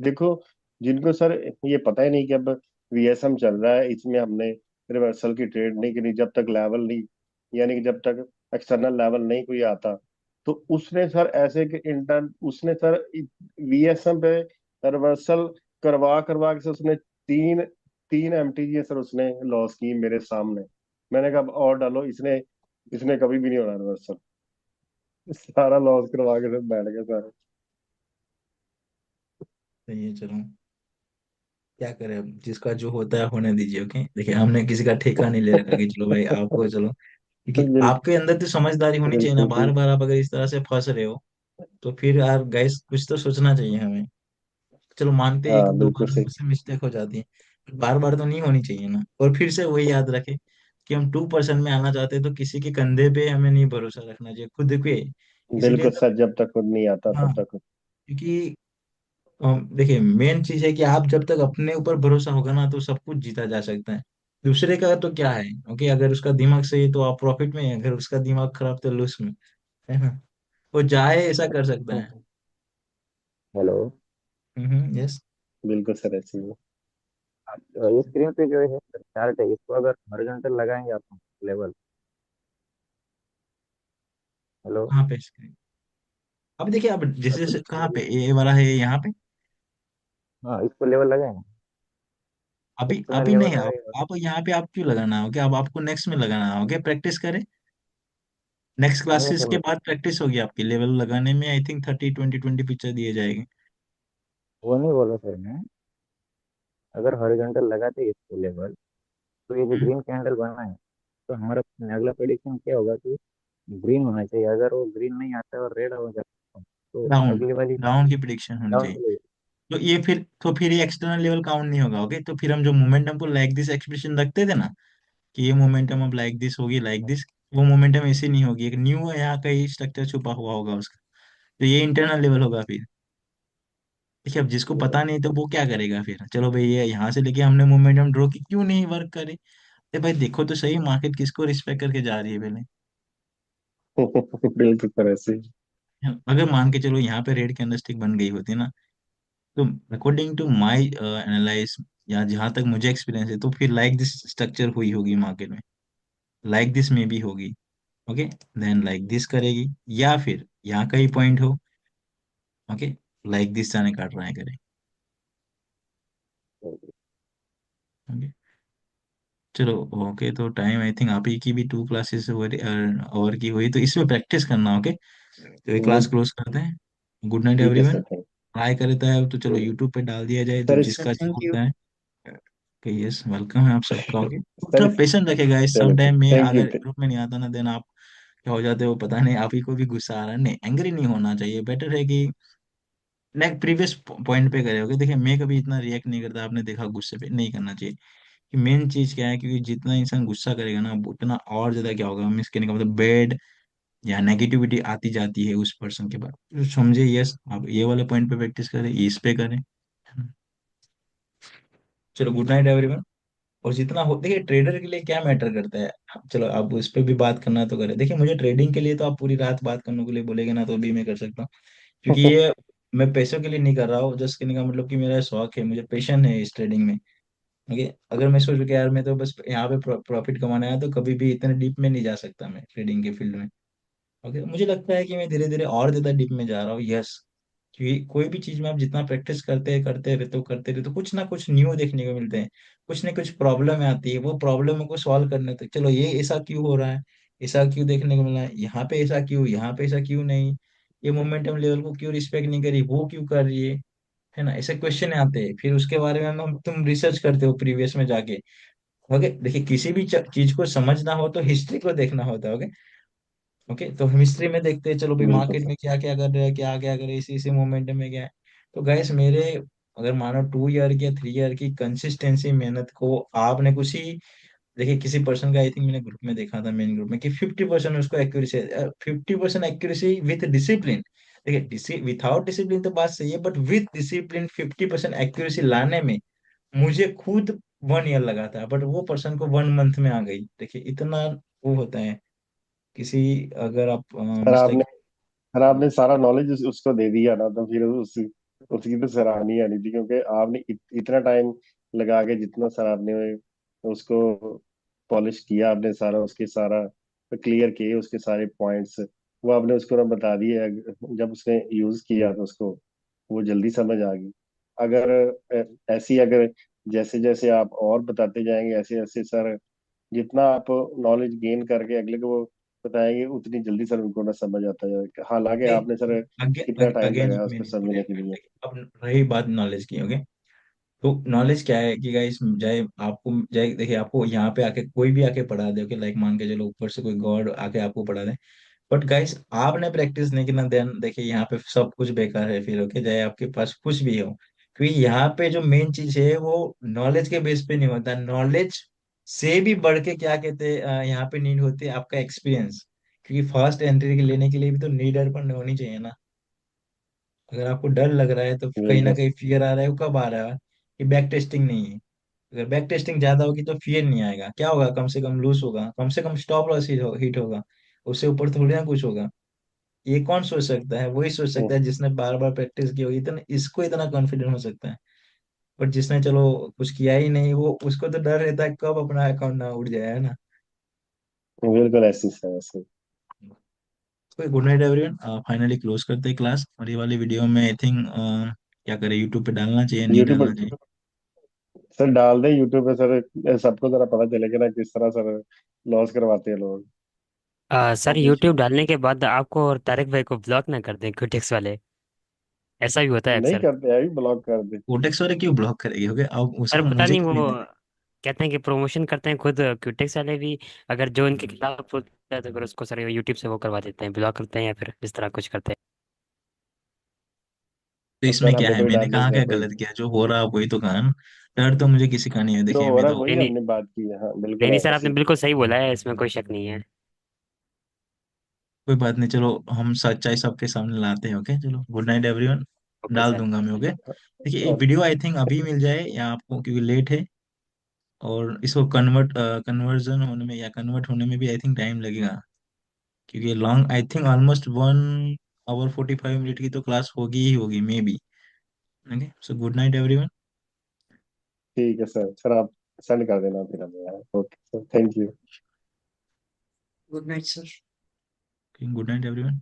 S6: देखो जिनको सर ये पता ही नहीं कि अब वीएसएम चल रहा है, इसमें हमने रिवर्सल की ट्रेड नहीं करी जब तक लेवल नहीं, यानी कि जब तक एक्सटर्नल लेवल नहीं कोई आता, तो उसने सर ऐसे कि इंटर उसने सर वीएसएम पे रिवर्सल करवा करवा के सर उसने तीन तीन एमटीजी सर उसने लॉस की मेरे सामने। मैंने कहा अब और डालो, इसने इसने कभी भी नहीं होना रिवर्सल। सारा लॉस करवा के सब बैठ गए सारे।
S1: सही है, चलो, क्या करें, अब जिसका जो होता है होने दीजिए। ओके, देखिए हमने किसी का ठेका नहीं ले रखा कि चलो भाई आपको, चलो, क्योंकि
S6: बिल,
S1: आपके अंदर तो समझदारी होनी चाहिए ना,
S6: बिल्कुल
S1: बार
S6: ठीक।
S1: बार आप अगर इस तरह से फंस रहे हो, तो फिर यार गैस कुछ तो सोचना चाहिए हमें। चलो मानते हैं एक
S6: हाँ
S1: दो
S6: बिल्कुल
S1: बार
S6: सही।
S1: हमसे मिस्टेक हो जाती है, बार बार तो नहीं होनी चाहिए ना। और फिर से वही याद रखे कि हम 2% में आना चाहते हैं, तो किसी के कंधे पे हमें नहीं भरोसा रखना चाहिए, खुद पे। इसीलिए
S6: बिल्कुल
S1: तो,
S6: सर, जब तक खुद नहीं आता
S1: हाँ,
S6: तब तक।
S1: क्योंकि देखिए मेन चीज है कि आप जब तक अपने ऊपर भरोसा होगा ना, तो सब कुछ जीता जा सकता है। दूसरे का तो क्या है, ओके, अगर उसका दिमाग सही है तो आप प्रॉफिट में है, अगर उसका दिमाग खराब तो लॉस में, है ना? वो चाहे ऐसा कर सकता है।
S3: हेलो।
S1: यस।
S3: बिल्कुल सर ऐसे ही है। ये स्क्रीन पे जो है चार्ट है, इसको अगर हॉरिजॉन्टल लगाएंगे आप लेवल। हेलो।
S1: कहाँ पे screen? अब देखिए, अब जैसे
S3: मतलब
S1: जैसे
S3: इसको
S1: कहाँ पे ये वाला है, यहाँ पे,
S3: हाँ इसको लेवल लगाएंगे,
S1: अभी
S3: एक्सटर्नल
S1: अभी
S3: लेवल
S1: नहीं,
S3: लगाएंगे।
S1: आप यहाँ पे आप क्यों लगाना है? ओके, अब आपको नेक्स्ट में लगाना है, ओके, प्रैक्टिस करें, नेक्स्ट
S3: नहीं
S1: क्लासेस
S3: सर,
S1: के बाद प्रैक्टिस होगी आपकी लेवल लगाने में, आई थिंक 30 20 20 पिक्चर दिए जाएंगे।
S3: वो नहीं बोला सर मैं। अगर हॉरिजॉन्टल लगाते इसको लेवल, तो ये जो
S1: हम्म,
S3: ग्रीन कैंडल बना है, तो हमारा अगला प्रेडिक्शन क्या होगा कि ग्रीन होना चाहिए। अगर वो ग्रीन नहीं आता है और रेड हो जाता है, तो
S1: डाउन,
S3: अगली वाली
S1: डाउन की प्रिडिक्शन होनी
S3: डाउन
S1: चाहिए।
S3: चले
S1: तो ये फिर, तो फिर ये एक्सटर्नल लेवल काउंट नहीं होगा। ओके, तो फिर हम जो मोमेंटम को लाइक दिस एक्सप्रेशन रखते थे ना, कि ये मोमेंटम अब लाइक दिस होगी, लाइक दिस, वो मोमेंटम ऐसे नहीं होगी, एक न्यू है यहाँ कहीं स्ट्रक्चर छुपा हुआ होगा उसका, तो ये इंटरनल लेवल होगा फिर। देखिए अब जिसको पता नहीं तो वो क्या करेगा फिर, चलो भाई ये यहाँ से लेके हमने मोमेंटम ड्रॉ की, क्यों नहीं वर्क करे? अरे भाई देखो तो सही, मार्केट किसको रिस्पेक्ट करके जा रही है पहले।
S6: बिल्कुल सर ऐसे ही।
S1: अगर मान के चलो यहाँ पे रेड कैंडलस्टिक बन गई होती ना, तो अकॉर्डिंग टू माय एनालाइज, या जहां तक मुझे एक्सपीरियंस है, तो फिर लाइक दिस स्ट्रक्चर हुई होगी मार्केट में, लाइक दिस में भी होगी। ओके, देन लाइक दिस करेगी, या फिर यहाँ कहीं पॉइंट हो, ओके, लाइक दिस जाने का ट्राई करें। ओके, चलो। ओके, तो टाइम आई थिंक आप ही की भी 2 क्लासेस और की हुई, तो इसमें प्रैक्टिस करना। ओके, तो ये क्लास
S6: हम्म,
S1: क्लोज करते हैं। गुड नाइट
S6: ठीक है
S1: एवरीवन।
S6: सर, थैंक
S1: ट्राई करता है तो चलो यूट्यूब पे डाल दिया जाए, तो
S6: सर।
S5: सर
S1: जिसका जो
S5: थैंक यू।
S1: होता है। यस, वेलकम है आप सबका। ओके,
S6: सर
S1: थोड़ा पेशेंट रखेगा इस सम
S6: चलो,
S1: टाइम में,
S6: थैंक यू।
S1: अगर ग्रुप में नहीं आता ना, देन आप क्या हो जाते हो पता नहीं, आप ही को भी गुस्सा आ रहा है। नहीं, एंग्री नहीं होना चाहिए, बेटर है कि नेक्स्ट प्रीवियस पॉइंट पे करे। ओके, देखिए मैं कभी इतना रिएक्ट नहीं करता, आपने देखा, गुस्से पे नहीं करना चाहिए। कि मेन चीज क्या है, क्योंकि जितना इंसान गुस्सा करेगा ना, उतना और ज्यादा क्या होगा, मिस कहने का मतलब बेड या नेगेटिविटी आती जाती है उस पर्सन के बाद, तो समझे। यस, आप ये वाले पॉइंट पे प्रैक्टिस करें, इस पे करें, है ना? चलो, गुड नाइट एवरीवन। और जितना हो, देखिए ट्रेडर के लिए क्या मैटर करता है, चलो आप उस पर भी बात करना तो करें। देखिए मुझे ट्रेडिंग के लिए तो आप पूरी रात बात करने के लिए बोलेगे ना, तो भी मैं कर सकता हूँ, क्योंकि ये मैं पैसों के लिए नहीं कर रहा हूँ। जस्ट कहने का मतलब कि मेरा शौक है, मुझे पैशन है इस ट्रेडिंग में। ओके, अगर मैं सोचूं कि यार मैं तो बस यहाँ पे प्रॉफिट कमाना है, तो कभी भी इतने डीप में नहीं जा सकता मैं ट्रेडिंग के फील्ड में। ओके, मुझे लगता है कि मैं धीरे धीरे और ज्यादा डीप में जा रहा हूँ। यस, क्योंकि कोई भी चीज में आप जितना प्रैक्टिस करते रहते हो, कुछ ना कुछ न्यू देखने को मिलते हैं। कुछ ना कुछ प्रॉब्लम आती है, वो प्रॉब्लम को सॉल्व करने तक, चलो ये ऐसा क्यों हो रहा है, ऐसा क्यों देखने को मिला है, यहाँ पे ऐसा क्यों नहीं, ये मोमेंटम लेवल को क्यों रिस्पेक्ट नहीं करी, वो क्यों कर रही है ना, ऐसे क्वेश्चन आते हैं। फिर उसके बारे में हम तुम रिसर्च करते हो प्रीवियस में जाके। ओके, देखिए किसी भी चीज को समझना हो तो हिस्ट्री को देखना होता है। ओके, ओके, तो हम हिस्ट्री में देखते हैं, चलो भाई
S6: बिल्कुल
S1: मार्केट
S6: सर।
S1: में क्या क्या कर रहे हैं, क्या क्या कर रहे हैं, इसी इसी मोमेंटम में क्या है। तो गाइस मेरे, अगर मानो 2 ईयर की या 3 ईयर की कंसिस्टेंसी मेहनत को आपने कुछ ही, देखिए किसी पर्सन का आई थिंक मैंने ग्रुप में देखा था, मेन ग्रुप में, कि 50% उसको एक्यूरेसी, 50% एक्यूरेसी विथ डिसिप्लिन। देखिए विथाउट डिसिप्लिन तो बात सही है, बट विथ डिसिप्लिन 50% एक्यूरेसी लाने में मुझे खुद 1 ईयर लगा था, बट वो पर्सन को 1 मंथ में आ गई। देखिए इतना वो होता है किसी, अगर आप
S6: सर आपने
S1: मिस्टेक।
S6: सर आपने सारा नॉलेज उसको दे दिया ना, तो फिर उसकी तो सराहनीय है नहीं थी, क्योंकि आपने इतना टाइम लगा के जितना सर आपने उसको पॉलिश किया, आपने सारा उसके सारा क्लियर किए उसके सारे पॉइंट्स, वो आपने उसको ना बता दिए। जब उसने यूज किया तो उसको वो जल्दी समझ आ गई। अगर ऐसी अगर जैसे जैसे आप और बताते जाएंगे, ऐसे ऐसे सर जितना आप नॉलेज गेन करके अगले को बताएंगे, उतनी जल्दी सर उनको ना समझ आता है। हालांकि आपने सर कितना
S1: अगेन
S6: टाइम
S1: अगेन
S6: लगाया
S1: मैं
S6: उसको
S1: नहीं बोल
S6: समझने के लिए।
S1: रहा, अब रही बात नॉलेज की। ओके, तो नॉलेज क्या है कि गाइस, चाहे आपको, चाहे देखिए आपको यहाँ पे आके कोई भी आके पढ़ा दे, ओके, लाइक मान के चलो ऊपर से कोई गॉड आके आपको पढ़ा दे, बट गाइस आपने प्रैक्टिस नहीं की ना, देन देखिए यहाँ पे सब कुछ बेकार है फिर। ओके, चाहे आपके पास कुछ भी हो, क्योंकि यहाँ पे जो मेन चीज है वो नॉलेज के बेस पे नहीं होता, नॉलेज से भी बढ़ के क्या कहते हैं, यहाँ पे नीड होती है आपका एक्सपीरियंस। क्योंकि फर्स्ट एंट्री के लेने के लिए भी तो नीड पर होनी चाहिए ना। अगर आपको डर लग रहा है तो कहीं ना
S6: बिल्कुल।
S1: कहीं फियर आ रहा है, वो कब आ रहा है, कि बैक टेस्टिंग नहीं है। अगर बैक टेस्टिंग ज्यादा होगी तो फियर नहीं आएगा, क्या होगा, कम से कम लूज होगा, कम से कम स्टॉप लॉस हिट होगा, उससे ऊपर थोड़ी ना कुछ होगा। ये कौन सोच सकता है, वही सोच सकता है जिसने बार बार प्रैक्टिस की होगी, इतना इसको इतना कॉन्फिडेंट हो सकता है। बट जिसने चलो कुछ किया ही नहीं, वो उसको तो डर रहता है कब अपना अकाउंट ना उड़ जाए, है ना।
S6: बिल्कुल ऐसी सर, ऐसे।
S1: तो good night everyone, finally close करते हैं क्लास। और ये वाली वीडियो में आई थिंक क्या करें, यूट्यूब पे डालना चाहिए, नहीं
S6: यूट्यूब
S1: डालना चाहिए।
S6: पर सर डाल दे, यूट्यूब पे सर, सबको जरा पता चलेगा ना किस तरह सर लॉस करवाते हैं लोग।
S4: सर यूट्यूब डालने के बाद आपको और तारिक भाई को ब्लॉक ना कर दें क्विटेक्स वाले, ऐसा भी होता है
S6: नहीं
S4: अक्सर।
S6: करते, अभी ब्लॉक कर दे।
S1: कोटेक्स वाले क्यों ब्लॉक करेंगे, ओके, अब
S4: सर
S1: उसका
S4: पता
S1: मुझे
S4: नहीं,
S1: क्या
S4: वो
S1: लेना है।
S4: कहते हैं कि प्रमोशन करते हैं खुद क्विटेक्स वाले भी, अगर जो इनके खिलाफ होता है तो फिर उसको सर यूट्यूब से वो करवा देते हैं, ब्लॉक करते हैं या फिर इस तरह कुछ करते हैं।
S1: तो
S6: तो
S1: इसमें
S6: सर
S1: क्या
S6: हमें
S1: है,
S6: कोई
S1: मैंने
S6: डर नहीं
S1: कहा
S6: सर,
S1: क्या
S6: कोई
S1: गलत किया, जो हो रहा वही तो कहा ना। डर तो मुझे किसी का नहीं है,
S6: जो
S1: देखिए
S6: हो
S1: मैं
S6: रहा है
S1: तो,
S6: वही
S4: नहीं नहीं,
S6: हमने बात की है। हाँ
S4: नहीं
S6: बिल्कुल
S4: नहीं सर, आपने
S6: ऐसी।
S4: बिल्कुल सही बोला है, इसमें कोई शक नहीं है।
S1: कोई बात नहीं, चलो हम सच्चाई सबके सामने लाते हैं। ओके, चलो, गुड नाइट एवरीवन।
S4: ओके
S1: डाल
S4: सर।
S1: दूंगा मैं। ओके, देखिए ये
S6: और
S1: वीडियो आई थिंक अभी मिल जाए या आपको, क्योंकि लेट है, और इसको कन्वर्जन होने में या कन्वर्ट होने में भी आई थिंक टाइम लगेगा, क्योंकि long, I think almost 1 hour 45 minute की तो क्लास होगी ही होगी, maybe. Okay, so good night everyone.
S6: ठीक है सर, सर आप सेंड कर देना फिर हमें। Okay sir, thank you.
S5: Good night sir.
S1: Good night everyone.